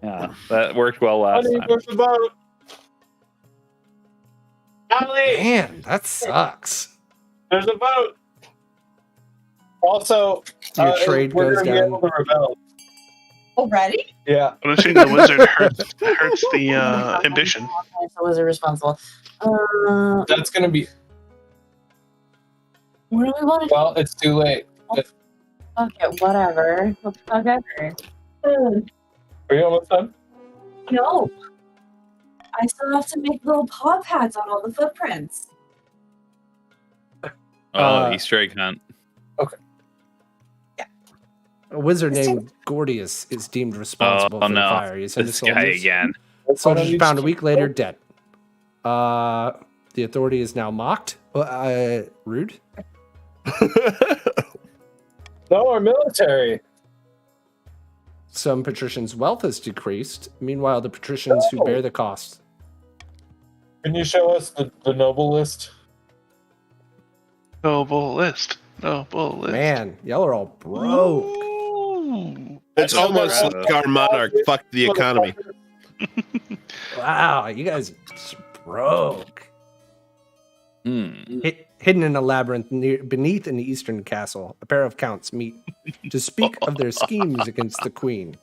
Yeah, that worked well last Honey, time. there's about... Allie, Man, that sucks. there's a vote. Also, Your trade we're goes gonna be down. able to rebel. Already? Yeah. Punishing the wizard hurts the ambition. So was responsible. That's gonna be... What do we want to Well, it's too late. do? Fuck it, whatever. Fuck ever. Are you almost done? No. I still have to make little paw pads on all the footprints. Easter egg hunt. A wizard named Gordius is deemed responsible for the no. fire. He sent This his guy soldiers. again. Soldiers found a week later dead. The authority is now mocked. Rude. No, our military. Some patricians' wealth has decreased. Meanwhile, the patricians who bear the costs. Can you show us the noble list? Noble list. Noble list. Man, y'all are all broke. It's almost like our monarch fucked the economy. Wow, you guys are broke. Hidden in a labyrinth beneath an eastern castle, a pair of counts meet to speak of their schemes against the queen.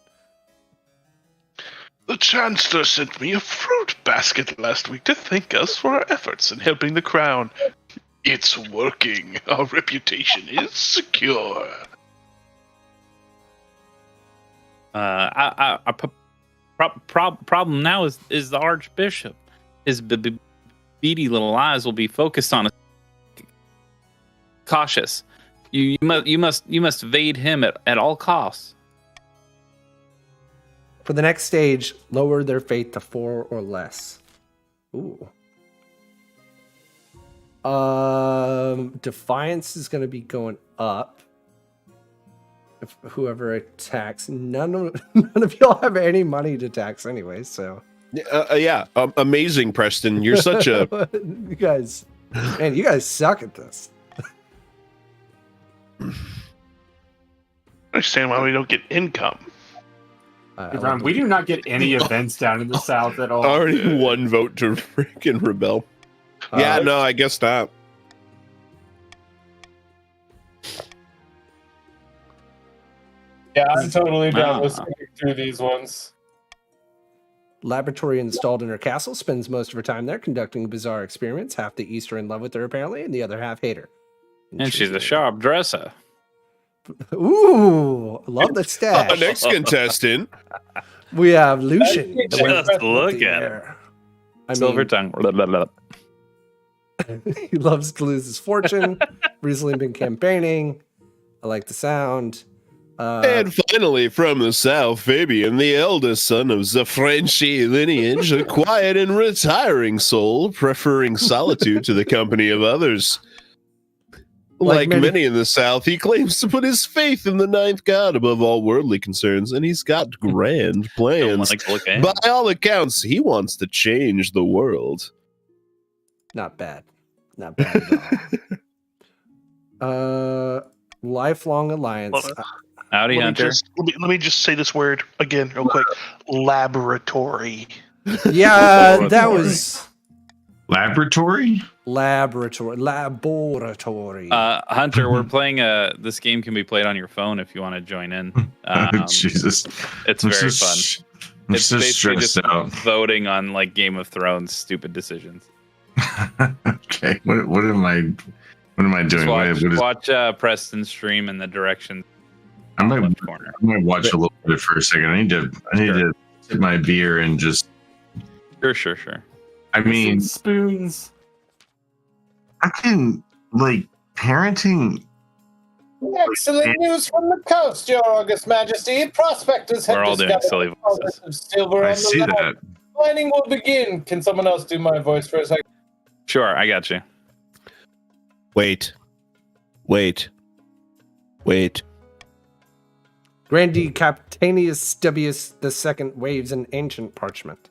The Chancellor sent me a fruit basket last week to thank us for our efforts in helping the crown. It's working. Our reputation is secure. Problem now is the Archbishop. His beady little eyes will be focused on us. Cautious. You must evade him at all costs. For the next stage, lower their fate to 4 or less. Ooh. Defiance is going to be going up. If whoever attacks, none of y'all have any money to tax anyway, so. Amazing, Preston. You're such a you guys suck at this. I understand why we don't get income. Ron, we do not get any events down in the South at all. Already one vote to freaking rebel. Yeah, no, I guess not. Yeah, I'm totally down with skipping through these ones. Laboratory installed in her castle spends most of her time there conducting bizarre experiments. Half the East are in love with her, apparently, and the other half hate her. And she's a sharp dresser. Ooh, I love the stash. Next contestant. We have Lucian. Just look at her. Silver tongue. Blah, blah, blah. He loves to lose his fortune. Recently been campaigning. I like the sound. And finally, from the south, Fabian, the eldest son of the Frenchy lineage, a quiet and retiring soul, preferring solitude to the company of others. Like many in the south, he claims to put his faith in the ninth god above all worldly concerns, and he's got grand plans. By all accounts, he wants to change the world. Not bad. Not bad at all. Lifelong alliance. Howdy, Hunter. Let me just say this word again real quick. Laboratory. Yeah, that was... Laboratory? Laboratory. Hunter, we're playing this game can be played on your phone if you want to join in. Jesus. It's I'm very so fun. I'm It's so basically stressed just out. voting on like Game of Thrones stupid decisions. Okay, what am I doing? Just watch, What is- watch Preston stream in the direction. I might watch a little bit for a second. I need to sip my beer and just. Sure. I mean, spoons. I can like parenting. Excellent news from the coast, Your August Majesty. Prospectors have We're all doing discovered silly a deposit of silver I on see the that. land. Mining will begin. Can someone else do my voice for a second? Sure, I got you. Wait. Grandee Capitanius Dubius II waves an ancient parchment.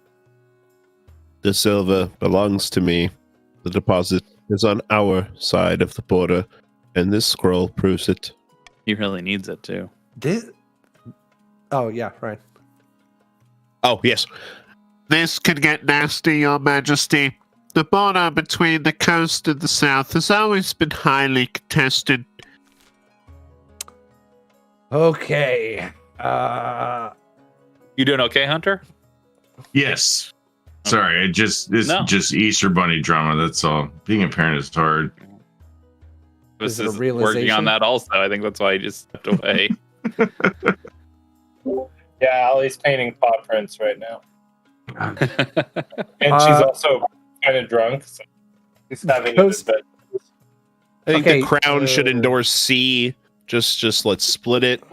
The silver belongs to me. The deposit is on our side of the border, and this scroll proves it. He really needs it too. Oh, yeah, right. Oh, yes. This could get nasty, Your Majesty. The border between the coast and the south has always been highly contested. Okay. You doing okay, Hunter? Yes. Sorry, it's just Easter Bunny drama. That's all. Being a parent is hard. This it a is working realization? on that also. I think that's why he just stepped away. Yeah, Ali's painting paw prints right now. And she's also kind of drunk. So he's having it in bed. I think Okay, the crown should endorse C. Just let's split it.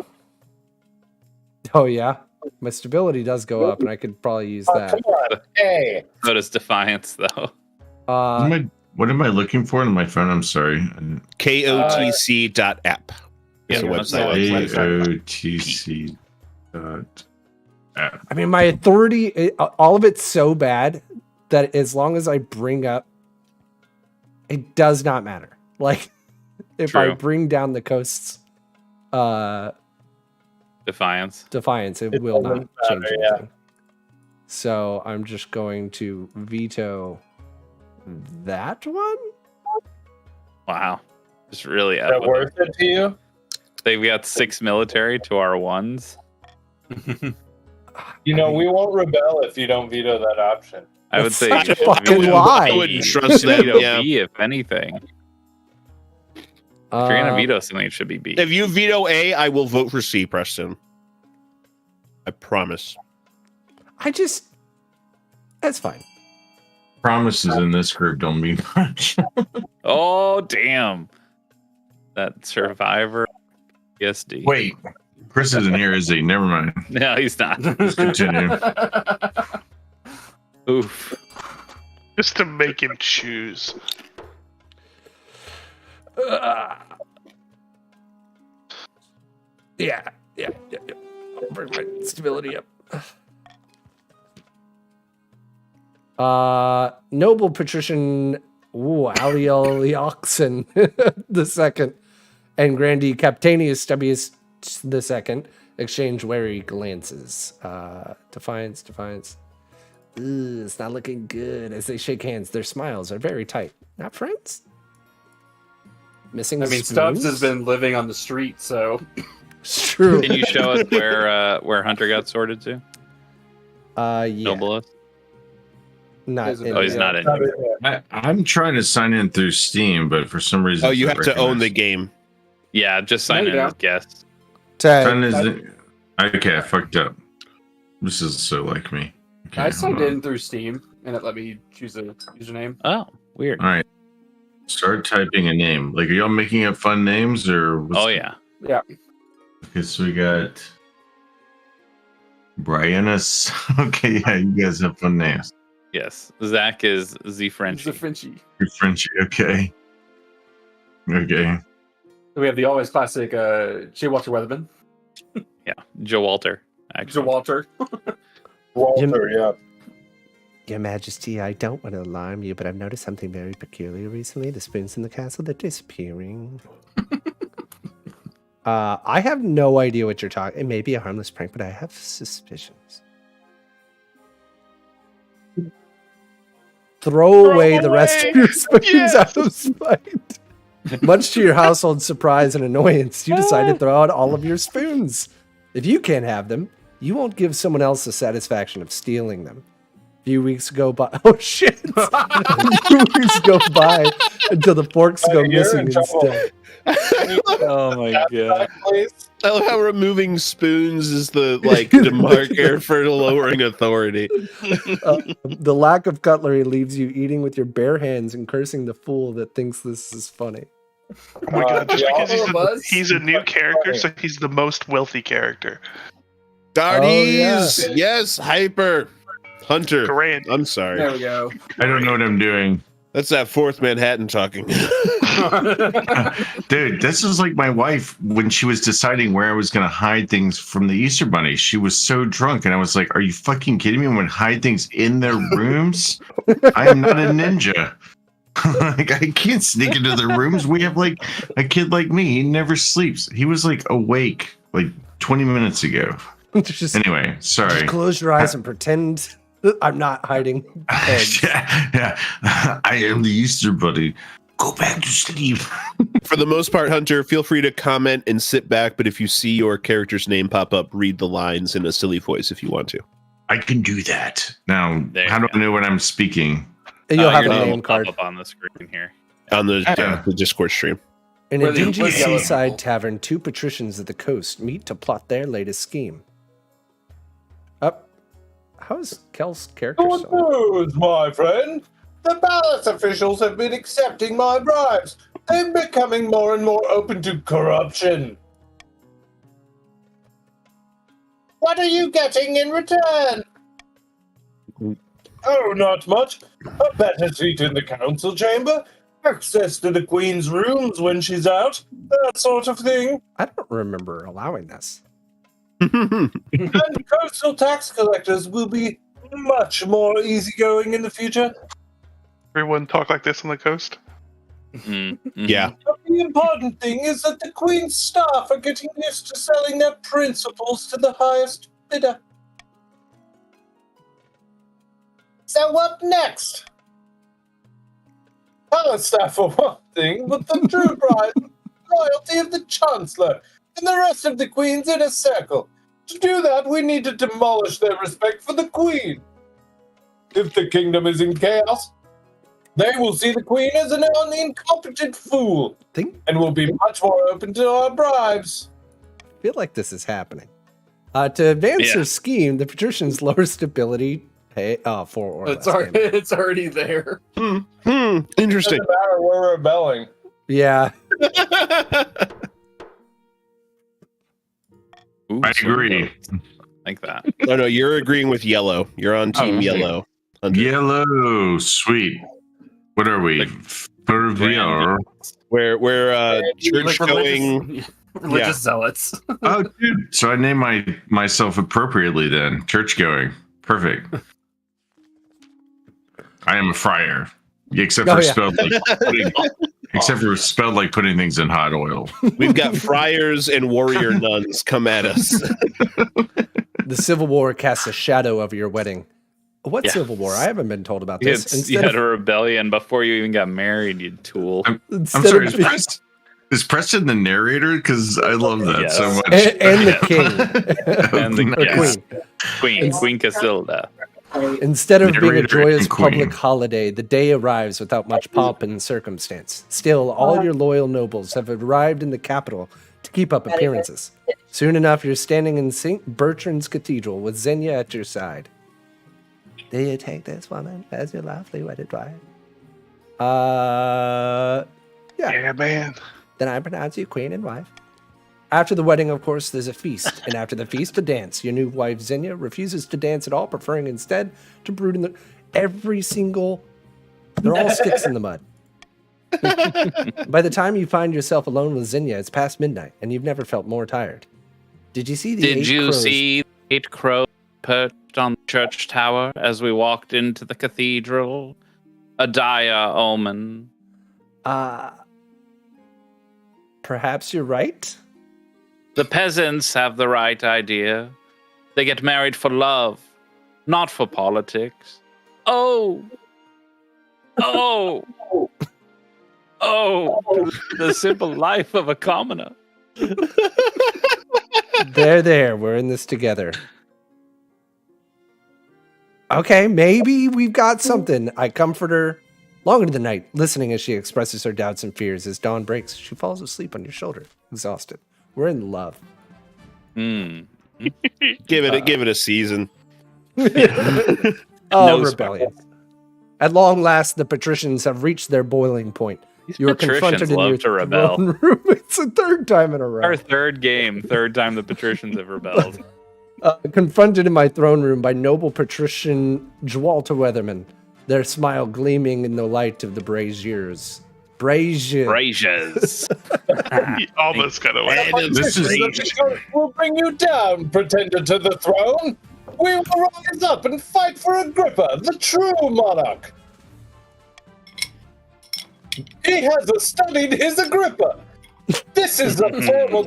Oh, yeah. My stability does go up, and I could probably use that. Come on. Hey. So does Defiance, though. What am I looking for in my phone? I'm sorry. KOTC.app. It's a Yeah, website. KOTC. I mean, my authority, all of it's so bad that as long as I bring up, it does not matter. Like, if I True. bring down the coast's Defiance. it will not doesn't change matter, yeah. anything. So I'm just going to veto that one. Wow. Just really Is that worth it to you? They've got 6 military to our 1s. You know, we won't rebel if you don't veto that option. I would say That's you such a fucking lie. I wouldn't trust that. Veto Yeah. B, if anything. If you're gonna veto something, it should be B. If you veto A, I will vote for C, Preston. I promise. That's fine. Promises in this group don't mean much. Oh damn! That Survivor PSD. Wait, Chris isn't here, is he? Never mind. No, he's not. Just continue. Oof. Just to make him choose. Yeah. I'll bring my stability up. Noble patrician Aliolioxen the second and Grandee Captanius Stubius the second exchange wary glances. Defiance. Ooh, it's not looking good. As they shake hands, their smiles are very tight. Not friends? Missing. I mean, spoons? Stubbs has been living on the street, so it's true. Can you show us where Hunter got sorted to? Yeah. Noblest? Not in, oh, he's not in. I'm trying to sign in through Steam, but for some reason, Oh, you it's have not to own the recognized. game. Yeah, just sign There you in go. as guest. Sign in okay, I fucked up. This is so like me. Okay, I signed hold on. in through Steam, and it let me choose a username. Oh, weird. All right. Start typing a name. Like, are y'all making up fun names or? Oh yeah. Yeah. Okay, so we got Brianus. Okay, yeah, you guys have fun names. Yes. Zach is Z French. The Frenchie. You're Frenchy. Okay. Okay. We have the always classic J. Walter Weatherman. Yeah. Joe Walter. Joe Actually. Walter. Walter, yeah. Your Majesty, I don't want to alarm you, but I've noticed something very peculiar recently. The spoons in the castle, they're disappearing. I have no idea what you're talking. It may be a harmless prank, but I have suspicions. Throw away the rest of your spoons out of spite. Much to your household's surprise and annoyance, you decide to throw out all of your spoons. If you can't have them, you won't give someone else the satisfaction of stealing them. A few weeks go by. Oh shit! A few weeks go by until the forks go missing instead. Oh my god. I love how removing spoons is the demarker for lowering authority. The lack of cutlery leaves you eating with your bare hands and cursing the fool that thinks this is funny. Oh my god, just because he's he's a new character, so he's the most wealthy character. Darties! Oh, Yes, Hyper. Hunter. Grand. I'm sorry. There we go. I don't know what I'm doing. That's that fourth Manhattan talking. Dude, this is like my wife when she was deciding where I was going to hide things from the Easter Bunny. She was so drunk, and I was like, are you fucking kidding me? I'm going to hide things in their rooms? I am not a ninja. Like, I can't sneak into their rooms. We have like a kid like me. He never sleeps. He was like awake like 20 minutes ago. Anyway, sorry. Just close your eyes and pretend I'm not hiding eggs. Yeah, I am the Easter Bunny. Go back to sleep. For the most part, Hunter, feel free to comment and sit back, but if you see your character's name pop up, read the lines in a silly voice if you want to. I can do that. Now, There how you do I know when I'm speaking? And you'll have your a name name will card. pop up on the screen here. On the Discord stream. In Where a the- dingy where the yellow seaside people- tavern, two patricians of the coast meet to plot their latest scheme. How's Kel's character Good so? news, my friend. The palace officials have been accepting my bribes. They're becoming more and more open to corruption. What are you getting in return? Oh, not much. A better seat in the council chamber, access to the queen's rooms when she's out, that sort of thing. I don't remember allowing this. And coastal tax collectors will be much more easygoing in the future. Everyone talk like this on the coast. Yeah. But the important thing is that the Queen's staff are getting used to selling their principles to the highest bidder. So what next? Palace staff for one thing, but the true bride, loyalty of the Chancellor, and the rest of the Queen's inner circle. To do that, we need to demolish their respect for the Queen. If the kingdom is in chaos, they will see the Queen as an incompetent fool, and will be much more open to our bribes. I feel like this is happening. To advance Yeah. their scheme, the patricians lower stability pay 4 or It's less. already, it's already there. Interesting. Doesn't matter, we're rebelling. Yeah. Ooh, I swing agree. votes. Like that. No, you're agreeing with yellow. You're on team okay. yellow. Hunter. Yellow, sweet. What are we? Fervier. We're church Like going. religious zealots. Oh, dude. So I named myself appropriately then. Church going. Perfect. I am a friar. Except for spelled like putting things in hot oil. We've got friars and warrior nuns come at us. The Civil War casts a shadow over your wedding. What Yeah. Civil War? I haven't been told about this. You had a rebellion before you even got married, you tool. I'm sorry, is Preston the narrator? Because I love that so much. And the king. And the Or Queen Casilda. Instead of being a Narrator joyous and queen. public holiday, the day arrives without much pomp and circumstance. Still, all your loyal nobles have arrived in the capital to keep up appearances. Soon enough, you're standing in St. Bertrand's Cathedral with Xenia at your side. Do you take this woman as your lovely wedded wife? Yeah, man. Then I pronounce you queen and wife. After the wedding, of course, there's a feast, and after the feast, a dance. Your new wife, Xenia, refuses to dance at all, preferring instead to brood in the... They're all sticks in the mud. By the time you find yourself alone with Xenia, it's past midnight, and you've never felt more tired. Did you see the Did eight you crows? see 8 crows perched on the church tower as we walked into the cathedral? A dire omen. Perhaps you're right. The peasants have the right idea. They get married for love, not for politics. Oh, the simple life of a commoner. There, we're in this together. Okay, maybe we've got something. I comfort her long into the night, listening as she expresses her doubts and fears. As dawn breaks, she falls asleep on your shoulder, exhausted. We're in love. Give it a season. Oh, rebellion. At long last, the patricians have reached their boiling point. You are confronted patricians in your love to rebel. throne room. It's the third time in a row. Our third time the patricians have rebelled. Confronted in my throne room by noble patrician Jwalta Weatherman, their smile gleaming in the light of the braziers. Braziers. He almost got away. We'll bring you down, pretender to the throne. We will rise up and fight for Agrippa, the true monarch. He has studied his Agrippa. This is a formal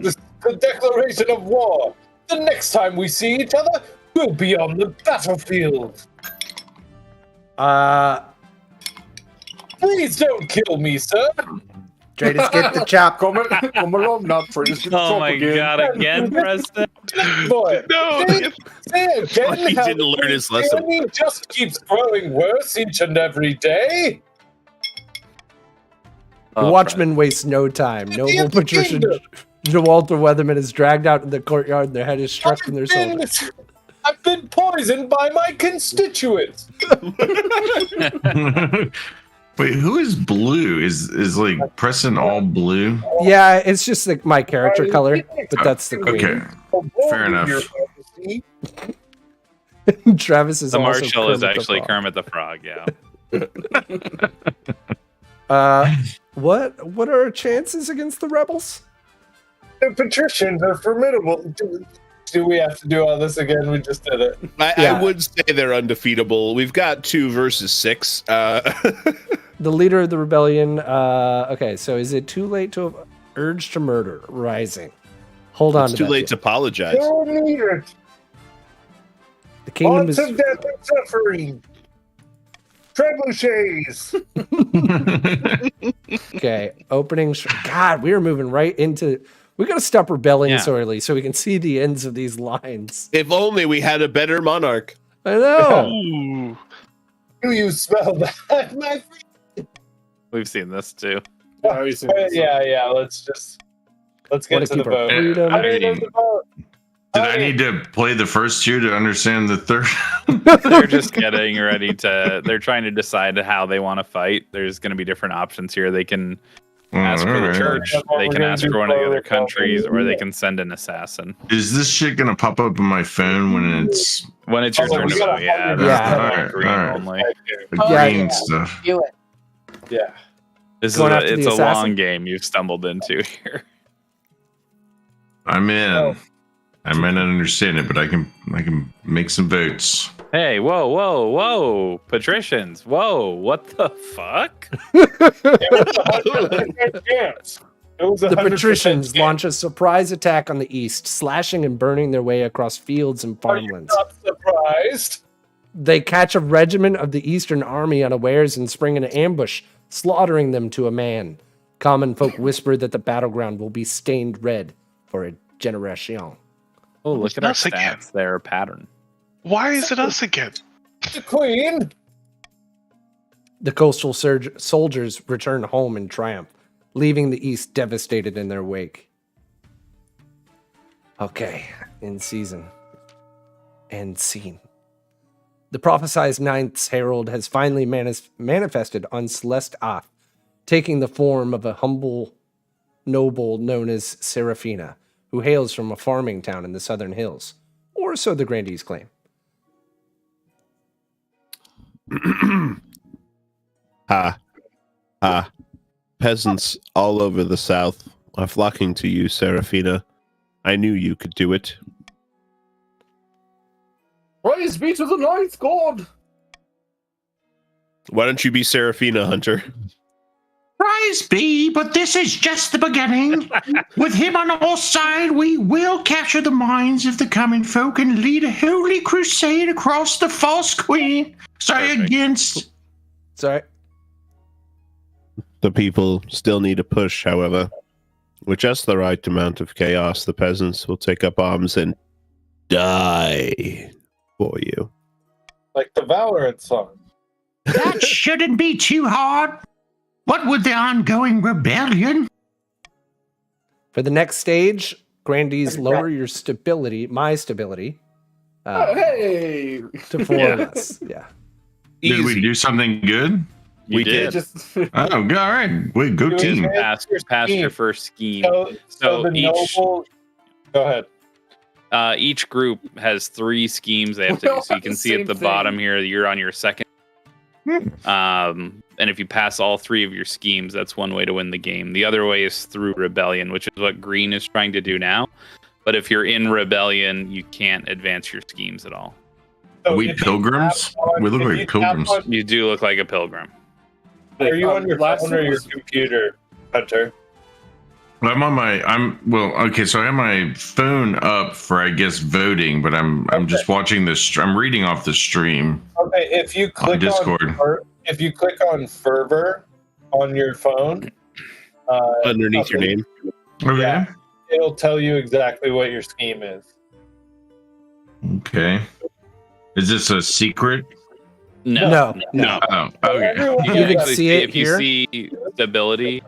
declaration of war. The next time we see each other, we'll be on the battlefield. Please don't kill me, sir. Traders, get the chop. Come along, not for this. Oh my god, again, Preston? Boy, No. say again He how didn't learn his lesson. the enemy just keeps growing worse each and every day. The watchmen waste no time. Noble patrician Jwalta Weatherman is dragged out in the courtyard and their head is struck in their shoulders. I've been poisoned by my constituents. Wait, who is blue? Is like Preston all blue? Yeah, it's just like my character color, but that's the queen. Okay, fair enough. Travis is The also marshal is Kermit the actually Frog. Kermit the Frog, yeah. What are our chances against the rebels? The patricians are formidable. Do we have to do all this again? We just did it. I would say they're undefeatable. We've got 2 versus 6. The leader of the rebellion. Okay, so is it too late to urge to murder? Rising. Hold on. It's too late to apologize. Don't need it. The kingdom Lots is. of death and suffering. Trebuchets. Okay, opening. God, we are moving right into. We gotta stop rebelling Yeah. so early so we can see the ends of these lines. If only we had a better monarch. I know. Ooh. Do you smell that, my friend? We've seen this too. Yeah. Let's get Wanna to the keep our vote. freedom. I mean, there's the vote. Did I need to play the first 2 to understand the third? They're just getting ready to. They're trying to decide how they want to fight. There's going to be different options here. They can Ask for the alright. church. They can ask for one of the other countries, or they can send an assassin. Is this shit gonna pop up on my phone when it's When it's your turn to vote, yeah. Yeah. Alright, Green alright. only. the Yeah. green stuff? Do it. Yeah. This is Going after it's the a assassin? long game you've stumbled into here. I'm in. Oh. I might not understand it, but I can make some votes. Hey, whoa, patricians, whoa, what the fuck? The patricians launch a surprise attack on the east, slashing and burning their way across fields and farmlands. Not surprised. They catch a regiment of the Eastern Army unawares and spring an ambush, slaughtering them to a man. Common folk whisper that the battleground will be stained red for a generation. Oh, look at our Us again. stats. They're a pattern. Why is it us again? The Queen. The coastal soldiers return home in triumph, leaving the East devastated in their wake. Okay, in season. And scene. The prophesized Ninth Herald has finally manifested on Celeste Oth, taking the form of a humble noble known as Seraphina, who hails from a farming town in the Southern Hills, or so the grandees claim. Peasants all over the South are flocking to you, Seraphina. I knew you could do it. Praise be to the ninth god! Why don't you be Seraphina, Hunter? Praise be, but this is just the beginning. With him on our side, we will capture the minds of the common folk and lead a holy crusade across the false queen. Against. Sorry. The people still need a push, however. With just the right amount of chaos, the peasants will take up arms and die for you. Like the Valorant song. That shouldn't be too hard. What with the ongoing rebellion? For the next stage, grandees lower your stability, my stability, Hey! to 4 or less. Yeah. Did we do something good? We did. Just Oh, all right. Wait, go team. Pass your first scheme. So the each noble. Go ahead. each group has 3 schemes they have to do. So you can see at the bottom here, you're on your second. And if you pass all 3 of your schemes, that's one way to win the game. The other way is through rebellion, which is what Green is trying to do now. But if you're in rebellion, you can't advance your schemes at all. Are we pilgrims? We look like pilgrims. You do look like a pilgrim. Are you on your phone or your computer, Hunter? Okay, so I have my phone up for, I guess, voting, but I'm just watching this. I'm reading off the stream. Okay, if you click on Discord. If you click on Fervor on your phone, underneath your name, yeah, it'll tell you exactly what your scheme is. Okay. Is this a secret? No. Oh, okay. You can see it if you here. see stability,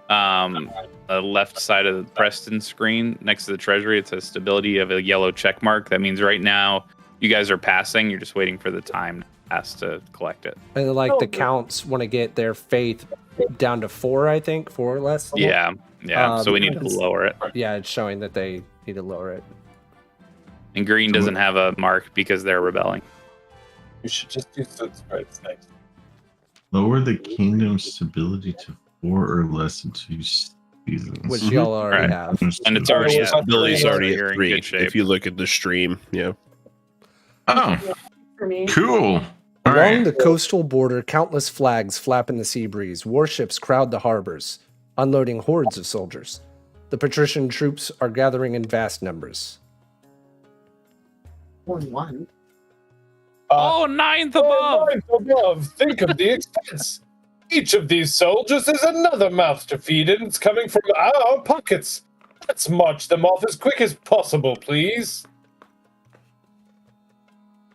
the left side of the Preston screen next to the treasury, it says stability of a yellow check mark. That means right now you guys are passing. You're just waiting for the time to pass to collect it. And like the counts want to get their faith down to 4, I think, 4 or less. Yeah. So we need to lower it. Yeah, it's showing that they need to lower it. And Green doesn't have a mark because they're rebelling. You should just do sprites next. Lower the kingdom's stability to 4 or less in 2 seasons. Which y'all already have. And it's already at stability's already you're at in 3. good shape. If you look at the stream, yeah. Oh, For me. cool. All Along right. the coastal border, countless flags flap in the sea breeze. Warships crowd the harbors, unloading hordes of soldiers. The patrician troops are gathering in vast numbers. 1-1. Ninth above! Ninth above. Think of the expense. Each of these soldiers is another mouth to feed, and it's coming from our pockets. Let's march them off as quick as possible, please.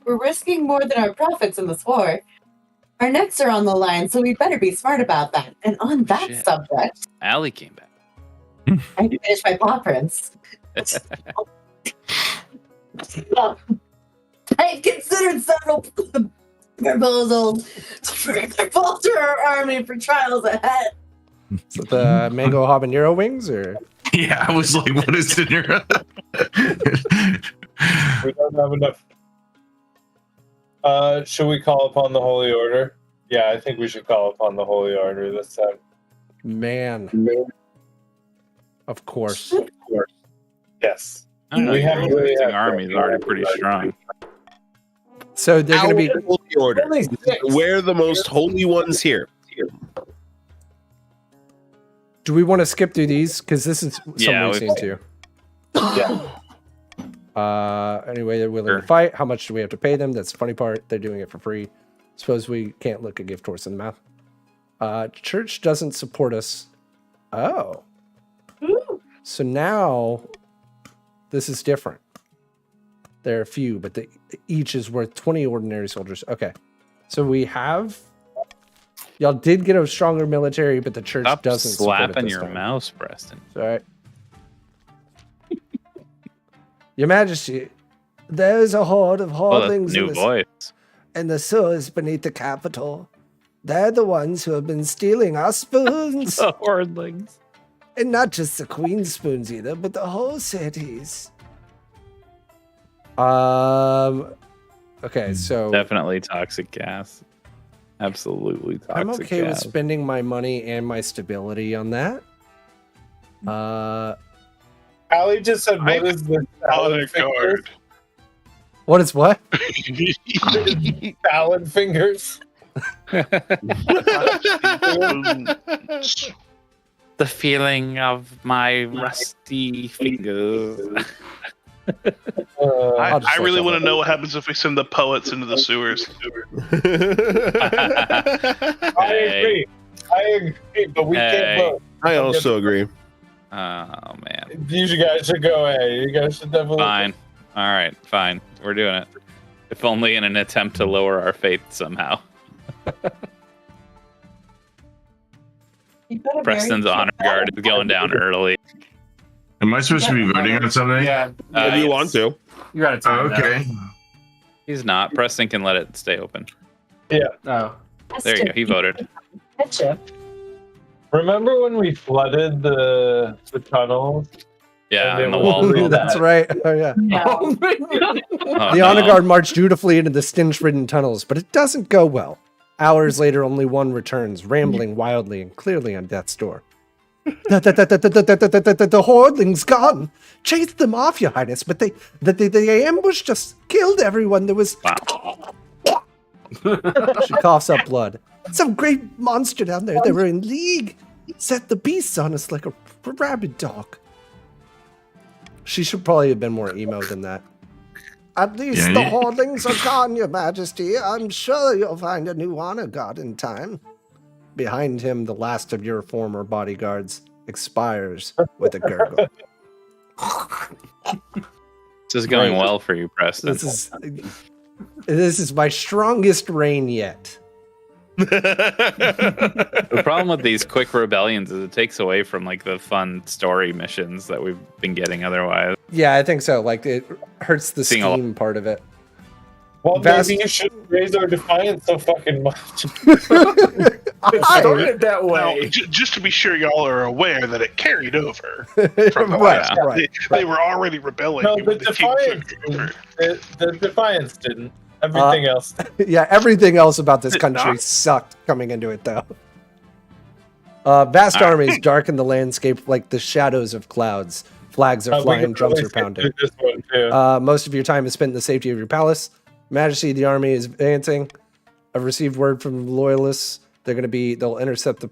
We're risking more than our profits in this war. Our necks are on the line, so we better be smart about that. And on that Shit. subject, Allie came back. I finished my paw prints. I considered several proposals to bolster our army for trials ahead. Is it the mango habanero wings, or? Yeah, I was like, what is in your? We don't have enough. Should we call upon the Holy Order? Yeah, I think we should call upon the Holy Order this time. Man. Of course. Yes. I don't know, We your haven't really existing had- army is already pretty strong. So they're going to be. Our holy order. Only 6. We're the most holy ones here. Do we want to skip through these? Because this is something Yeah, we've we- seen too. Yeah. Anyway, they're willing Sure. to fight. How much do we have to pay them? That's the funny part. They're doing it for free. Suppose we can't look a gift horse in the mouth. Church doesn't support us. Oh. So now this is different. There are a few, but each is worth 20 ordinary soldiers. Okay. So we have. Y'all did get a stronger military, but the church Stop doesn't support it slapping this your time. mouse, Preston. It's all right. Your Majesty, there's a horde of Oh, that's hordlings new voice. in the sewers beneath the capital. They're the ones who have been stealing our spoons. The hordlings. And not just the queen's spoons either, but the whole cities. Okay, so Definitely toxic gas. Absolutely toxic I'm okay with gas. spending my money and my stability on that. Allie just said, "What is this?" Salad guard. What is what? Salad fingers. The feeling of my rusty fingers. I really want to know what happens if we send the poets into the sewers. I agree. But we can't vote. I also agree. Oh man. You guys should go ahead. You guys should definitely. Fine. All right. Fine. We're doing it. If only in an attempt to lower our faith somehow. Preston's honor guard is going down early. Am I supposed to be voting on something? Yeah. If you want to. You're out of time. Okay. He's not. Preston can let it stay open. Yeah. Oh. There you go. He voted. Ketchup. Remember when we flooded the tunnels? Yeah, And and the it wall. was- rolled That's back. right. Oh yeah. No. Oh, The honor no. guard marched dutifully into the stench-ridden tunnels, but it doesn't go well. Hours later, only one returns, rambling wildly and clearly on death's door. The hordling's gone. Chased them off, Your Highness, but they ambushed us, killed everyone. There was. She coughs up blood. Some great monster down there. They were in league. Set the beasts on us like a rabid dog. She should probably have been more emo than that. At least the hordlings are gone, Your Majesty. I'm sure you'll find a new honor guard in time. Behind him, the last of your former bodyguards expires with a gurgle. This is going well for you, Preston. This is my strongest reign yet. The problem with these quick rebellions is it takes away from like the fun story missions that we've been getting otherwise. Yeah, I think so. Like it hurts the Seeing a lot- steam part of it. Well, Vast- maybe you shouldn't raise our defiance so fucking much. It started that Now, way. just to be sure y'all are aware that it carried over. From the Right, last. right. They were already rebelling. No, when the the king defiance. took over. The defiance didn't. Everything else. Yeah, everything else about this country sucked coming into it, though. Vast armies darken the landscape like the shadows of clouds. Flags are We flying, can drums probably are skip pounding. through this one, too. Most of your time is spent in the safety of your palace. Majesty, the army is advancing. I've received word from loyalists. They'll intercept the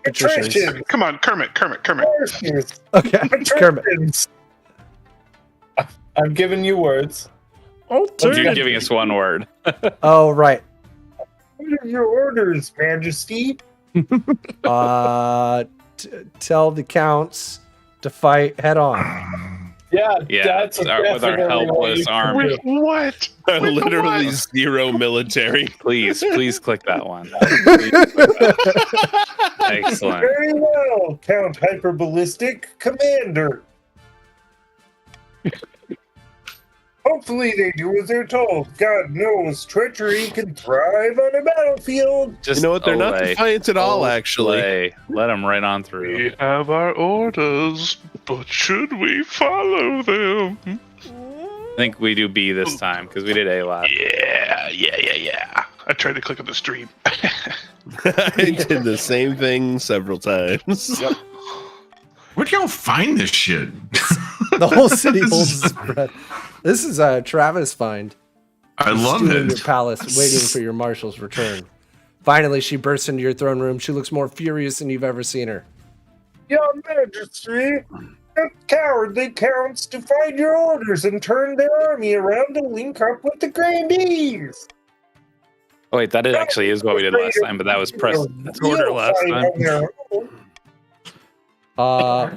patricians. Attrition. Come on, Kermit. Horses. Okay, Kermit. Attritions. I'm giving you words. You're giving us one word. Oh, right. What are your orders, Majesty? Tell the counts to fight head on. Yeah, Yeah, with our helpless army. Wait, what? Literally zero military. Please click that one. Excellent. Very well, Count Hyperballistic Commander. Hopefully they do as they're told. God knows treachery can thrive on a battlefield. You know what? They're not defiant at all, actually. Let them right on through. We have our orders, but should we follow them? I think we do B this time because we did A last. Yeah. I tried to click on the stream. I did the same thing several times. Yep. Where'd y'all find this shit? The whole city holds its breath. This is a Travis find. I She's love stewing it. your palace, waiting for your marshal's return. Finally, she bursts into your throne room. She looks more furious than you've ever seen her. Your Majesty, the cowardly counts defied your orders and turned their army around to link up with the grandees. Oh wait, that actually is what we did last time, but that was Preston's order last time.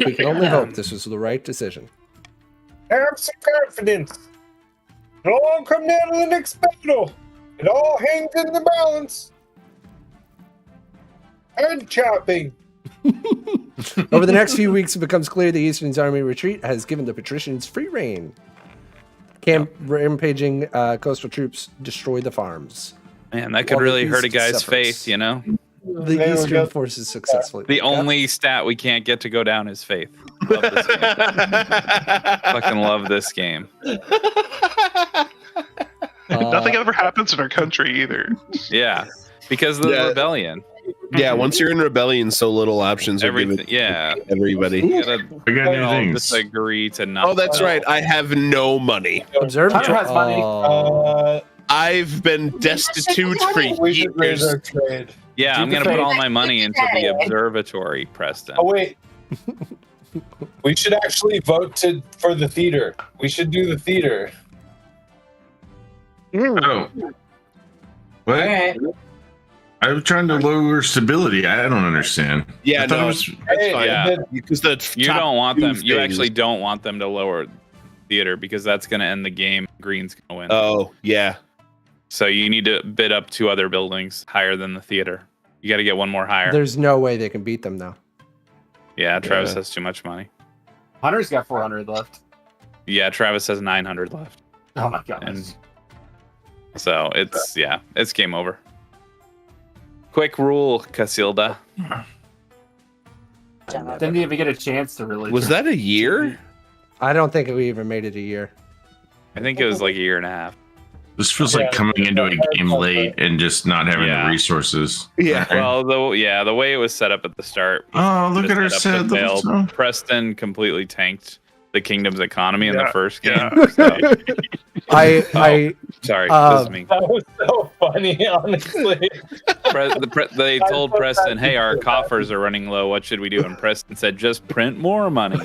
We can only hope this was the right decision. Have some confidence. It'll all come down to the next battle. It all hangs in the balance. Head chopping. Over the next few weeks, it becomes clear the Eastern's army retreat has given the patricians free reign. Rampaging coastal troops destroy the farms. Man, that could While the really hurt a East guy's suffers. faith, you know? The Eastern forces successfully. The only stat we can't get to go down is faith. Love this game. Fucking love this game. Nothing ever happens in our country either. Yeah, because of the rebellion. Yeah, once you're in rebellion, so little options are given. Yeah, everybody. You gotta, We got new all things. just agree to not. Oh, that's right. I have no money. Observatory. Hunter has money. I've been destitute for We should raise years. our trade. Yeah, I'm gonna put all my money into the observatory, Preston. Oh wait. We should actually vote for the theater. We should do the theater. Oh. What? I was trying to lower stability. I don't understand. Yeah, I thought no, it was- that's fine. Yeah. Because the You top don't want them. two You things- actually don't want them to lower theater because that's gonna end the game. Green's gonna win. Oh, yeah. So you need to bid up 2 other buildings higher than the theater. You got to get one more higher. There's no way they can beat them, though. Yeah, Travis Yeah. has too much money. Hunter's got 400 left. Yeah, Travis has 900 left. Oh my god. And so it's game over. Quick rule, Casilda. Didn't even get a chance to really. Was that a year? I don't think we even made it a year. I think it was like a year and a half. This feels like coming into a game late and just not having Yeah. the resources. Yeah. Well, the way it was set up at the start. Oh, look at her set up to said. fail. Preston completely tanked the kingdom's economy in the first game. yeah. So, sorry, this is me. That was so funny, honestly. They told Preston, "Hey, our coffers are running low. What should we do?" And Preston said, "Just print more money."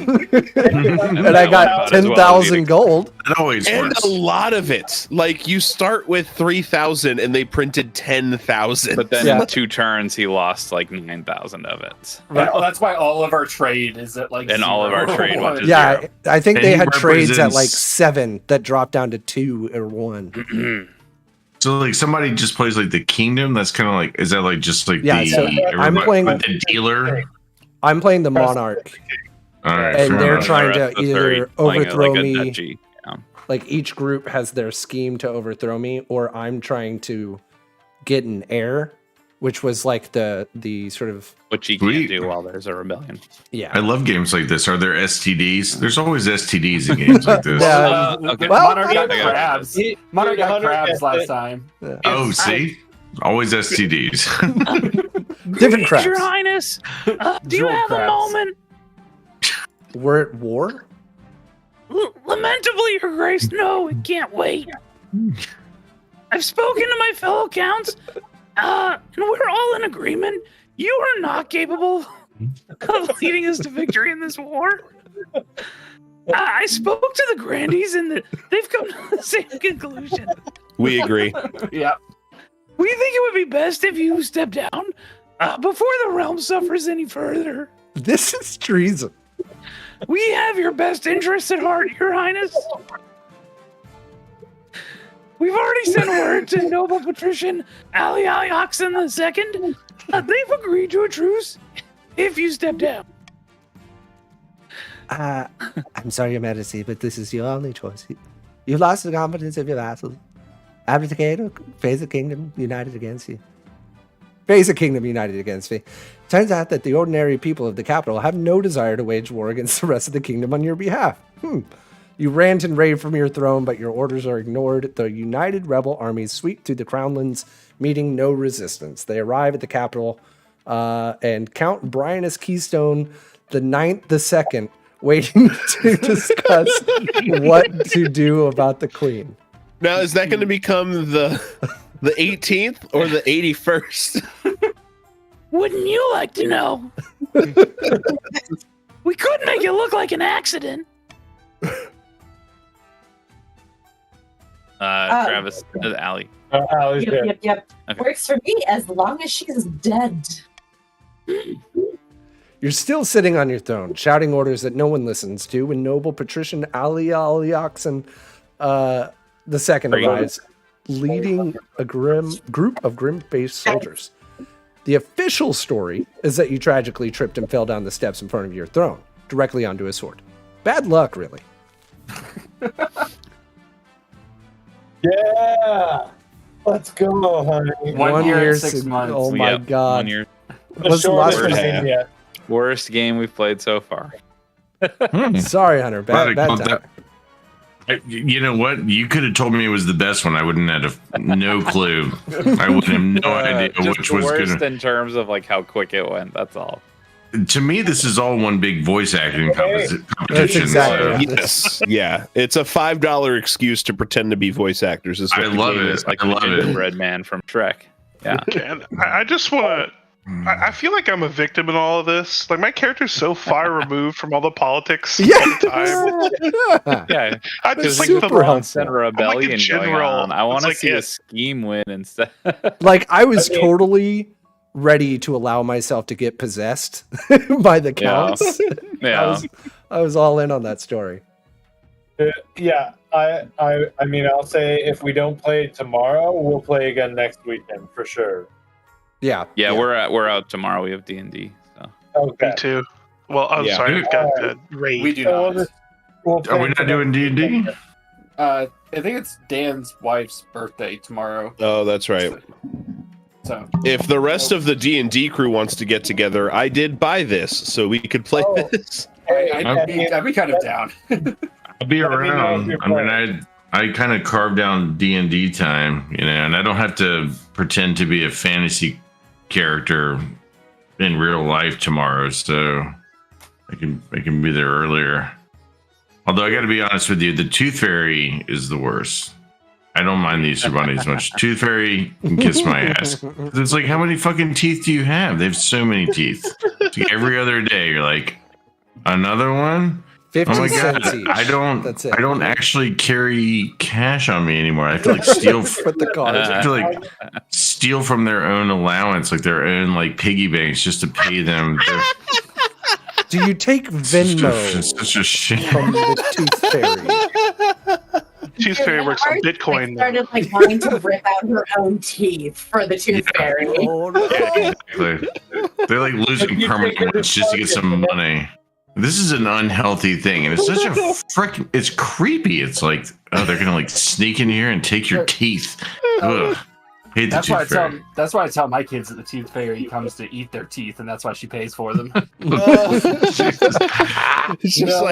And I got 10,000 gold. It always And works. a lot of it. Like, you start with 3,000 and they printed 10,000. But then Yeah. in 2 turns, he lost like 9,000 of it. Well, that's why all of our trade is at like. And all of our 0 or trade went 1. to Yeah, zero. I think And they he had trades at represents- like 7 that dropped down to 2 or 1. So like somebody just plays like the kingdom. That's kind of like, is that like just like Yeah, the so I'm everybody- playing- like the dealer? I'm playing the Monarch, All right, and fair they're enough. trying The to rest of us are either playing it overthrow like a me. duchy. Yeah. Like each group has their scheme to overthrow me, or I'm trying to get an heir, which was like the sort of Which you Sweet. can't do while there's a rebellion. yeah. I love games like this. Are there STDs? There's always STDs in games like this. Yeah. Okay. Well, Monarch got I got crabs. it. Monarch got Hunter crabs gets last it. time. Oh, see? Always STDs. Different crabs. Your Highness, do you Jewel have a crabs. moment? We're at war. Lamentably, Your Grace, no, it can't wait. I've spoken to my fellow counts, and we're all in agreement. You are not capable of leading us to victory in this war. I spoke to the Grandies, and they've come to the same conclusion. We agree. Yeah. We think it would be best if you step down before the realm suffers any further. This is treason. We have your best interests at heart, Your Highness. We've already sent word to noble patrician Ali Oxen II. They've agreed to a truce if you step down. I'm sorry, Your Majesty, but this is your only choice. You've lost the confidence of your vassals. Abdicate or face a kingdom united against you. Face a kingdom united against me. Turns out that the ordinary people of the capital have no desire to wage war against the rest of the kingdom on your behalf. You rant and rave from your throne, but your orders are ignored. The united rebel armies sweep through the Crownlands, meeting no resistance. They arrive at the capital, and Count Brianus Keystone the 9th, the 2nd, waiting to discuss what to do about the queen. Now, is that going to become the 18th or the 81st? Wouldn't you like to know? We could make it look like an accident. Travis, Allie. Yep. Okay. Works for me as long as she's dead. You're still sitting on your throne, shouting orders that no one listens to, when noble patrician Ali Alioxen the second arrives, leading a group of grim-faced soldiers. The official story is that you tragically tripped and fell down the steps in front of your throne, directly onto a sword. Bad luck, really. Yeah, let's go, honey. 1 year and 6 months. Oh my Yep, god. 1 year. What's the last shortest one? game yet. Worst game we've played so far. Sorry, Hunter. Bad time. You know what? You could have told me it was the best one. I wouldn't have no clue. I wouldn't have no idea Just which the was worst gonna. in terms of like how quick it went. That's all. To me, this is all one big voice acting competition. exactly- Yes. Yeah. It's a $5 excuse to pretend to be voice actors. Is what I the love game it. is. I love it. Gingerbread Man from Shrek. Yeah. And I just want to. I feel like I'm a victim in all of this. Like my character's so far removed from all the politics all the time. Yeah. I There's just like super the helpful rebellion going general. on. I want to It's like, see yeah. a scheme win instead. Like, I was totally ready to allow myself to get possessed by the counts. Yeah. I was all in on that story. Yeah, I mean, I'll say if we don't play tomorrow, we'll play again next weekend for sure. Yeah. Yeah, we're out tomorrow. We have D&D. So. Okay. Me too. Well, I'm Yeah. sorry, we've got the raid. We do So not. Are we not doing D&D? I think it's Dan's wife's birthday tomorrow. Oh, that's right. So If the rest of the D&D crew wants to get together, I did buy this so we could play this. I'd be kind of down. I'll be Let me know around. if you're I mean, I kind of carved down D&D time, you know, and I don't have to pretend to be a fantasy character in real life tomorrow, so I can be there earlier. Although I got to be honest with you, the Tooth Fairy is the worst. I don't mind the Easter Bunny as much. Tooth Fairy can kiss my ass. It's like, how many fucking teeth do you have? They have so many teeth. It's like every other day, you're like, another one? 50 Oh my god! cents each. I That's it. don't. I don't actually carry cash on me anymore. I have to like steal. Put the card. I have to like steal from their own allowance, like their own like piggy banks, just to pay them. Do you take Venmo It's such a shit. from the Tooth Fairy? Tooth Fairy works on Bitcoin. now. Started like wanting to rip out her own teeth for the Tooth Fairy. Oh, no. Yeah, exactly. They're like losing permanent ones just to get some money. This is an unhealthy thing, and it's such a freaking. It's creepy. It's like, oh, they're gonna like sneak in here and take your teeth. Ugh. Hate the Tooth Fairy. That's why I tell my kids that the Tooth Fairy comes to eat their teeth, and that's why she pays for them. It's just